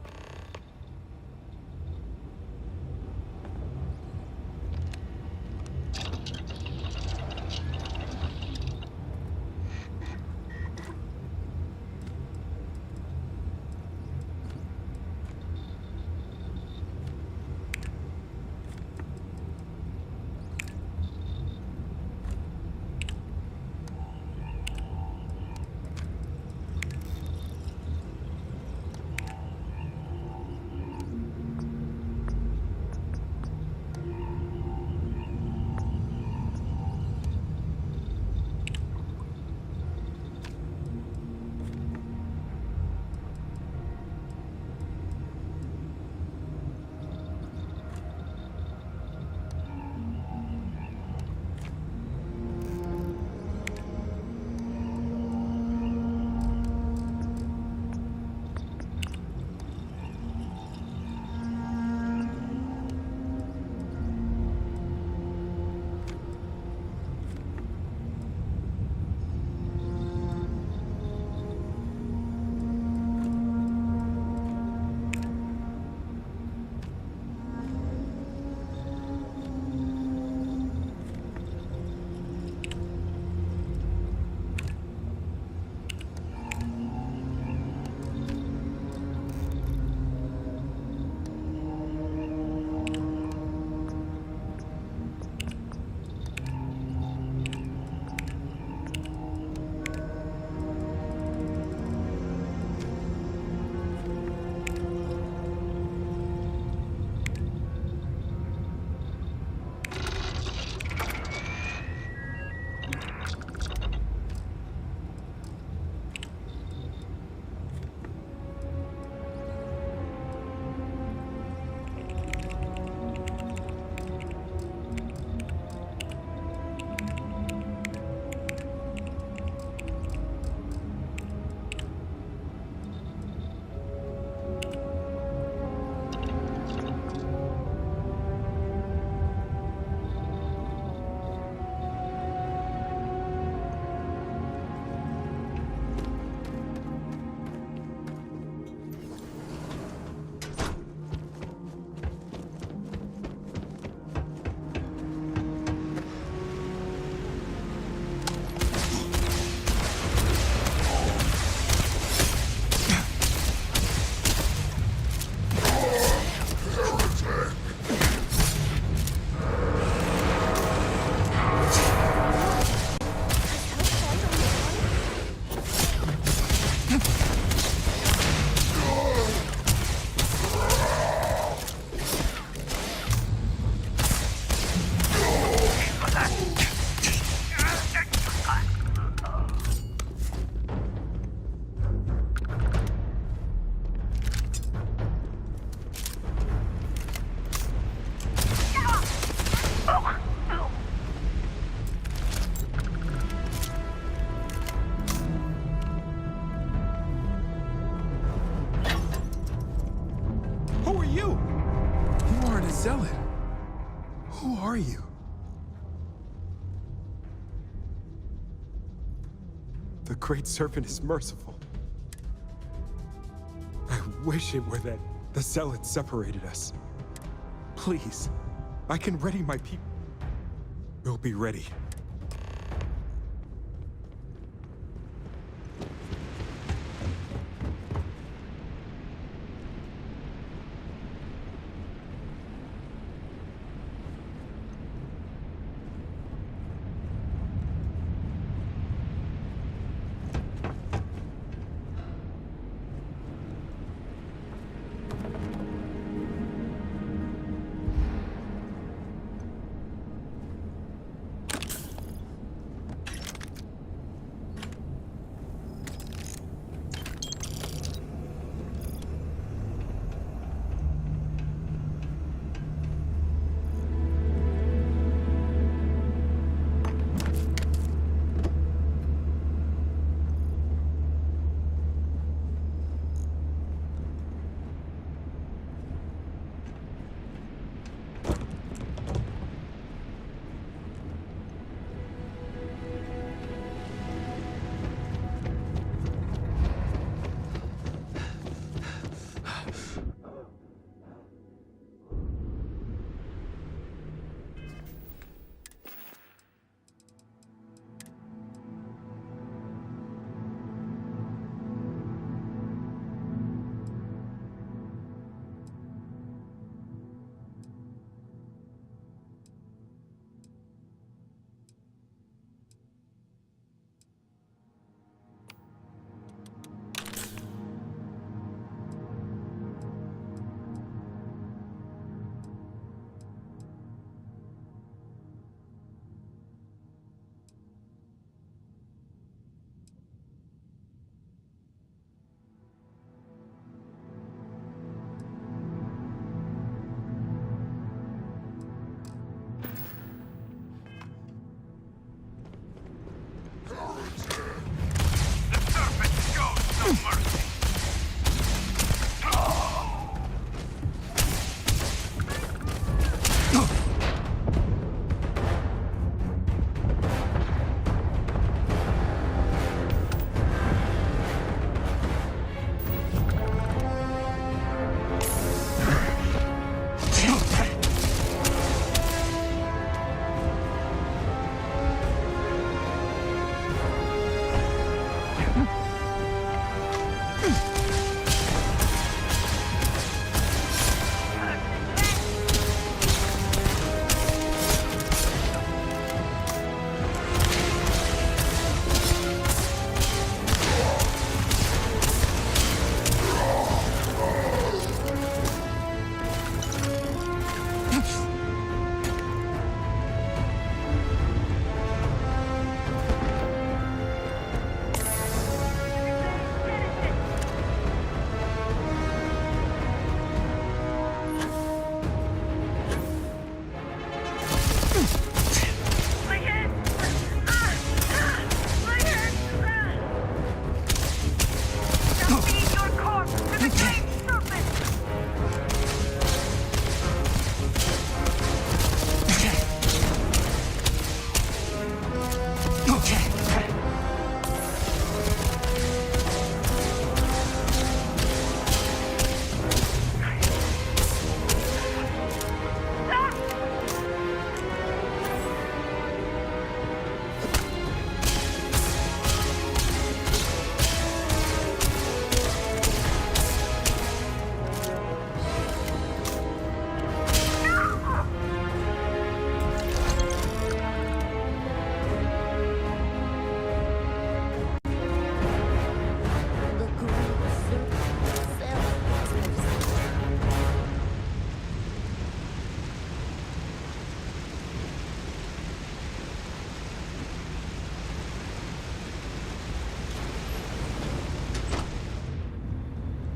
You! You aren't a zealot. Who are you? The Great Serpent is merciful. I wish it were that the zealots separated us. Please, I can ready my people. We'll be ready.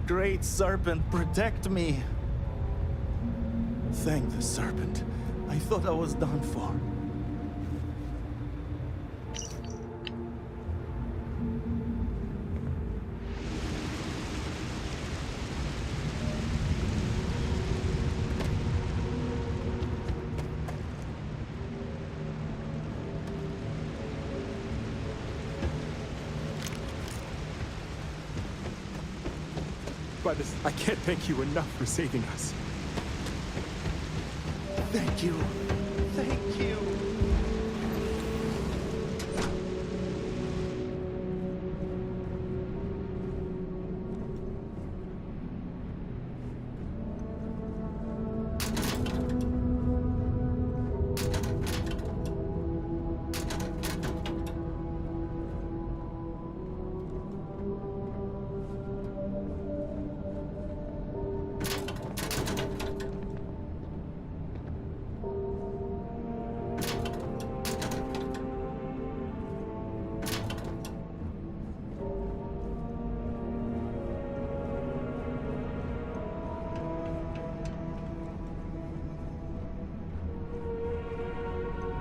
Great Serpent, protect me! Thank the Serpent. I thought I was done for. by this. I can't thank you enough for saving us. Thank you. Thank you.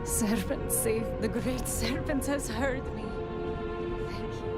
Serpent saved. The great serpent has heard me. Thank you.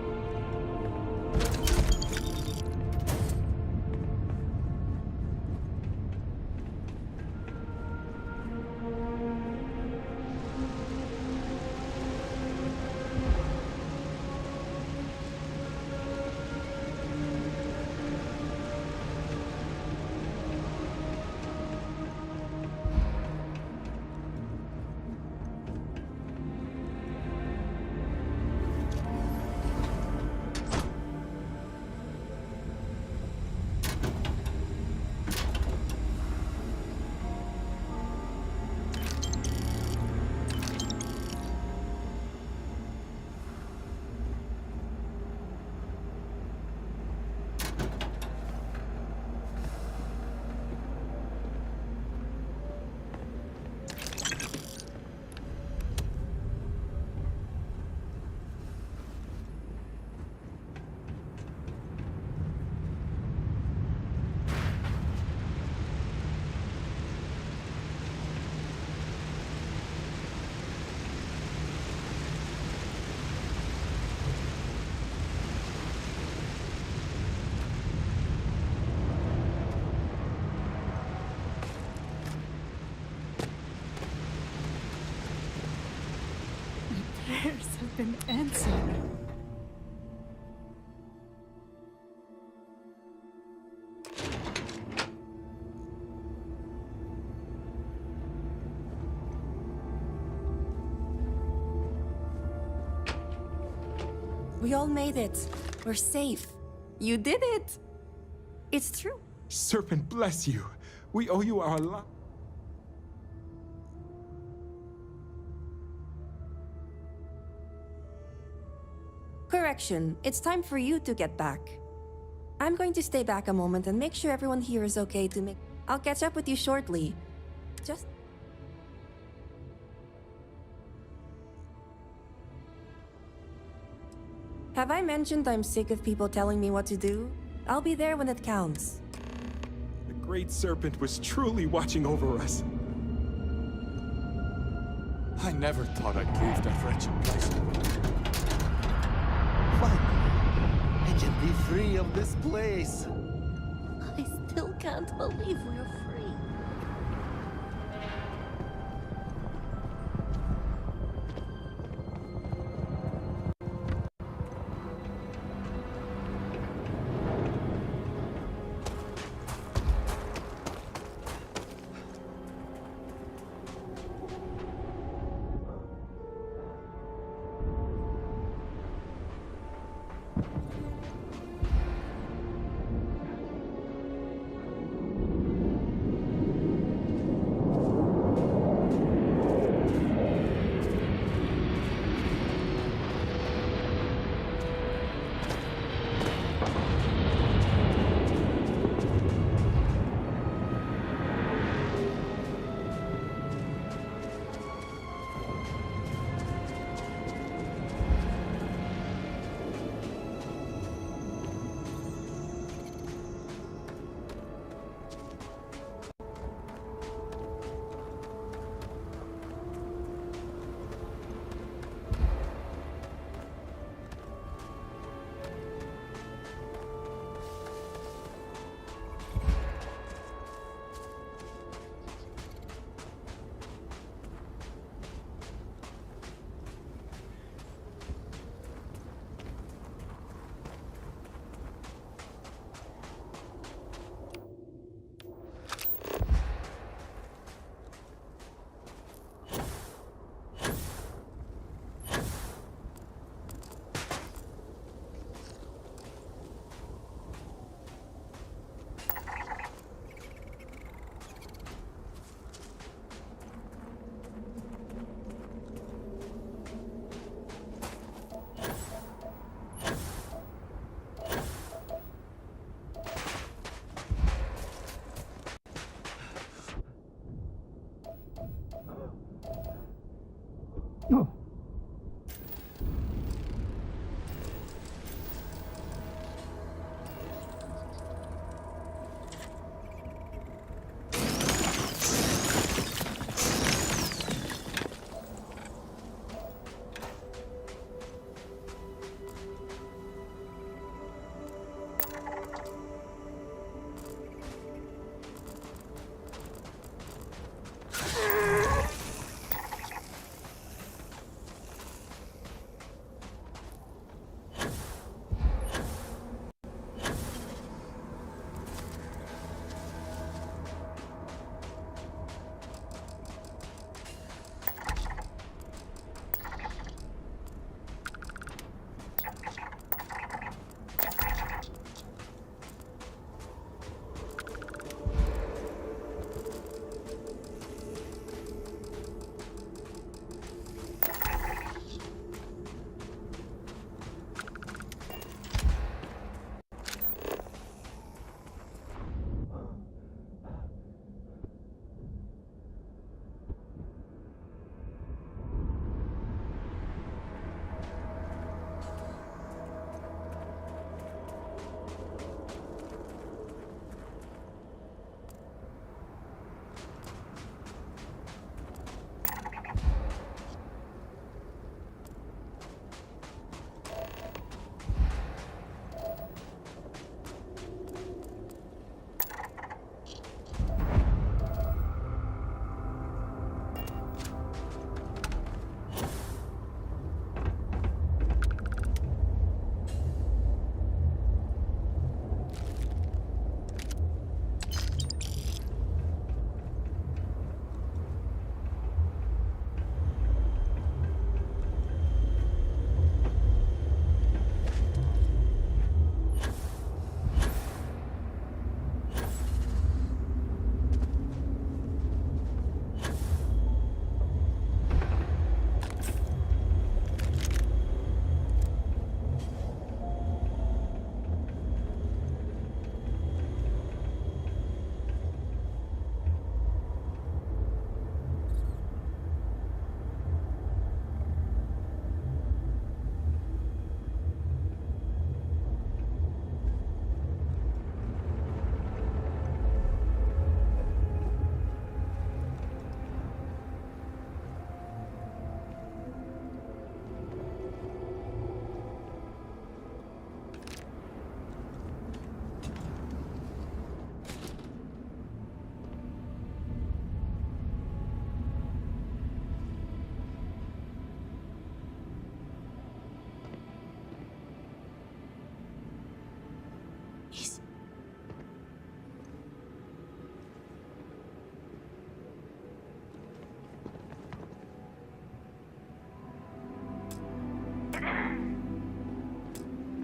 Prayers have been answered. We all made it. We're safe. You did it! It's true. Serpent bless you. We owe you our life. Correction. It's time for you to get back. I'm going to stay back a moment and make sure everyone here is okay to make... I'll catch up with you shortly. Just... Have I mentioned I'm sick of people telling me what to do? I'll be there when it counts. The great serpent was truly watching over us. I never thought I'd leave that wretched place. Finally, I can be free of this place. I still can't believe we're free.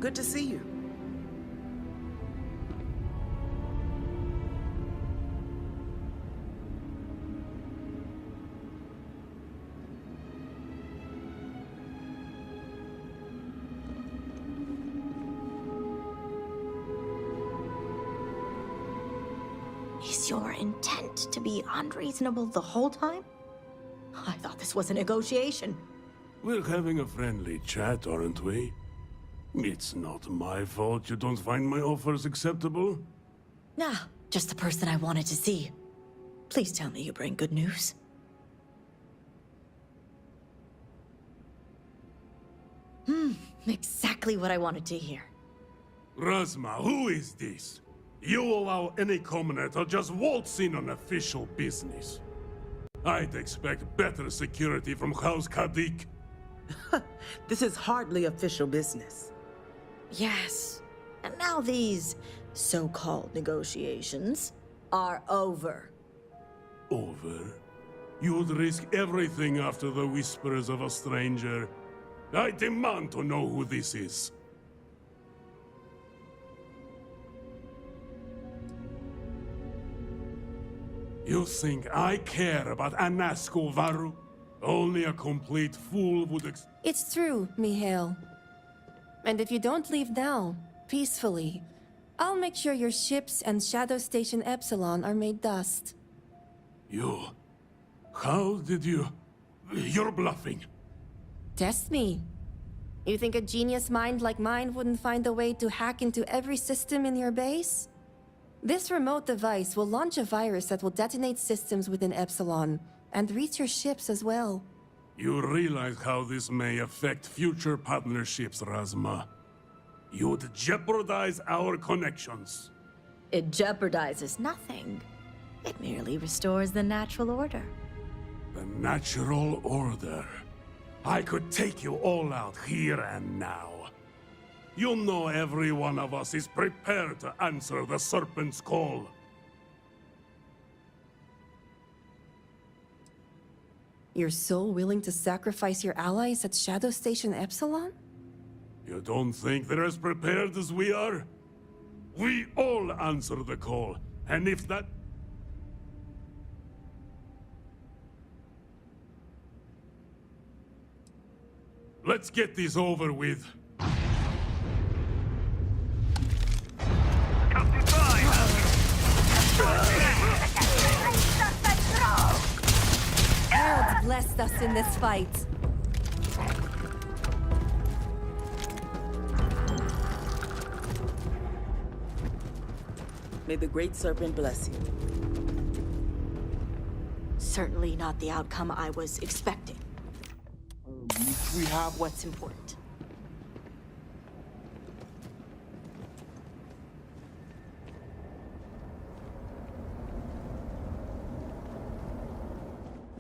Good to see you. Is your intent to be unreasonable the whole time? I thought this was a negotiation. We're having a friendly chat, aren't we? It's not my fault you don't find my offers acceptable. Nah, just the person I wanted to see. Please tell me you bring good news. Exactly what I wanted to hear. Razma, who is this? You allow any commoner to just waltz in on official business. I'd expect better security from House Kadik. This is hardly official business. Yes. And now these so-called negotiations are over. Over? You'd risk everything after the whispers of a stranger. I demand to know who this is. You think I care about Anasko Varu? Only a complete fool would It's true, Mihail. And if you don't leave now, peacefully, I'll make sure your ships and Shadow Station Epsilon are made dust. You... How did you... You're bluffing. Test me. You think a genius mind like mine wouldn't find a way to hack into every system in your base? This remote device will launch a virus that will detonate systems within Epsilon, and reach your ships as well. You realize how this may affect future partnerships, Razma. You'd jeopardize our connections. It jeopardizes nothing. It merely restores the natural order. The natural order. I could take you all out here and now. You know every one of us is prepared to answer the Serpent's call. You're so willing to sacrifice your allies at Shadow Station Epsilon? You don't think they're as prepared as we are? We all answer the call, and if that... Let's get this over with. Harold's blessed us in this fight. May the Great Serpent bless you. Certainly not the outcome I was expecting. We have what's important.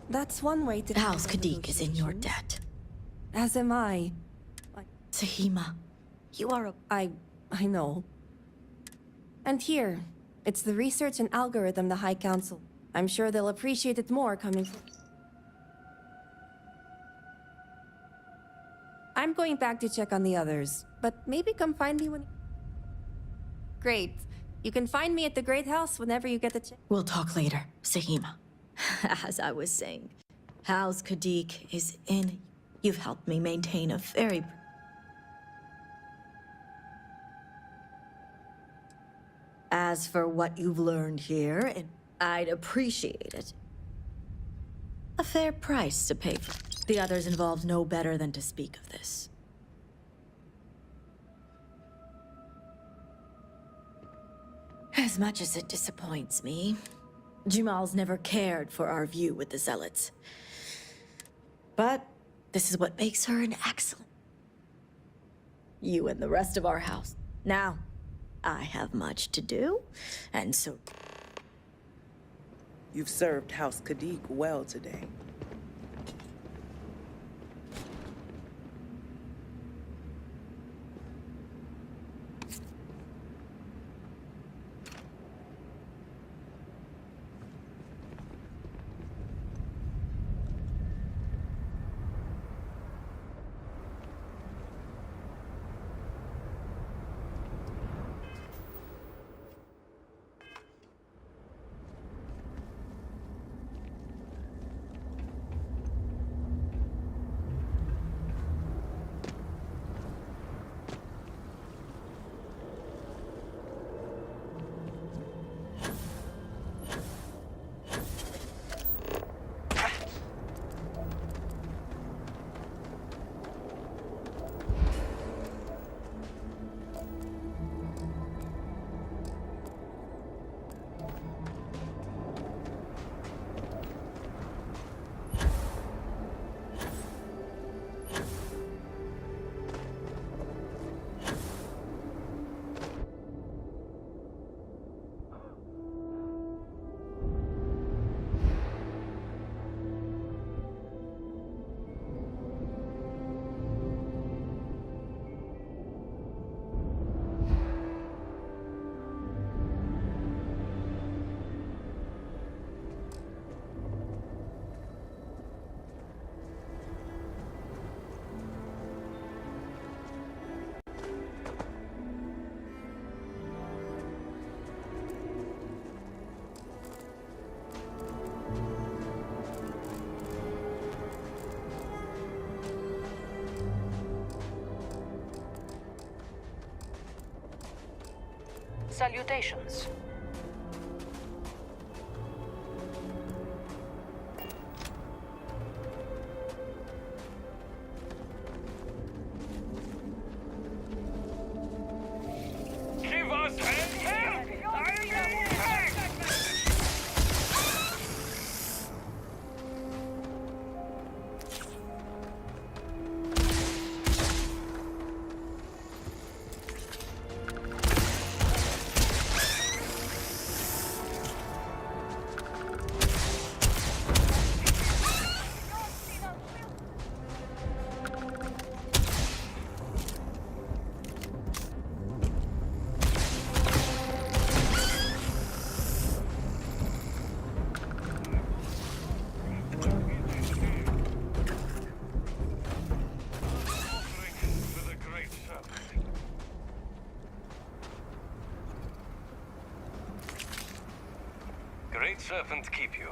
That's one way to... House Kadik is in your debt. As am I. Sahima, you are a... I know. And here, it's the research and algorithm the High Council. I'm sure they'll appreciate it more coming from... I'm going back to check on the others, but maybe come find me when... Great. You can find me at the Great House whenever you get the chance. We'll talk later, Sahima. As I was saying, House Kadik is in... You've helped me maintain a very... As for what you've learned here, I'd appreciate it. A fair price to pay for. The others involved know better than to speak of this. As much as it disappoints me, Jamal's never cared for our view with the Zealots. But this is what makes her an excellent... You and the rest of our house. Now, I have much to do, and so... You've served House Kadik well today. Salutations. Great Serpent keep you.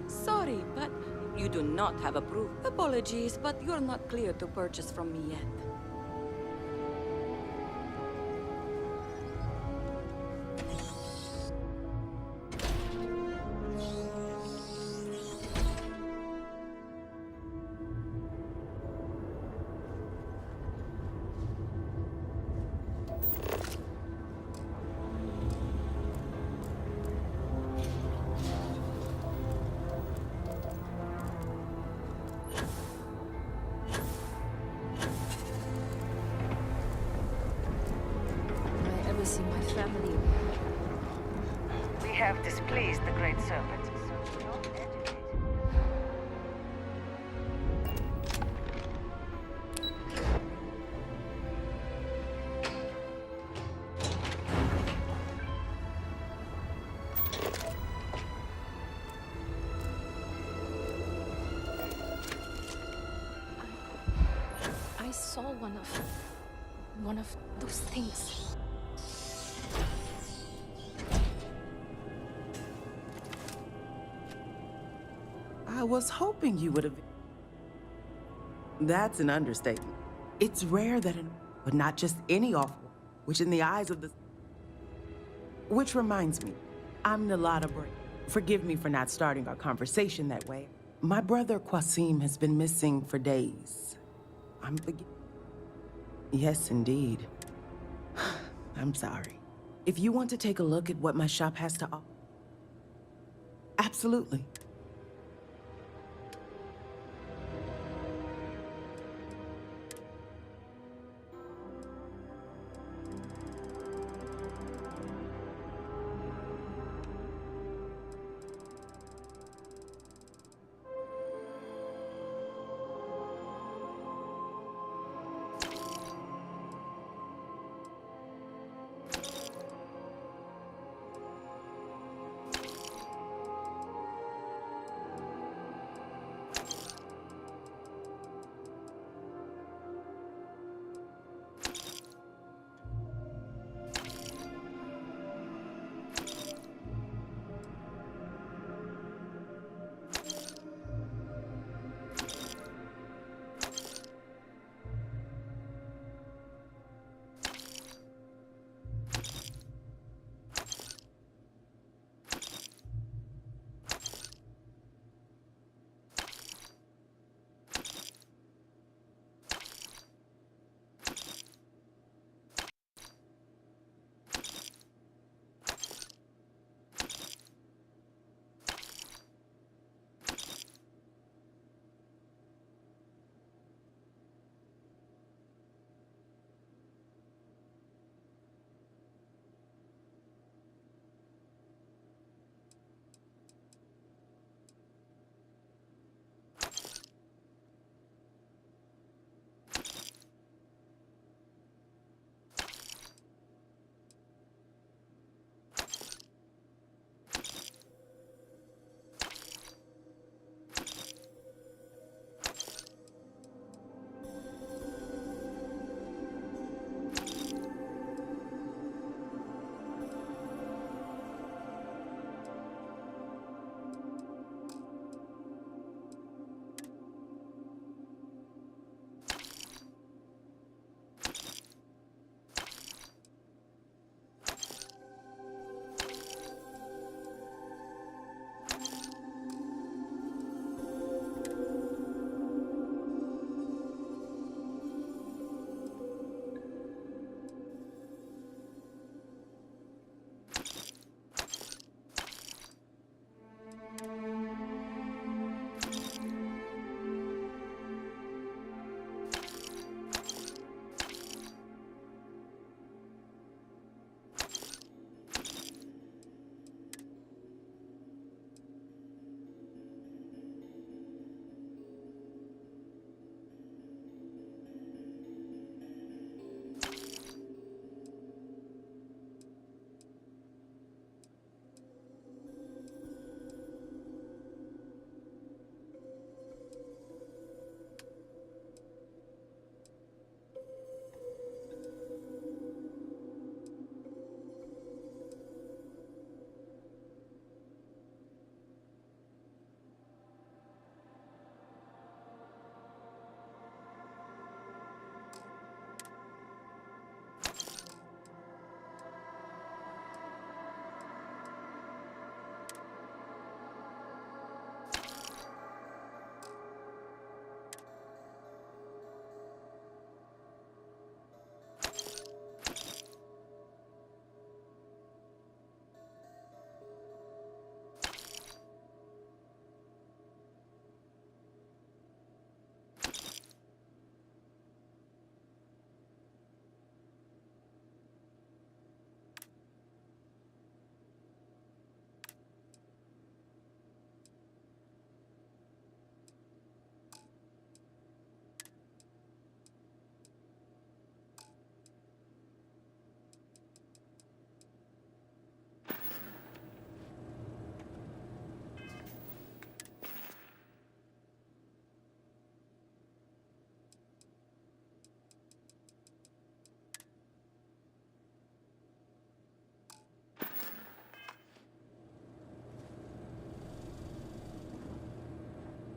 Sorry, but you do not have a proof. Apologies, but you're not clear to purchase from me yet. See my family. We have displeased the Great Serpent. I saw one of those things. I was hoping you would have. That's an understatement. It's rare that but not just any awful, which in the eyes of the. Which reminds me, I'm Nalada Bray. Forgive me for not starting our conversation that way. My brother Qasim has been missing for days. Yes, indeed. I'm sorry. If you want to take a look at what my shop has to offer. Absolutely.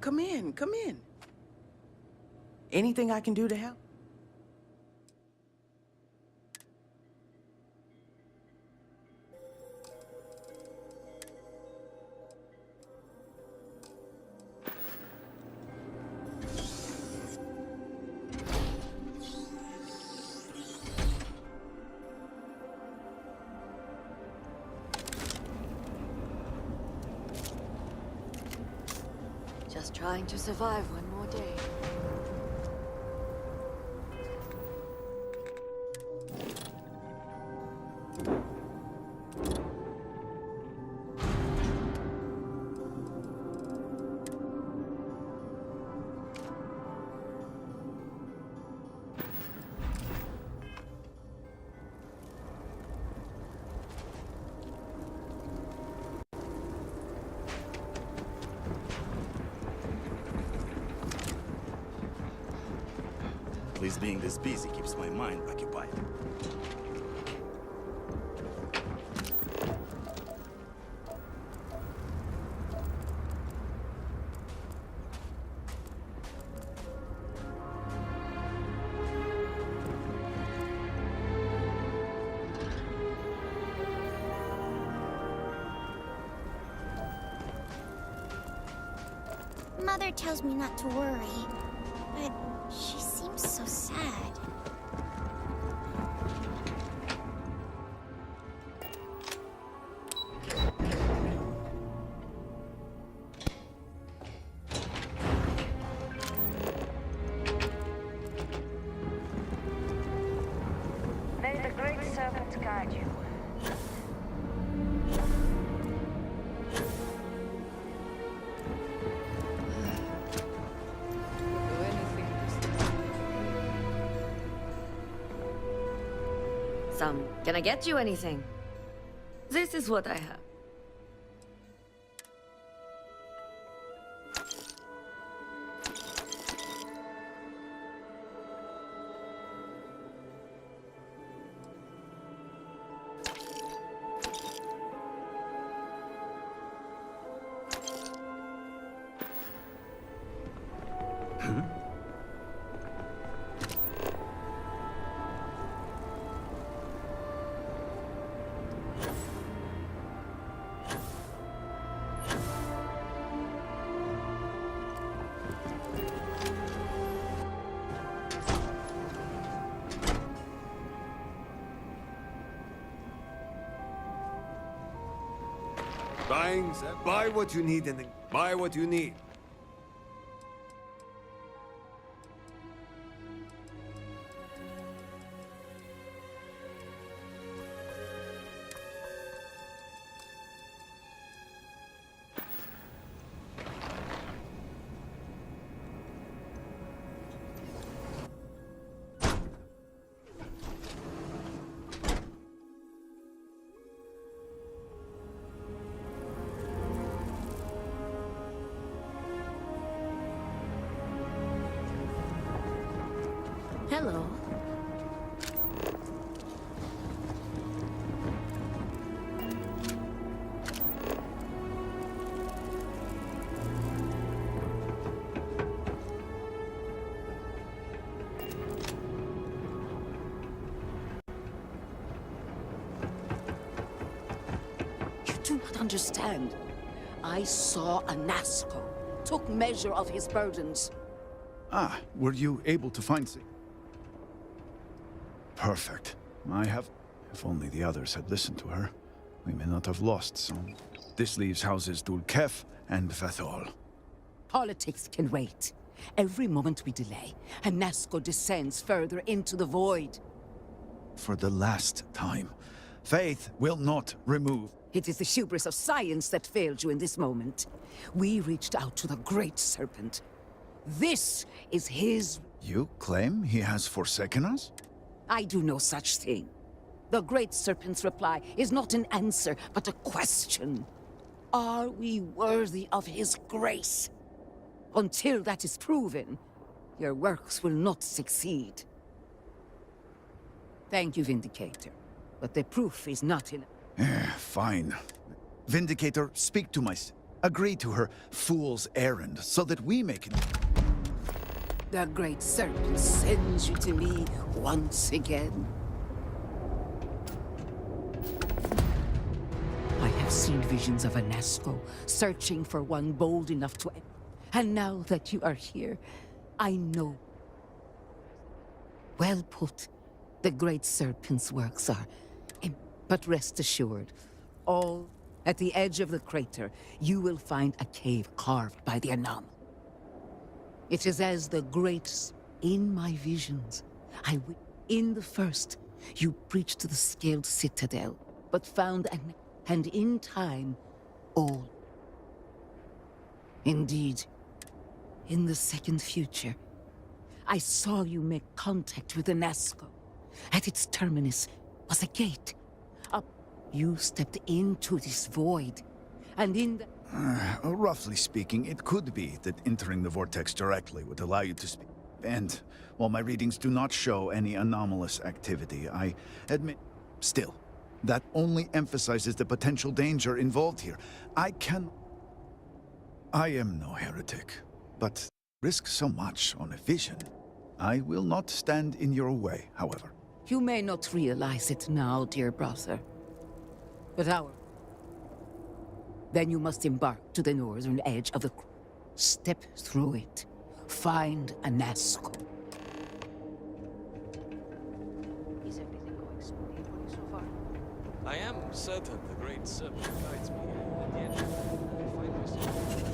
come in, come in. Anything I can do to help? Just trying to survive one more day. At least being this busy keeps my mind occupied. Mother tells me not to worry, but she seems so sad. May the Great Serpent guide you. Can I get you anything? This is what I have. Buy what you need and then buy what you need. Hello. You do not understand. I saw a Nasco, took measure of his burdens. Ah, were you able to find... Perfect. I have... If only the others had listened to her, we may not have lost some. This leaves houses Dulkef and Vathol. Politics can wait. Every moment we delay, Hanasco descends further into the void. For the last time, faith will not remove... It is the hubris of science that failed you in this moment. We reached out to the Great Serpent. This is his... You claim he has forsaken us? I do no such thing. The Great Serpent's reply is not an answer, but a question. Are we worthy of his grace? Until that is proven, your works will not succeed. Thank you, Vindicator. But the proof is not in... Fine. Vindicator, speak to my... Agree to her fool's errand so that we may The Great Serpent sends you to me once again. I have seen visions of Anasco searching for one bold enough to... And now that you are here, I know. Well put. The Great Serpent's works are... But rest assured, all at the edge of the crater, you will find a cave carved by the Anam. It is as the great... In my visions, in the first, you breached the scaled citadel, but found an... And in time, all. Indeed, in the second future, I saw you make contact with the Nasco. At its terminus was a gate. Up, you stepped into this void, and in the... Roughly speaking, it could be that entering the vortex directly would allow you to speak. And while my readings do not show any anomalous activity, I admit... Still, that only emphasizes the potential danger involved here. I am no heretic, but risk so much on a vision. I will not stand in your way, however. You may not realize it now, dear brother, but Then you must embark to the northern edge of the... Step through it. Find a Nasco. Is everything going smoothly for you so far? I am certain the Great Serpent guides me, and yet I find myself...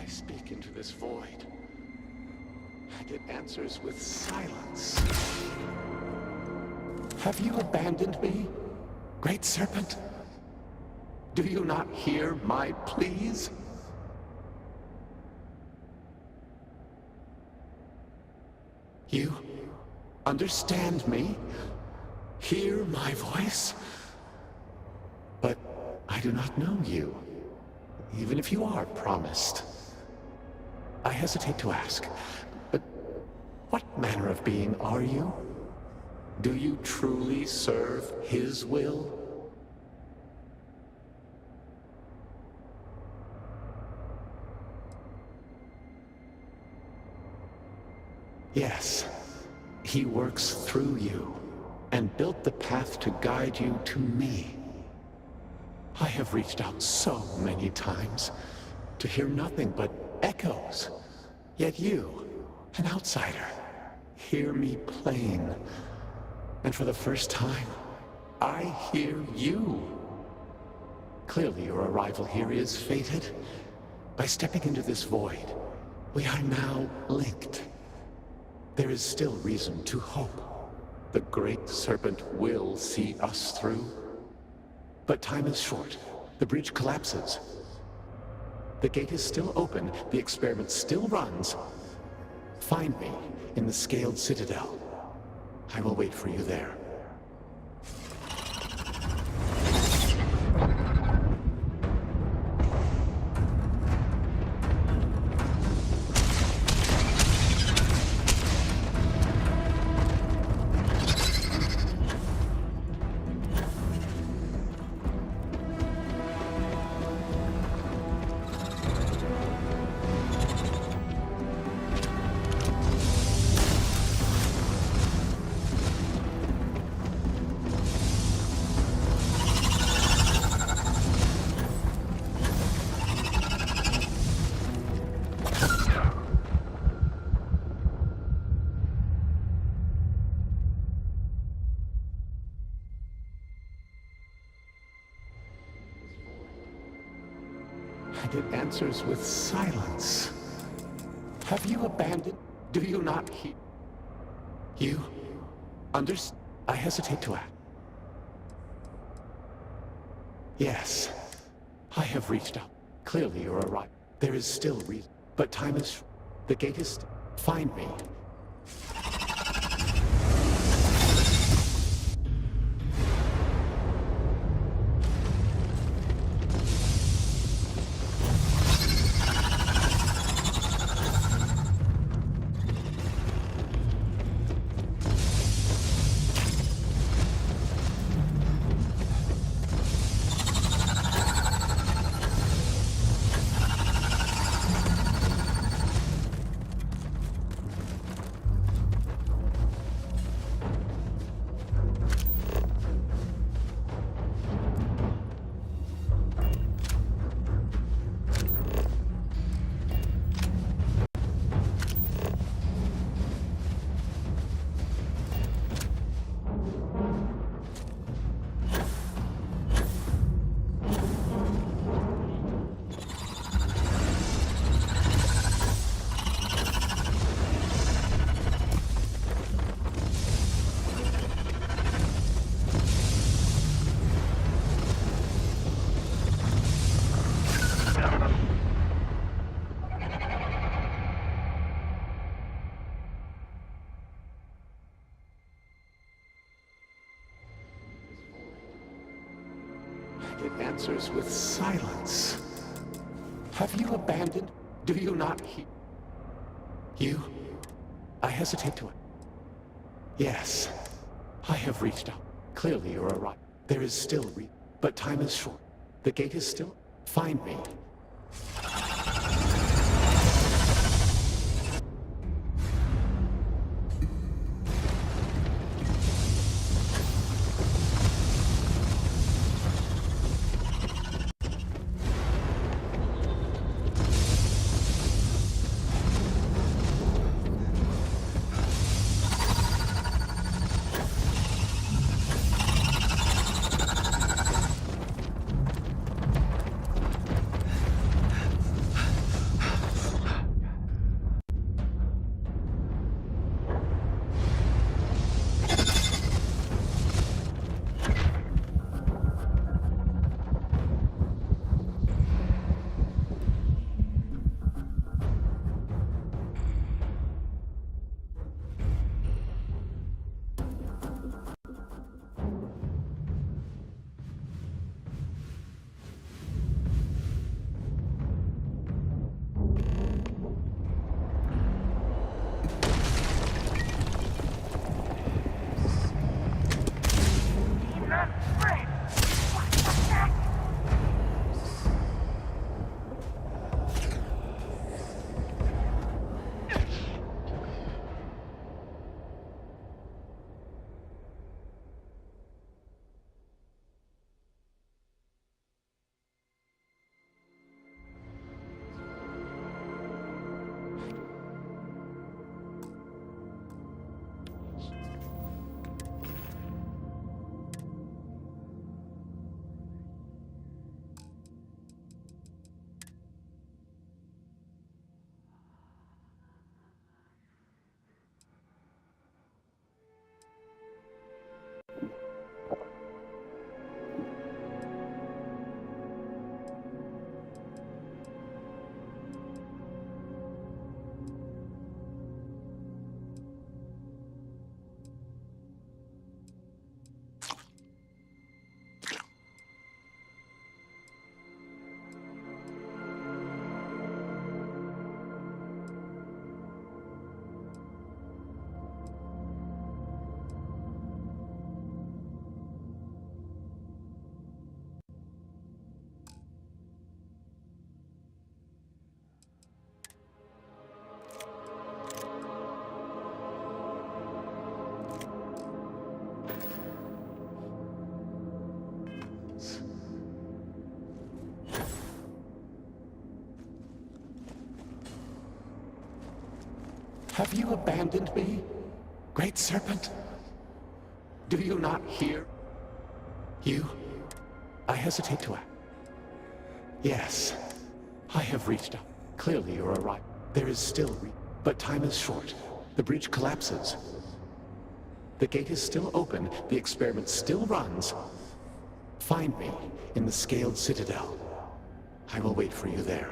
I speak into this void, and it answers with silence. Have you abandoned me, Great Serpent? Do you not hear my pleas? You understand me? Hear my voice? But I do not know you, even if you are promised. I hesitate to ask, but what manner of being are you? Do you truly serve his will? Yes, he works through you and built the path to guide you to me. I have reached out so many times to hear nothing but echoes. Yet you, an outsider, hear me plain. And for the first time, I hear you. Clearly your arrival here is fated. By stepping into this void, we are now linked. There is still reason to hope. The Great Serpent will see us through. But time is short. The bridge collapses. The gate is still open. The experiment still runs. Find me in the Scaled Citadel. I will wait for you there. And it answers with silence. Have you abandoned? Do you not hear? You understand? I hesitate to act. Yes, I have reached out. Clearly you're right. There is still reason. But time is short. The gate is still. Find me. It answers with silence. Have you abandoned? Do you not hear? You? I hesitate to... Yes, I have reached out. Clearly you're right. There is still but time is short. The gate is still... Find me. Have you abandoned me, Great Serpent? Do you not hear? You? I hesitate to act. Yes, I have reached out. Clearly you're right. There is still but time is short. The breach collapses. The gate is still open. The experiment still runs. Find me in the Scaled Citadel. I will wait for you there.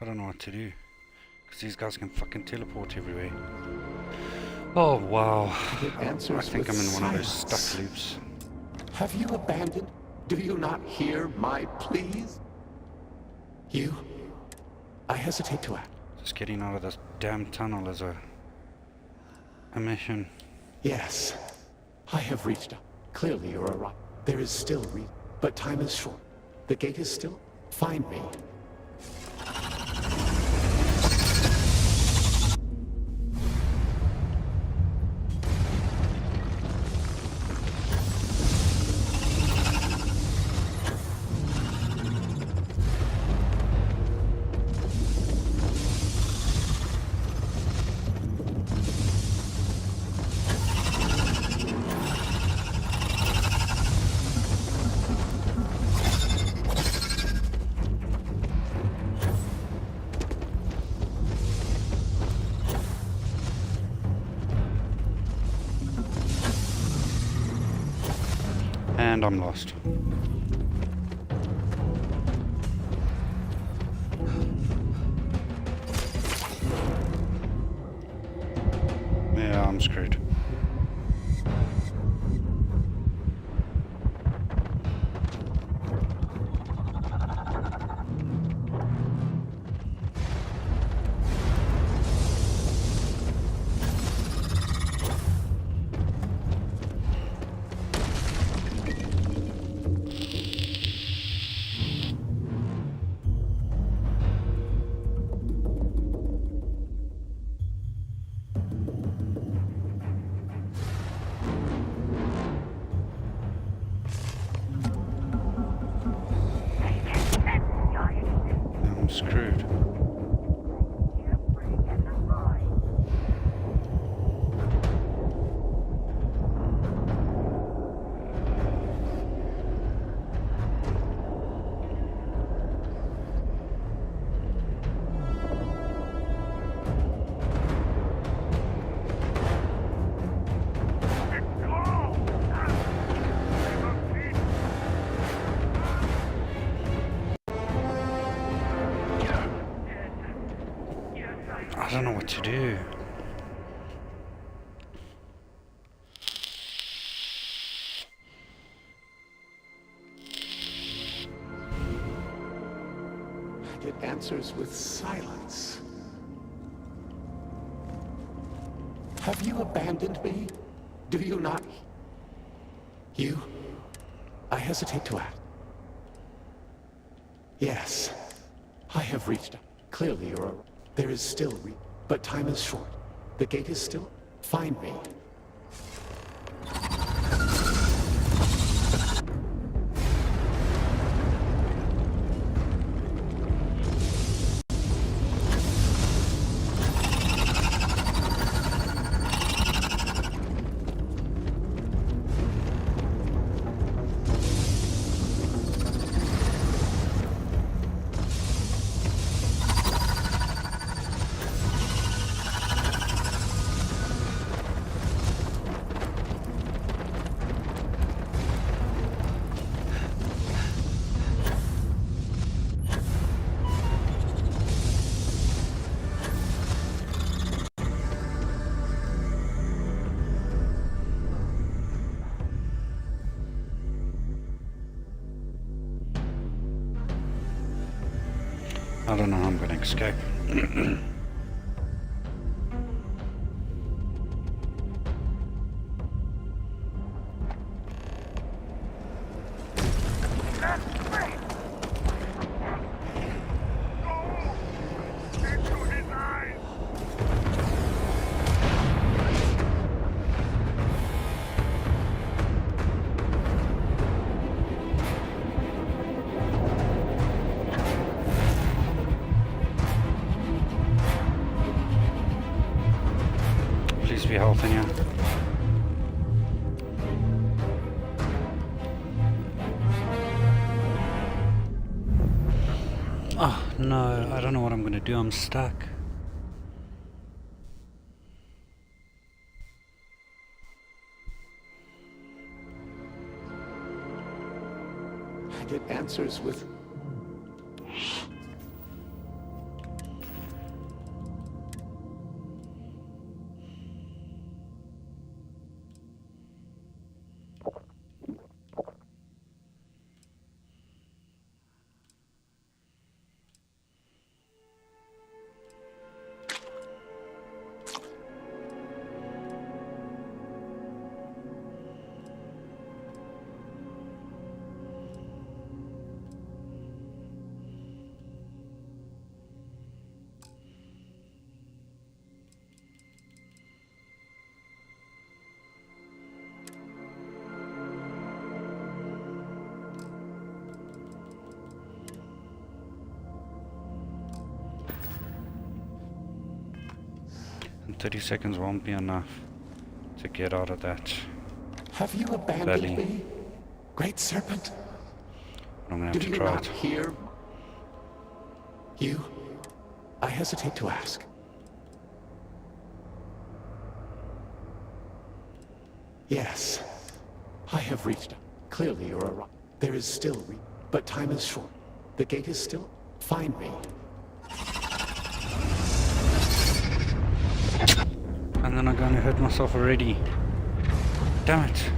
I don't know what to do, because these guys can fucking teleport everywhere. Oh wow, I think I'm in one of those stuck loops. Have you abandoned? Do you not hear my pleas? You? I hesitate to act. Just getting out of this damn tunnel is a mission. Yes, I have reached out. Clearly you're right. There is still reason, but time is short. The gate is still. Find me. And I'm lost. Yeah, I'm screwed. Screwed. I don't know what to do. It answers with silence. Have you abandoned me? Do you not? You? I hesitate to ask. Yes, I have reached out. Clearly you're a... There is still but time is short. The gate is still... Find me. I don't know how I'm going to escape. Please be helping you. Oh no, I don't know what I'm gonna do, I'm stuck. And it answers with... And 30 seconds won't be enough to get out of that. Have you abandoned Belly. me, Great Serpent? I'm gonna have Do to you try not it. hear? You? I hesitate to ask. Yes, I have reached out. Clearly you're a rock. There is still but time is short. The gate is still... Find me. And then I'm gonna hurt myself already. Damn it.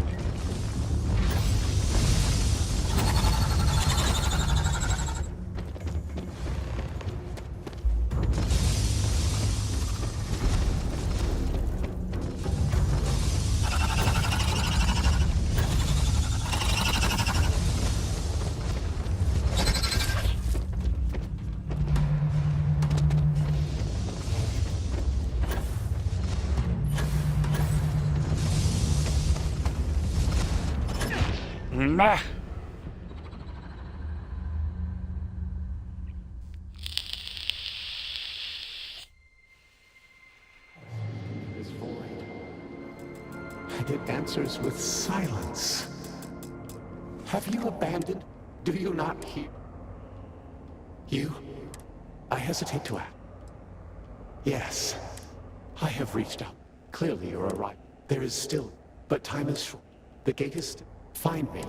Ah. Is void. And it answers with silence. Have you abandoned? Do you not hear? You? I hesitate to ask. Yes, I have reached out. Clearly you're a right. There is still, but time is short. The gate is still. Find me.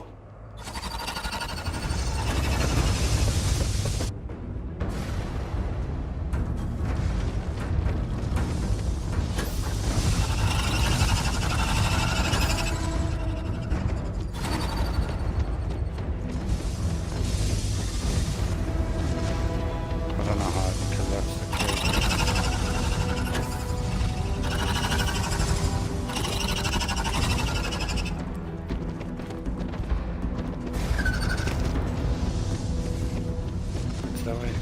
move that way.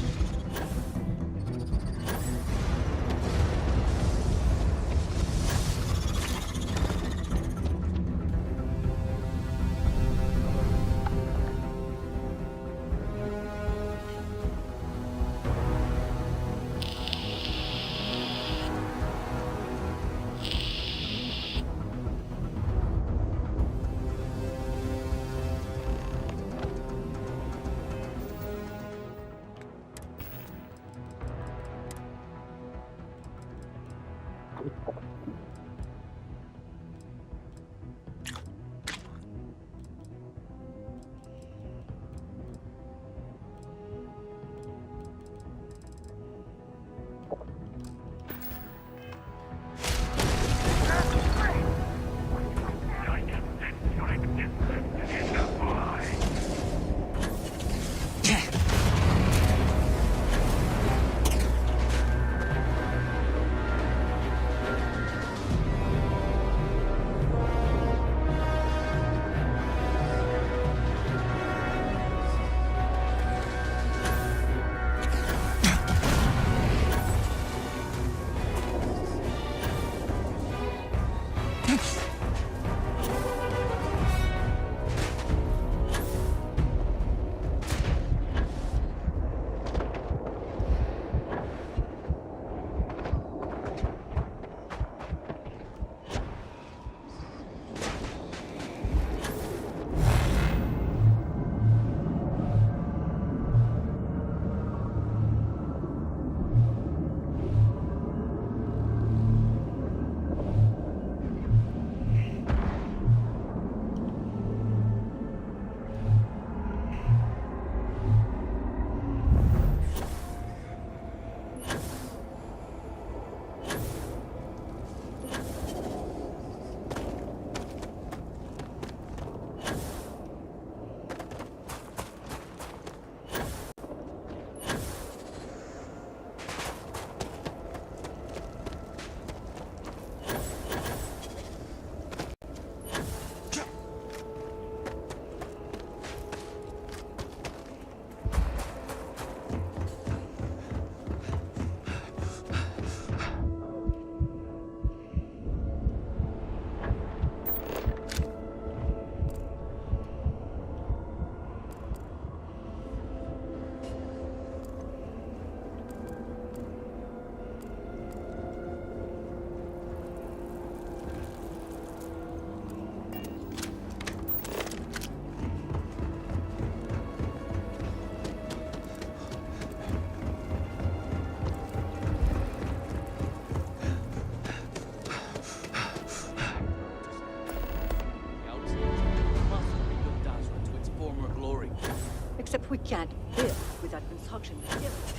Except we can't build without construction materials.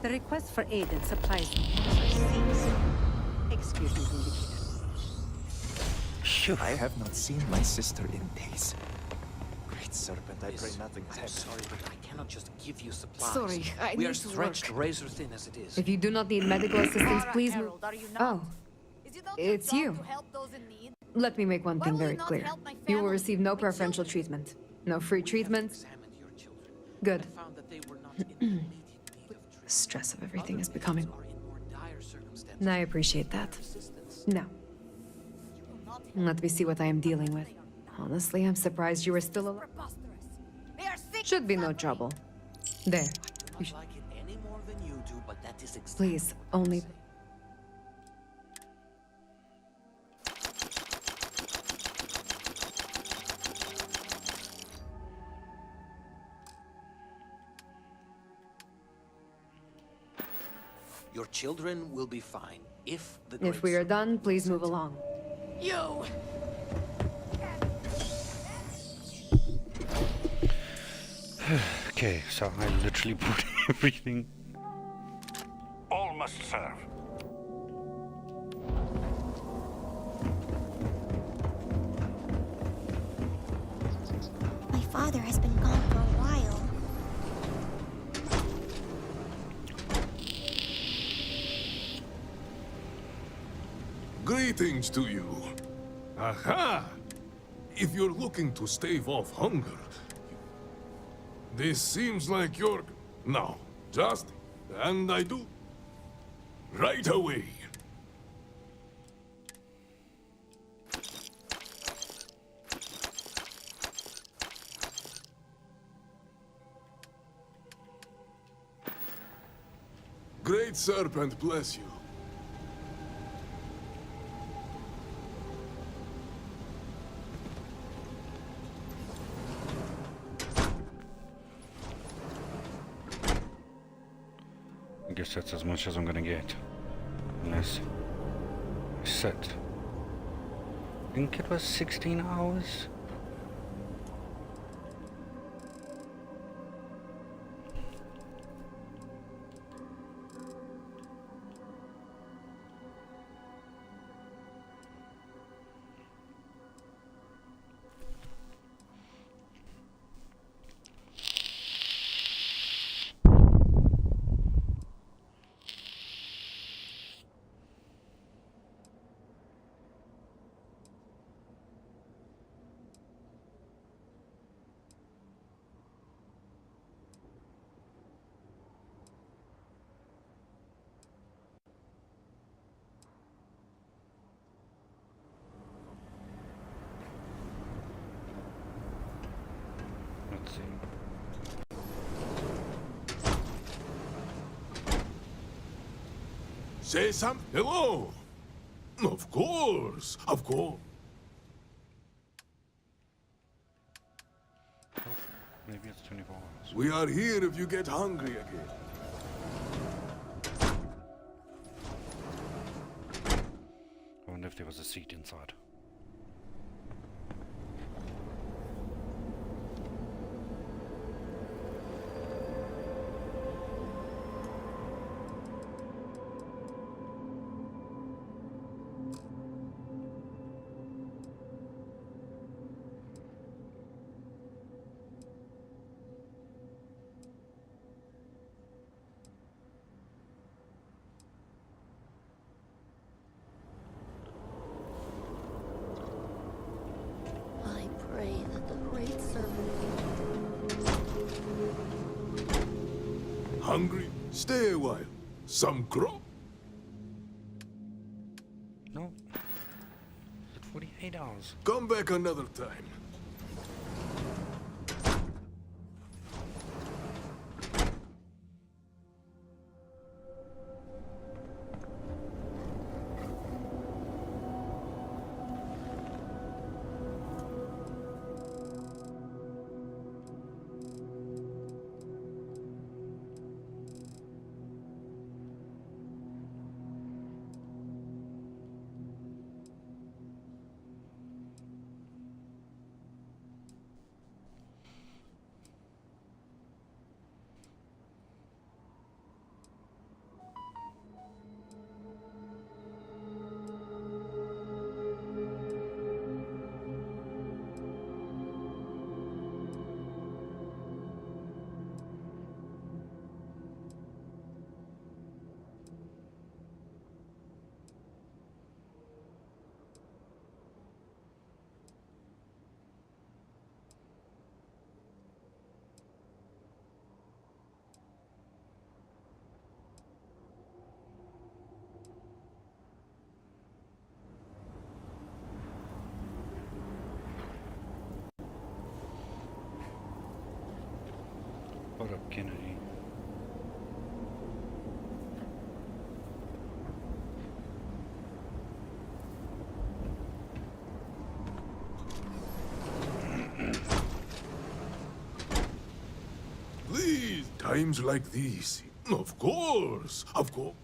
The request for aid and supplies ceased. Excuse me, Vindicator. I have not seen my sister in days. Great Serpent, I pray nothing has happened. Sorry, but I cannot just give you supplies. Sorry, I We need are to stretched work. razor thin as it is. If you do not need medical assistance, please move. Oh, it's you. Let me make one thing very clear. You will receive no preferential treatment. No free treatment. Good. The stress of everything is becoming... And I appreciate that. Now, let me see what I am dealing with. Honestly, I'm surprised you are still alive. Should be no trouble. There. You should... Please, only... Your children will be fine if the If we are done, please move along. You! Okay, so I literally put everything. All must serve. My father has been gone for a while. Greetings to you. Aha! if you're looking to stave off hunger, this seems like your... No, just... And I do. Right away. Great Serpent bless you. I guess that's as much as I'm gonna get. Unless I set. I think it was 16 hours. Let's see. Say some... Hello! Of course, of course. Oh, maybe it's 24 hours. We are here if you get hungry again. I wonder if there was a seat inside. I pray that the great serpent... Hungry? Stay a while. Some grub? No. It's 48 hours. Come back another time. What up, Kennedy? Please, times like these. Of course, of course.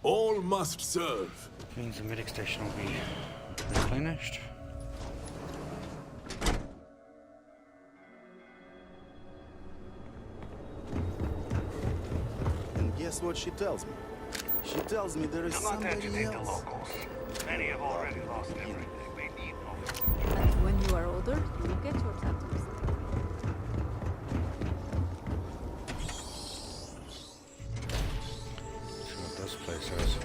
All must serve. Means the medic station will be replenished. And guess what she tells me? She tells me there is somebody else. Many have already lost everything they need. And when you are older, you will get your tattoos. says.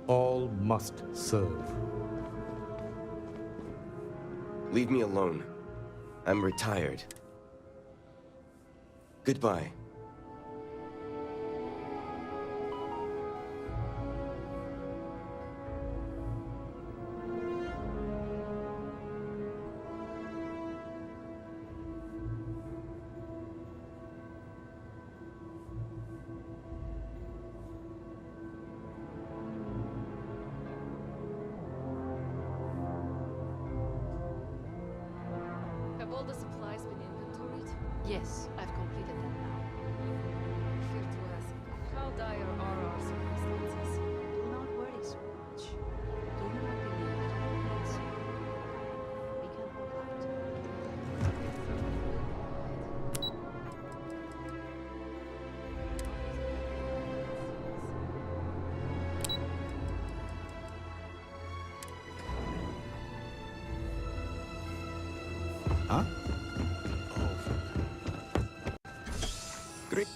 All must serve. Leave me alone. I'm retired. Goodbye. Have all the supplies been inventoried? Yes, I've completed them now. I fear to ask, how dire are our circumstances? Do not worry so much. Do you not believe it needs you? We can hold out. Huh? Great.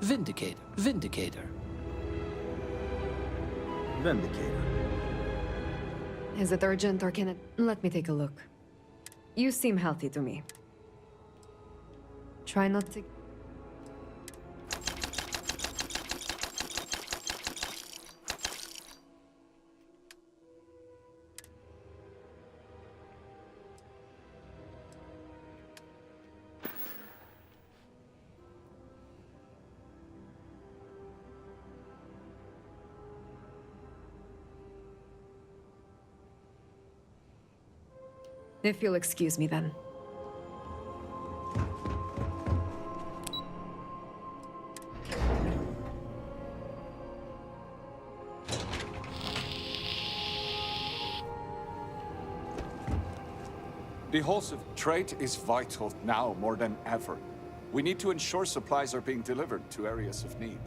Vindicator. Vindicator. Vindicator. Is it urgent or can it... Let me take a look. You seem healthy to me. Try not to... If you'll excuse me then. The Halls of Trade is vital now more than ever. We need to ensure supplies are being delivered to areas of need.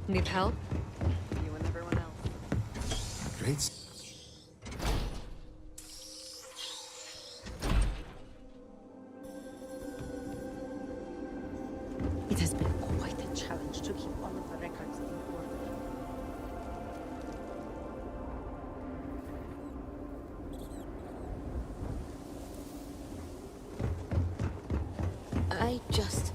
Need help? You and everyone else. Great. It has been quite a challenge to keep all of the records in order. I just...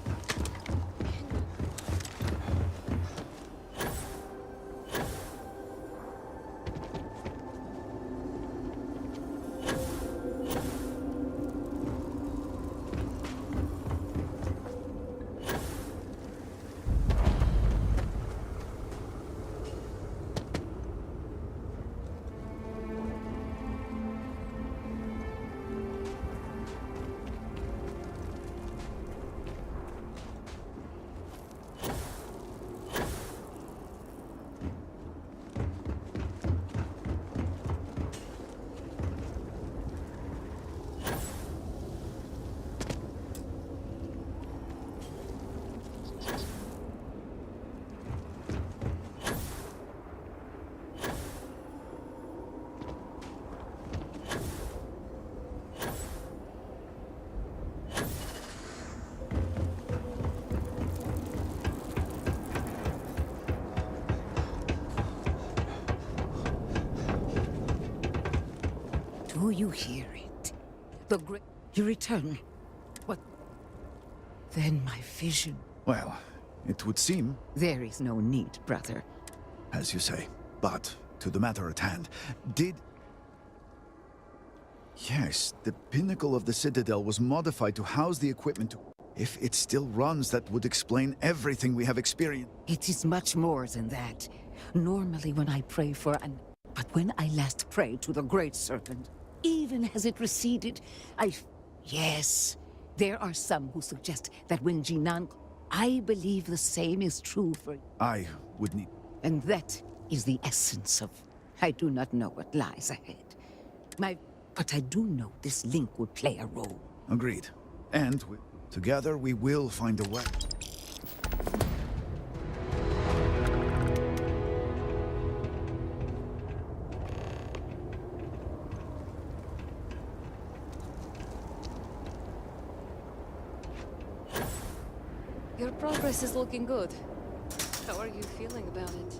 Do you hear it? The great... You return. What? Then my vision. Well, it would seem... There is no need, brother. As you say. But, to the matter at hand, did... Yes, the pinnacle of the Citadel was modified to house the equipment. If it still runs, that would explain everything we have experienced. It is much more than that. Normally when I pray for an... But when I last prayed to the Great Serpent, even as it receded, Yes, there are some who suggest that when Jinan... I believe the same is true for... I would need... And that is the essence of... I do not know what lies ahead. But I do know this link would play a role. Agreed. And together we will find a way. Your progress is looking good. How are you feeling about it?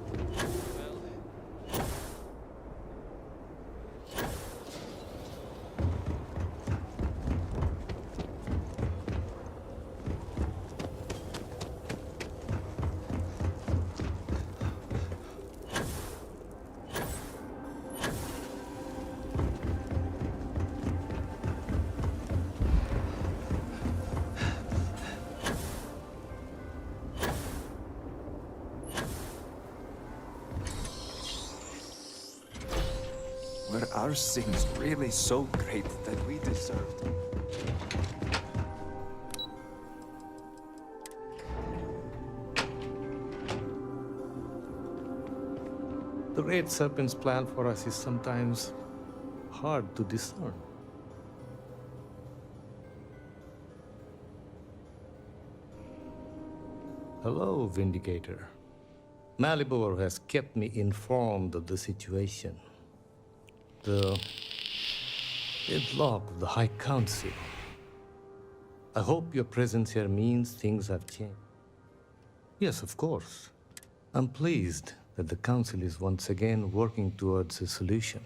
Were our sins really so great that we deserved? The Great Serpent's plan for us is sometimes hard to discern. Hello, Vindicator. Malibor has kept me informed of the situation. The deadlock of the High Council. I hope your presence here means things have changed. Yes, of course. I'm pleased that the Council is once again working towards a solution.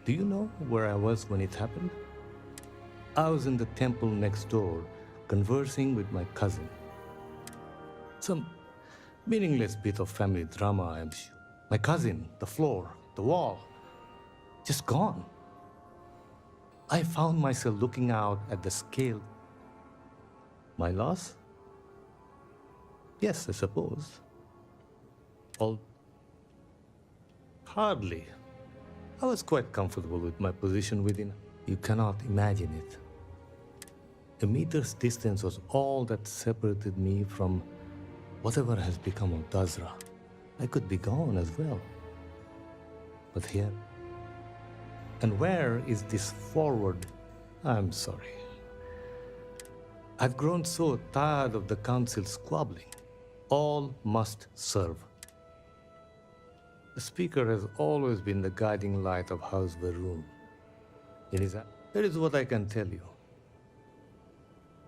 Do you know where I was when it happened? I was in the temple next door, conversing with my cousin. Some meaningless bit of family drama, I am sure. My cousin, the floor, the wall, just gone. I found myself looking out at the scale. My loss? Yes, I suppose. Hardly. I was quite comfortable with my position within. You cannot imagine it. A meter's distance was all that separated me from whatever has become of Dazra. I could be gone as well. But here... And where is this forward? I'm sorry. I've grown so tired of the Council squabbling. All must serve. The Speaker has always been the guiding light of House Varun. That is what I can tell you.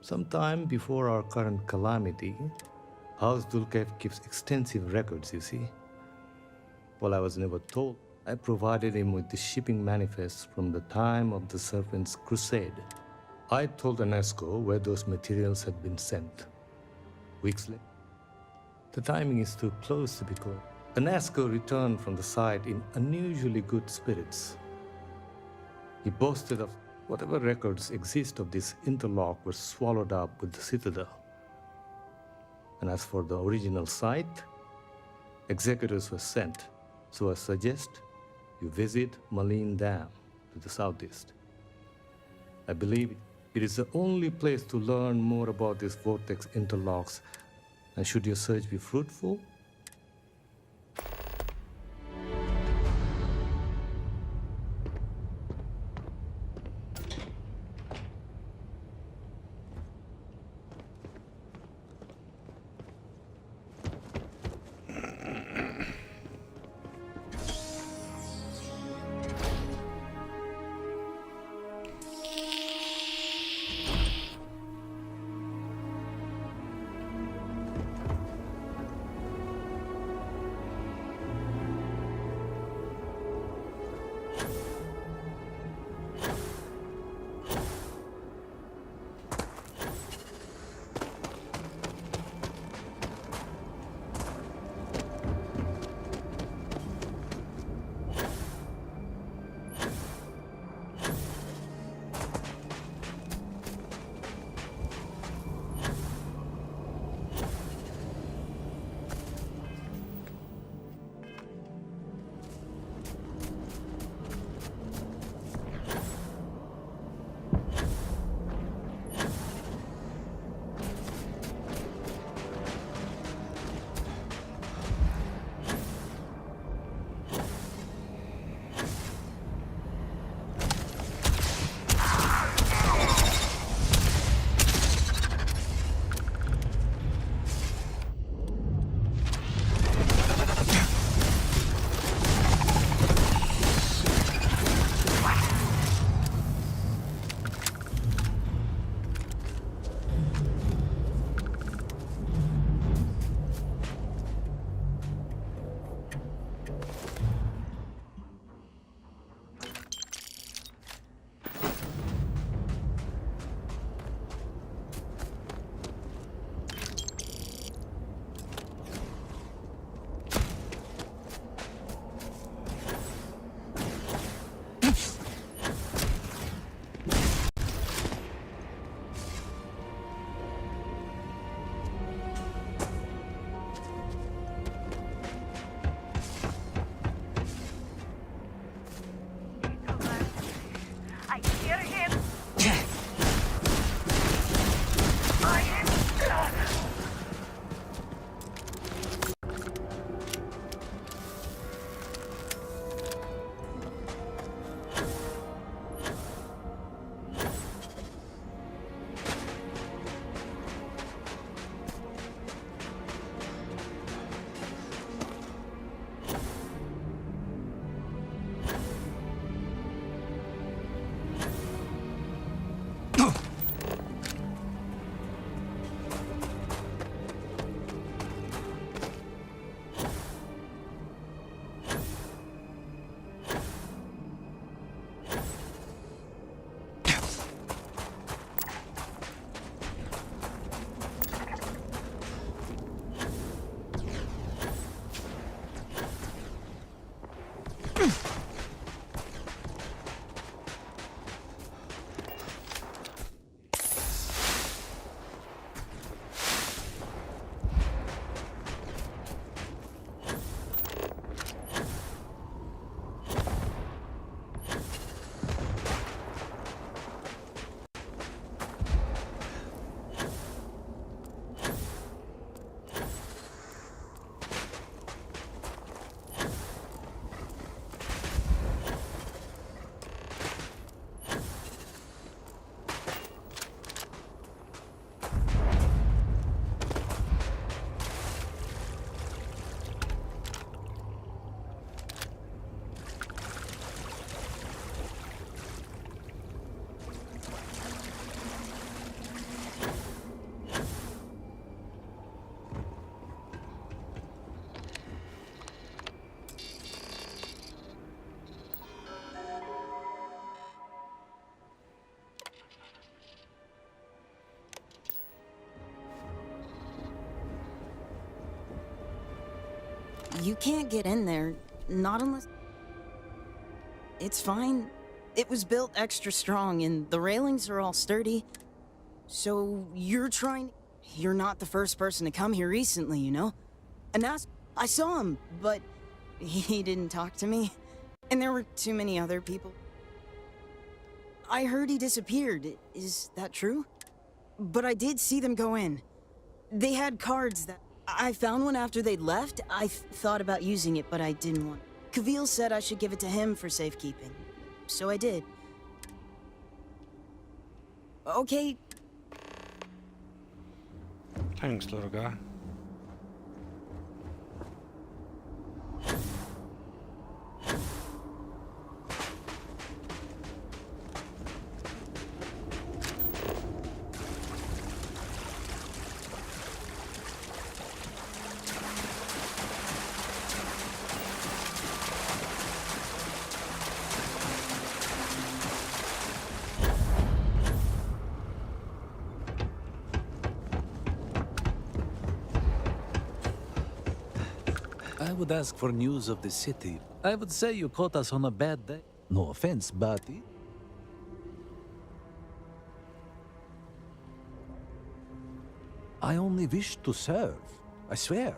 Sometime before our current calamity, House Dulkev keeps extensive records, you see. While I was never told, I provided him with the shipping manifests from the time of the Serpent's Crusade. I told UNESCO where those materials had been sent. Weeks later, the timing is too close to be called. UNESCO returned from the site in unusually good spirits. He boasted of whatever records exist of this interlock were swallowed up with the Citadel. And as for the original site, executors were sent. So I suggest you visit Malin Dam to the southeast. I believe it is the only place to learn more about these vortex interlocks. And should your search be fruitful, You can't get in there, not unless... It's fine. It was built extra strong, and the railings are all sturdy. So you're trying... You're not the first person to come here recently, you know? And I saw him, but he didn't talk to me. And there were too many other people. I heard he disappeared. Is that true? But I did see them go in. They had cards that... I found one after they'd left. I thought about using it, but I didn't want... Kavil said I should give it to him for safekeeping. So I did. Okay. Thanks, little guy. I would ask for news of the city. I would say you caught us on a bad day. No offense, but... I only wish to serve. I swear.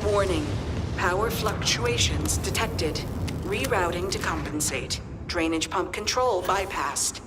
Warning. Power fluctuations detected. Rerouting to compensate. Drainage pump control bypassed.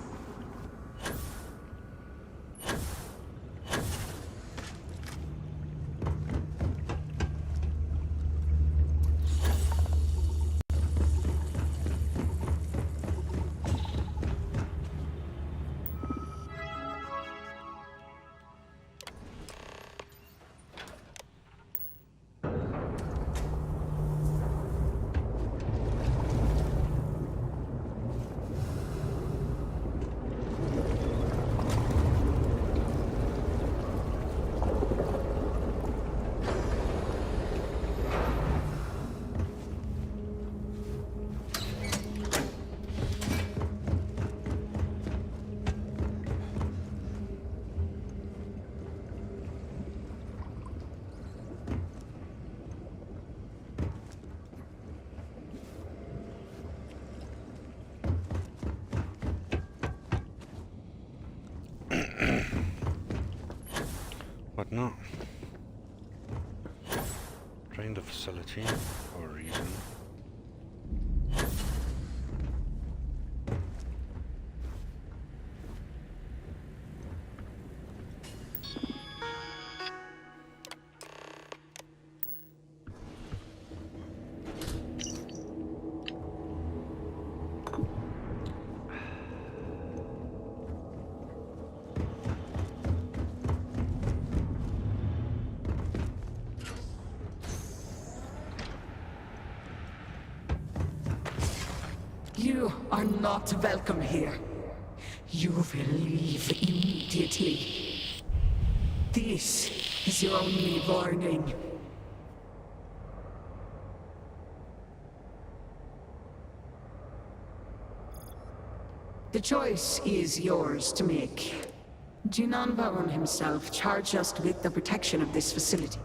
What not? Drain the facility for a reason. You are not welcome here. You will leave immediately. This is your only warning. The choice is yours to make. Jinan Baron himself charged us with the protection of this facility.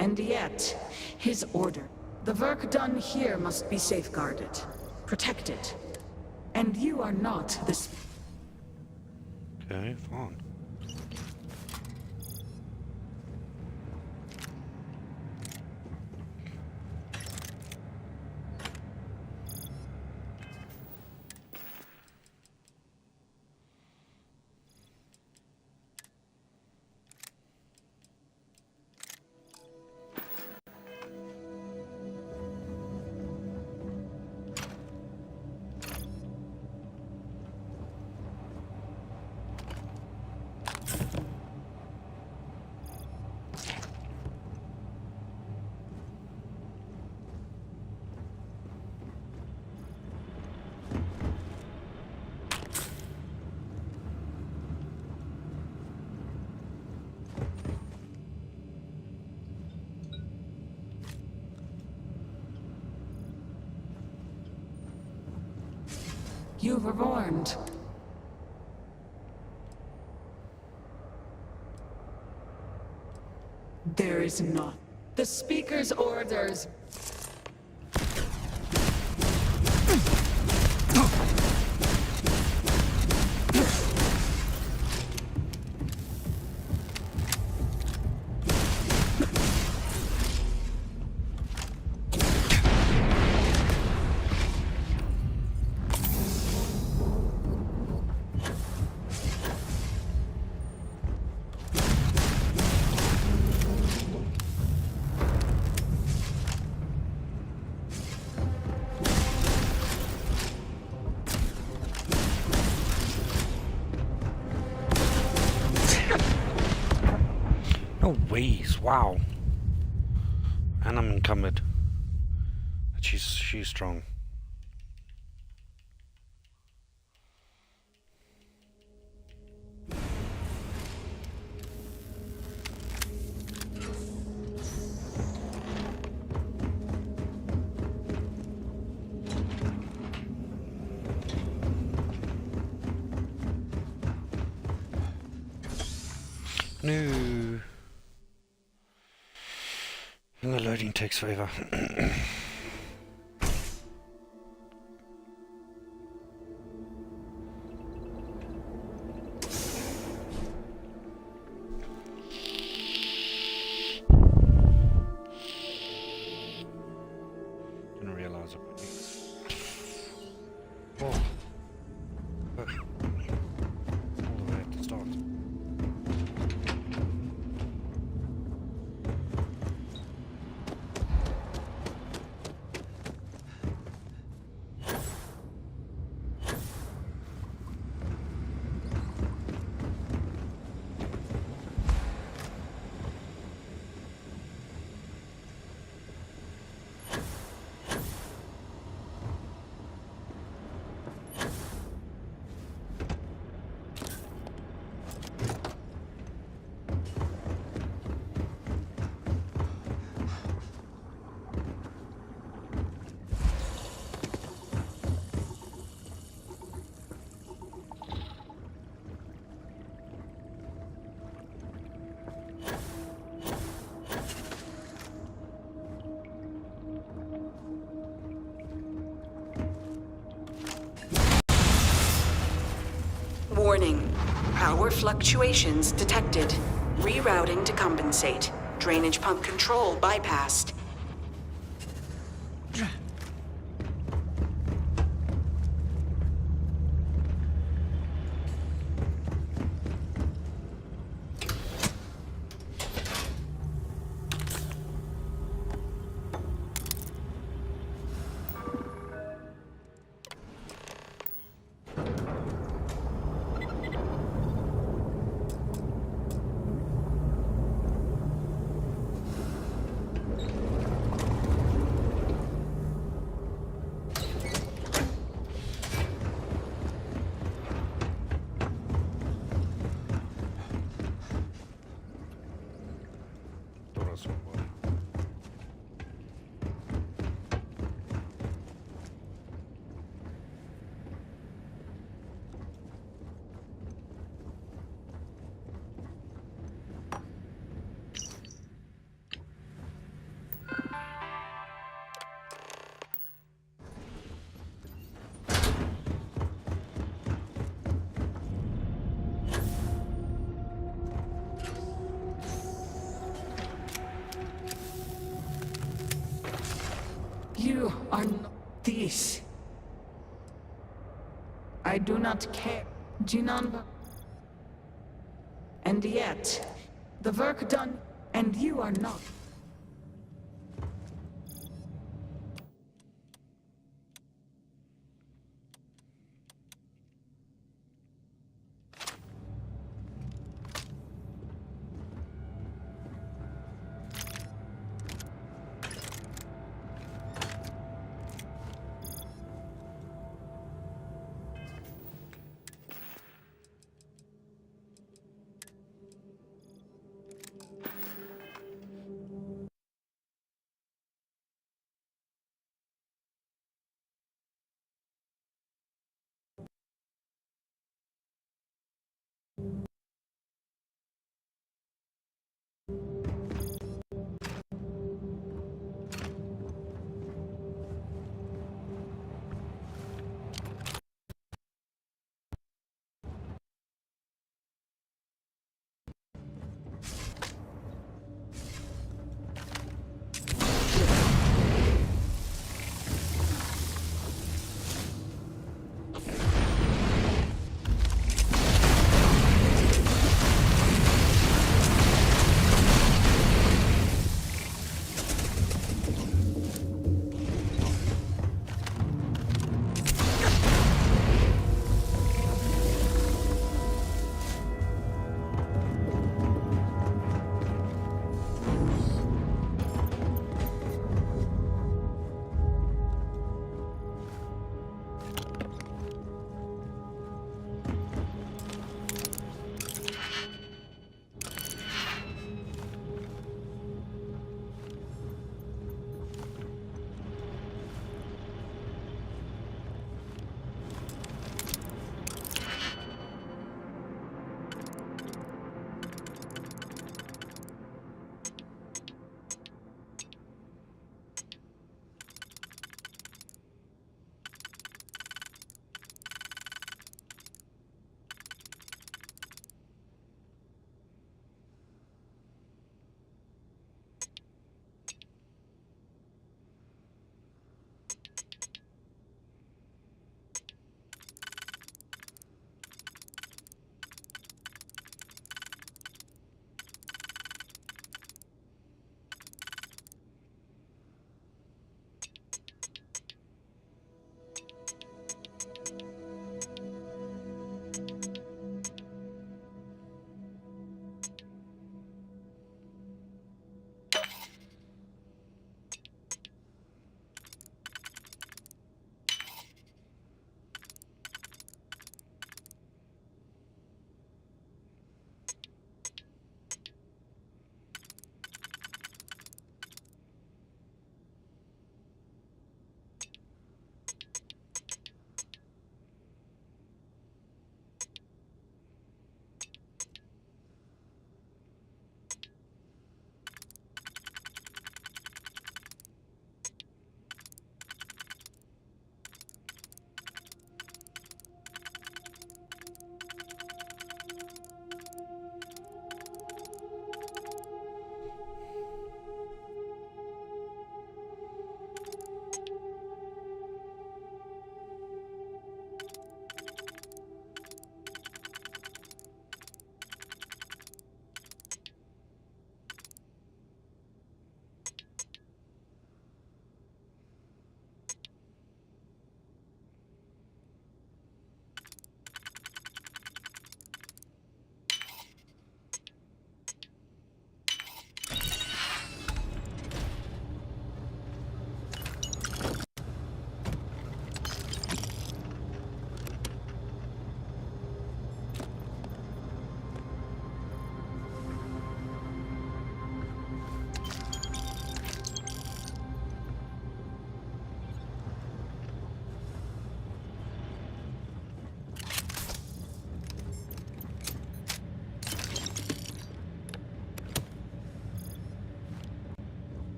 And yet, his order. The work done here must be safeguarded, protected. And you are not this. Okay, fine. You were warned. There is not. The Speaker's orders. No ways, wow. And I'm encumbered. But she's strong. No. And the loading takes forever. Didn't realize it. Oh. All the way at the start. Warning. Power fluctuations detected. Rerouting to compensate. Drainage pump control bypassed. You are not this. I do not care. Jinan. And yet, the work done, and you are not.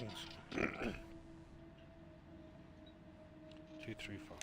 questions. 235.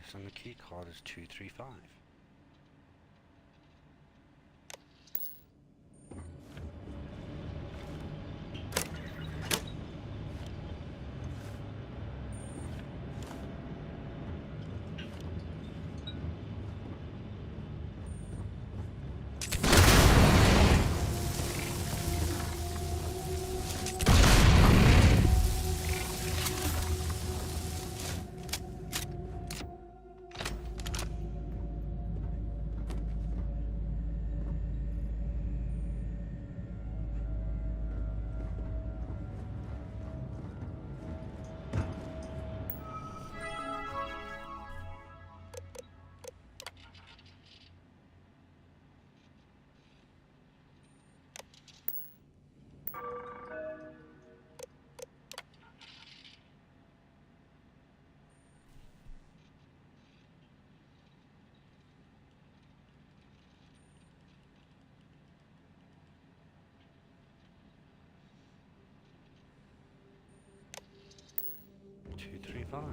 Yes, and the key card is 235. 235.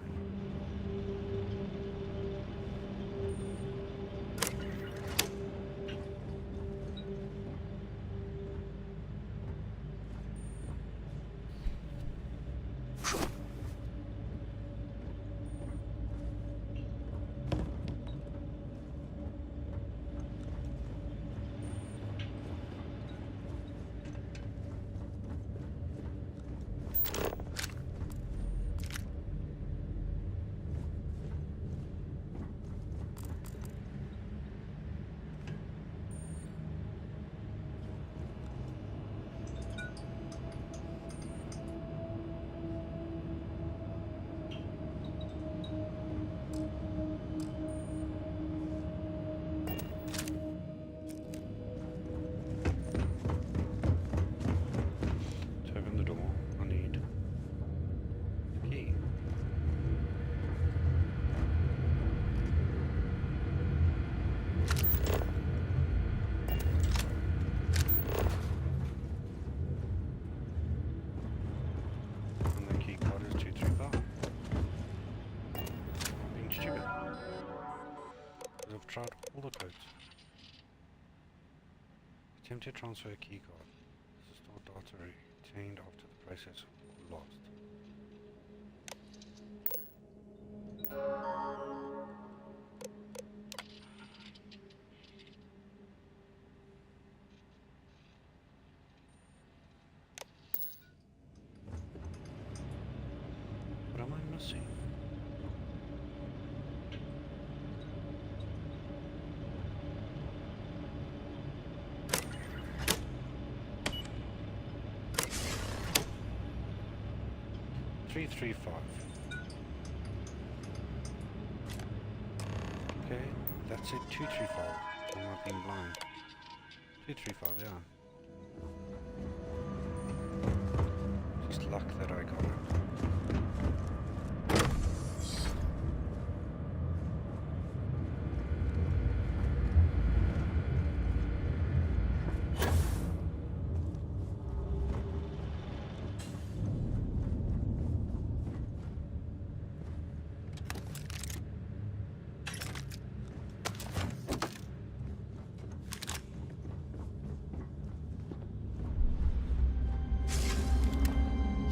Tried all the codes. Attempt to transfer a keycard. This is stored data retained after the process was lost. What am I missing? Three, 3, 5. Okay, that's it. 2, 3, 5. I'm not being blind. 2, 3, 5. Yeah. Just luck that I got it.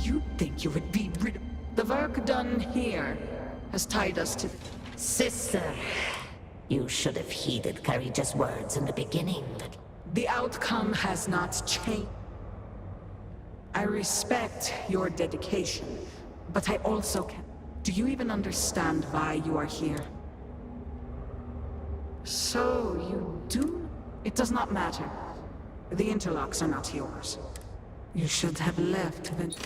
You'd think you would be rid of... The work done here has tied us to... Sister, you should have heeded Courageous words in the beginning. The outcome has not changed. I respect your dedication, but I also can... Do you even understand why you are here? So, you do? It does not matter. The interlocks are not yours. You should have left the...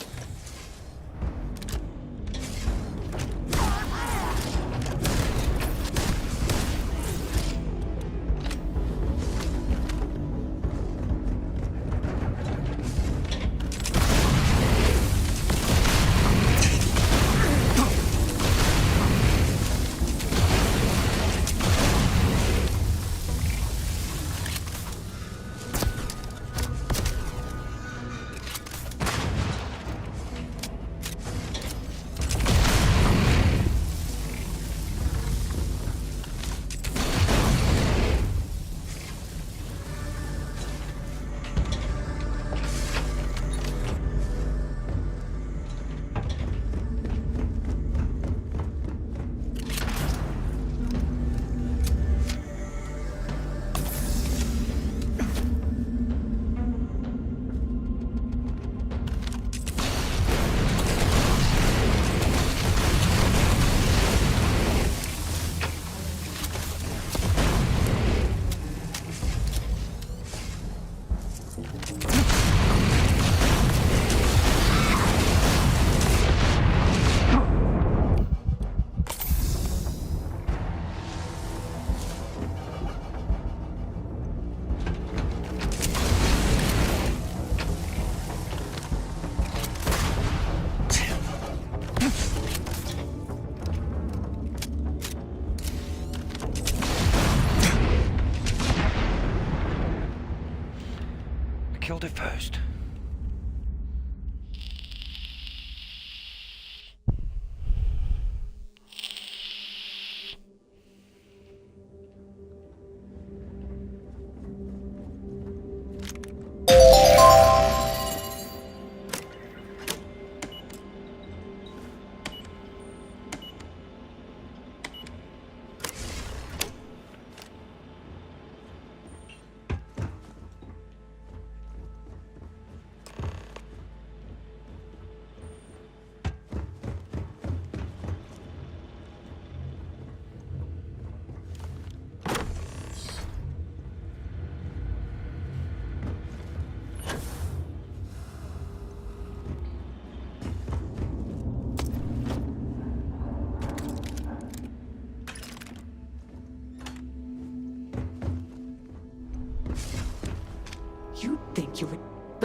Killed it first.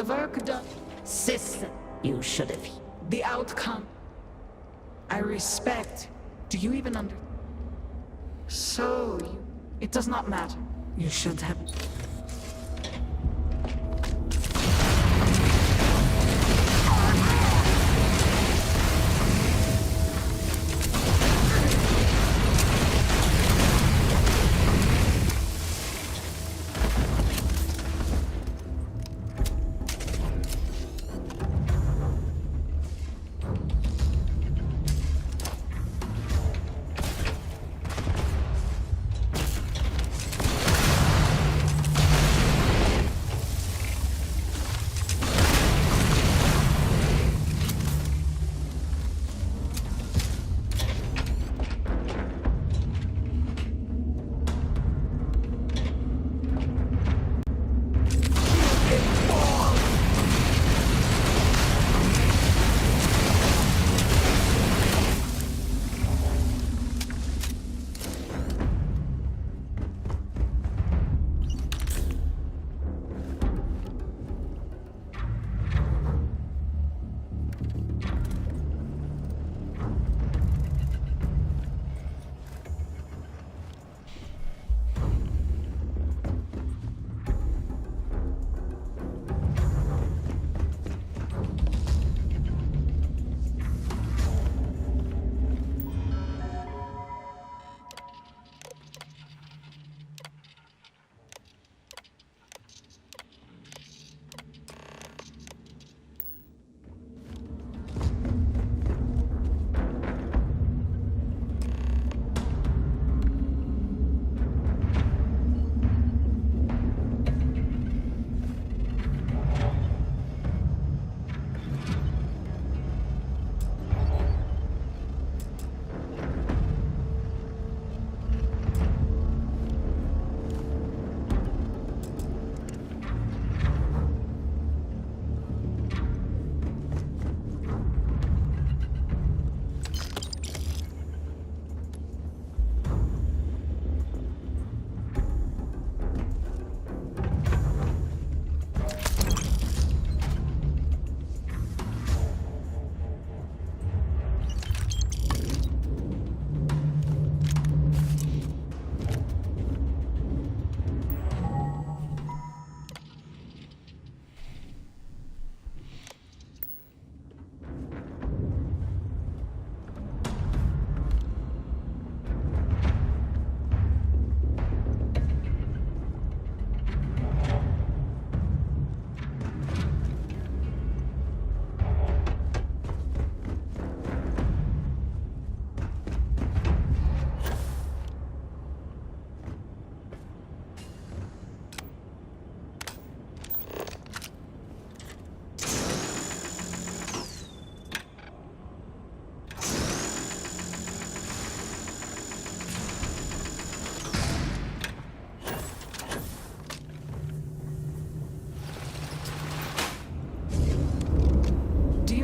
The work done. Sister, you should have. The outcome. I respect. Do you even under... So, it does not matter. You should have...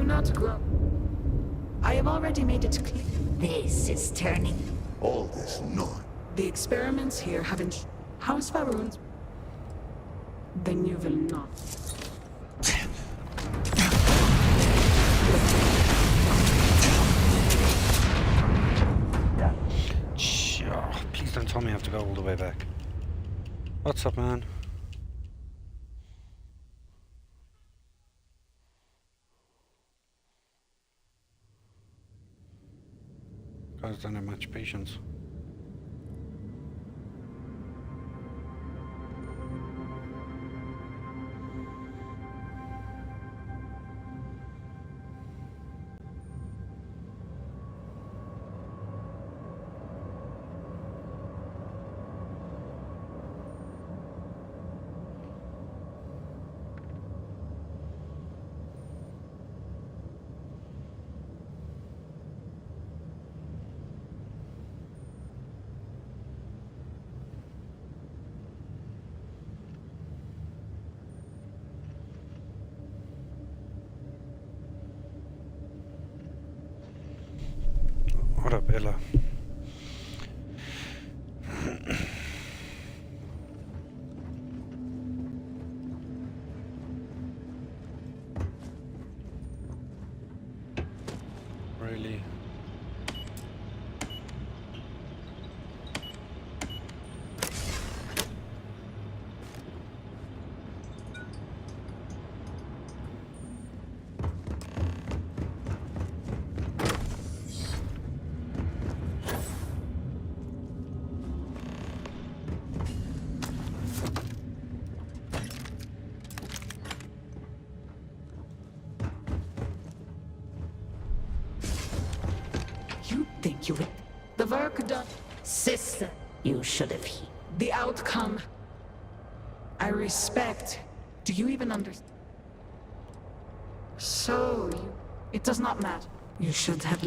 not grow. I have already made it clear. This is turning. All this not. The experiments here haven't... House Faroons... Then you will not. Please don't tell me I have to go all the way back. What's up, man? Guys don't have much patience. What up, Ella? really. You think you would... The work done. Sister, you should have The outcome. I respect. Do you even understand? So, you... It does not matter. You should have...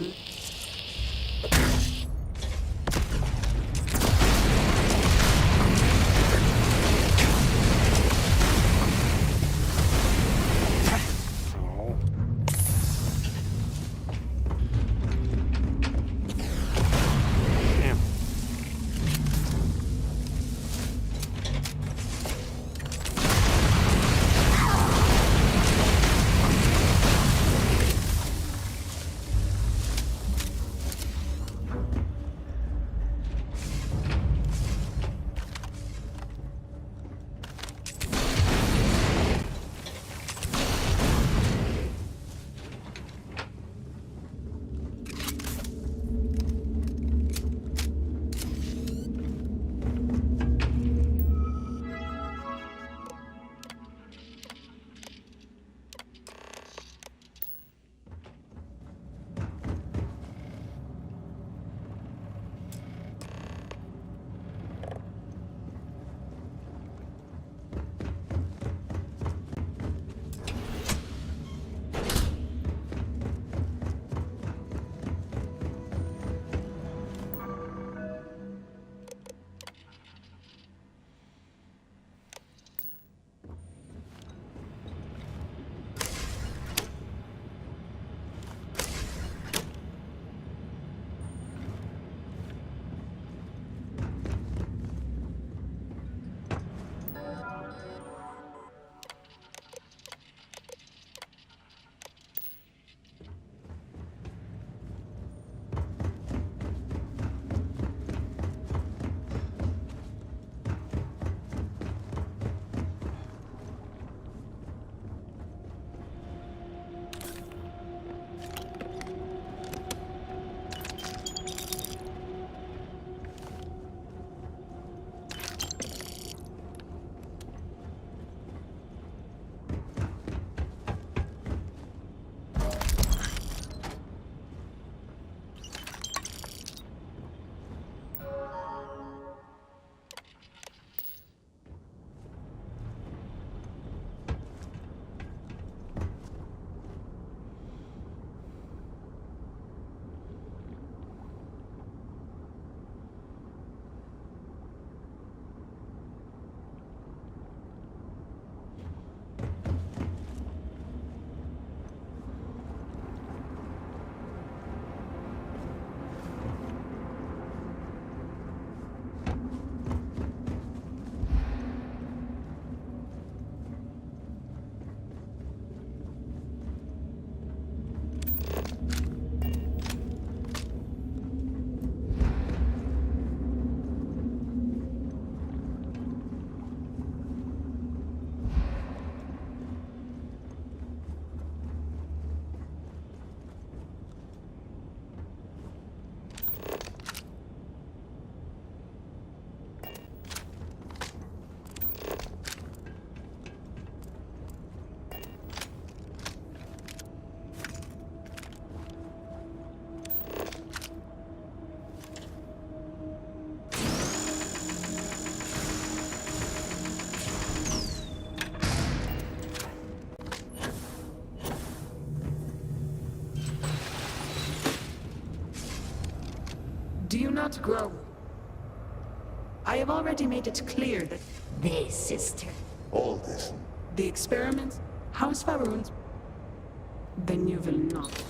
Do you not grow? I have already made it clear that This, sister. All this. the experiment, House Faroons, then you will not.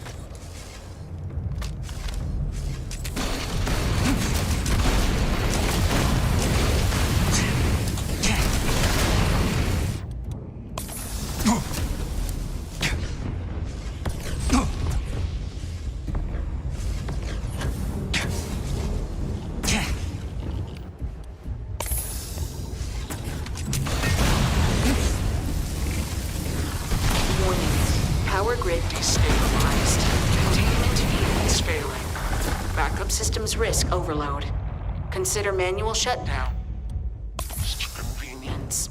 Power grid destabilized. Containment fields failing. Backup systems risk overload. Consider manual shutdown. Just for convenience.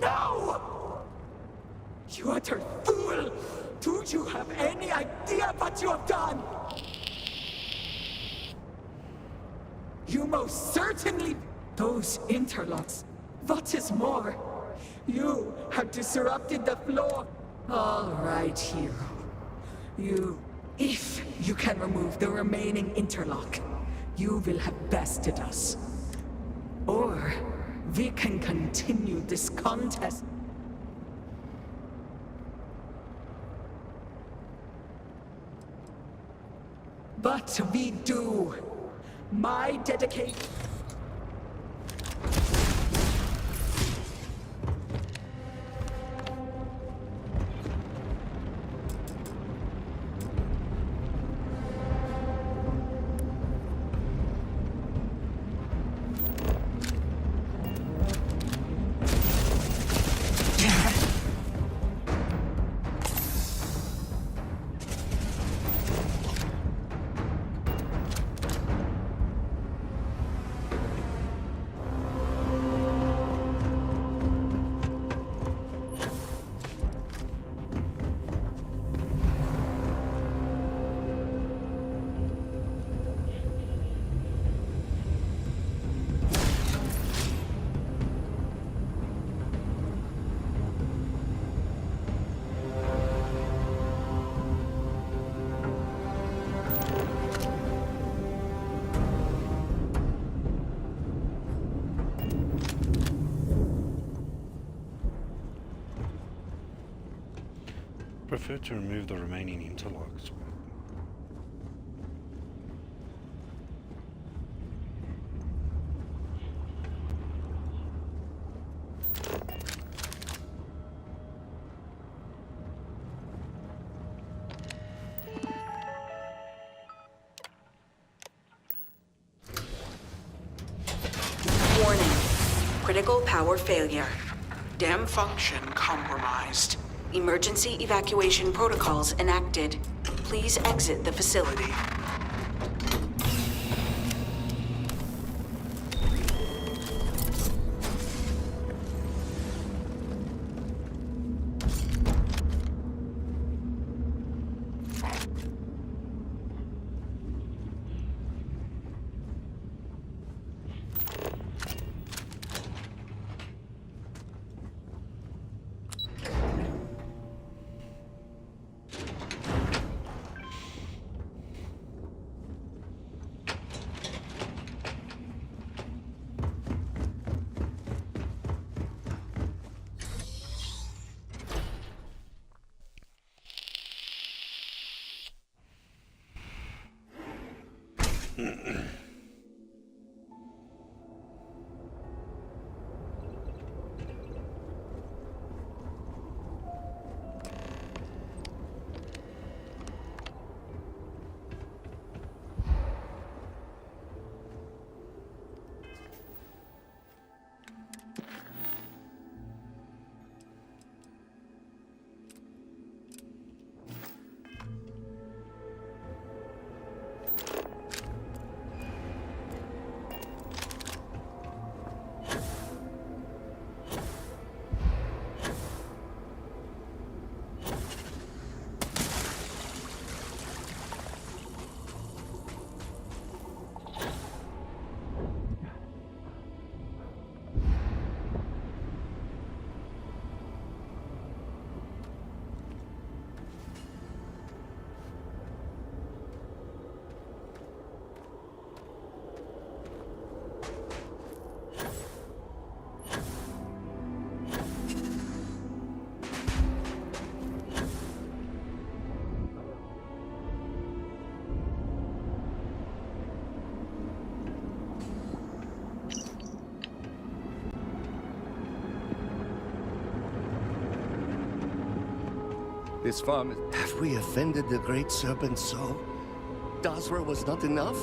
No! You utter fool! Do you have any idea what you have done? You most certainly... Those interlocks. What is more, you have disrupted the flow. All right, hero. If you can remove the remaining interlock, you will have bested us. Or we can continue this contest. But we do. My dedication. Prefer to remove the remaining interlocks. Warning. Critical power failure. Dam function compromised. Emergency evacuation protocols enacted. Please exit the facility. This farm... Have we offended the Great Serpent so? Dazra was not enough?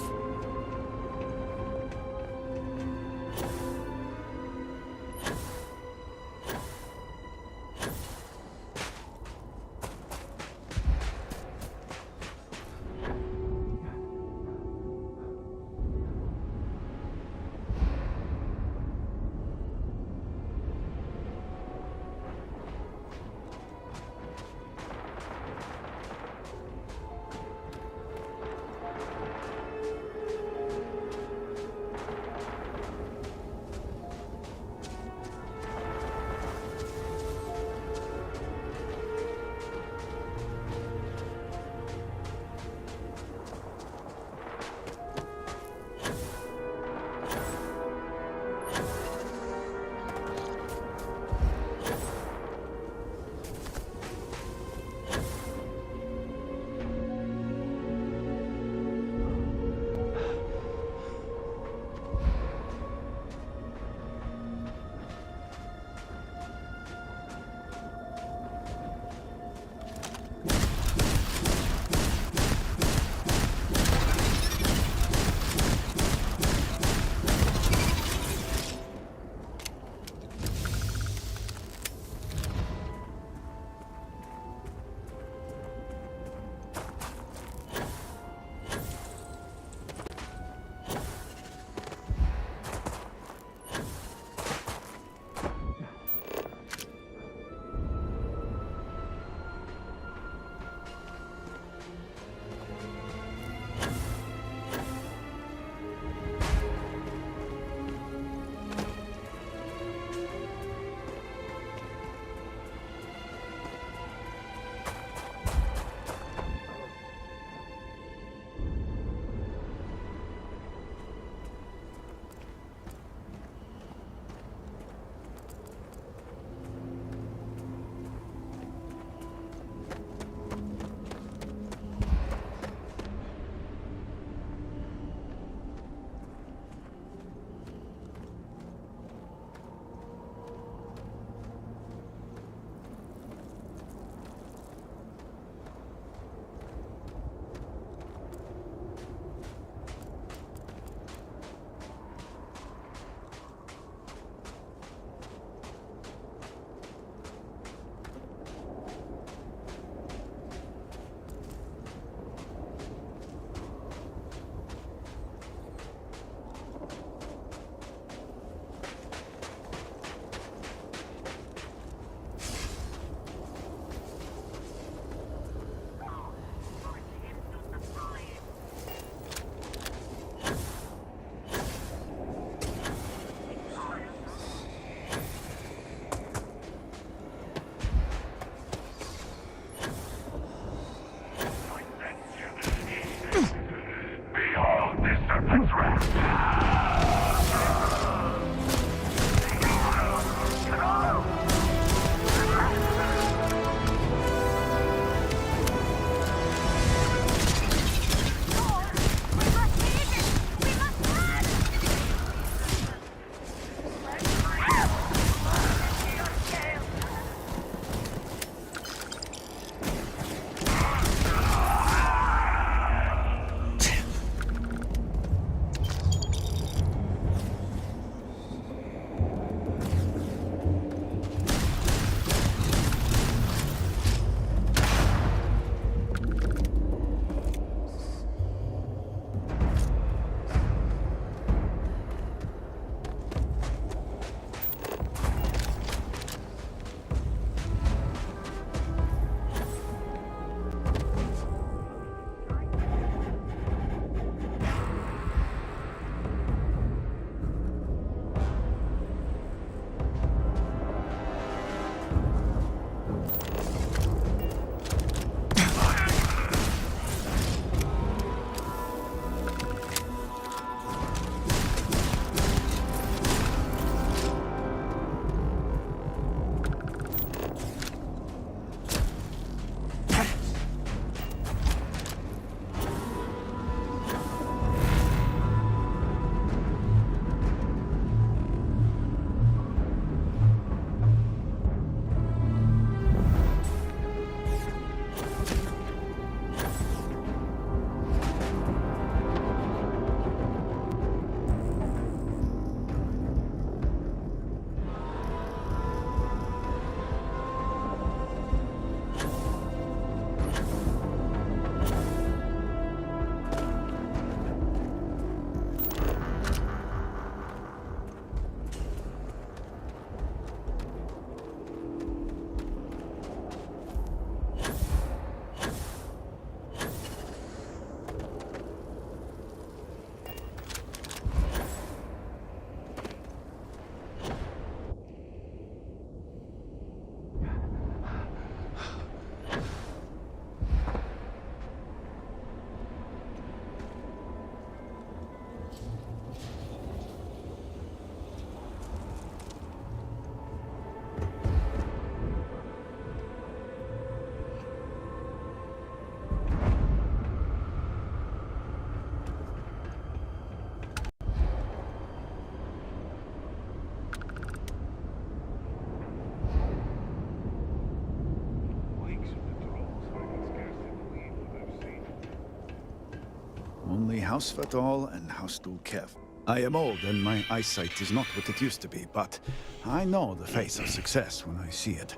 only House Fatal and House Dulkev. I am old and my eyesight is not what it used to be, but I know the face of success when I see it.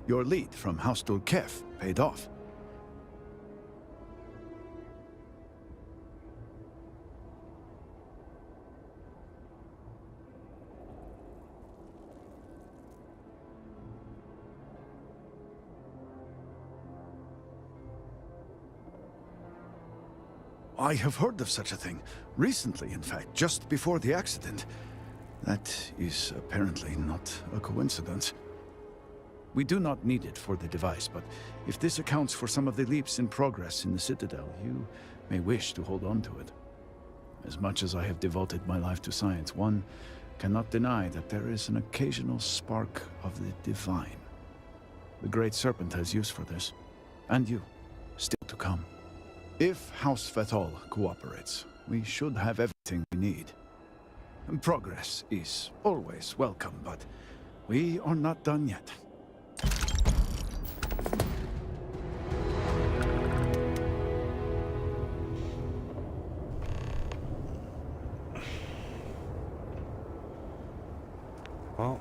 Your lead from House Dulkev paid off. I have heard of such a thing. Recently, in fact, just before the accident. That is apparently not a coincidence. We do not need it for the device, but if this accounts for some of the leaps in progress in the Citadel, you may wish to hold on to it. As much as I have devoted my life to science, one cannot deny that there is an occasional spark of the divine. The Great Serpent has use for this, and you, still to come. If House Fatal cooperates, we should have everything we need. Progress is always welcome, but we are not done yet. Well,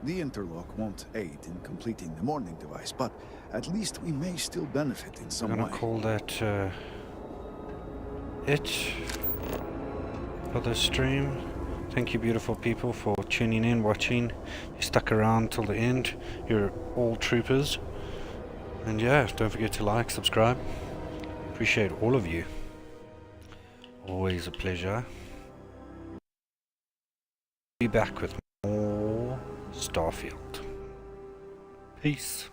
the interlock won't aid in completing the morning device, but at least we may still benefit in some I'm way. gonna call that it for the stream. Thank you, beautiful people, for tuning in, watching. You stuck around till the end. You're all troopers. And yeah, don't forget to like, subscribe. Appreciate all of you. Always a pleasure. Be back with more Starfield. Peace.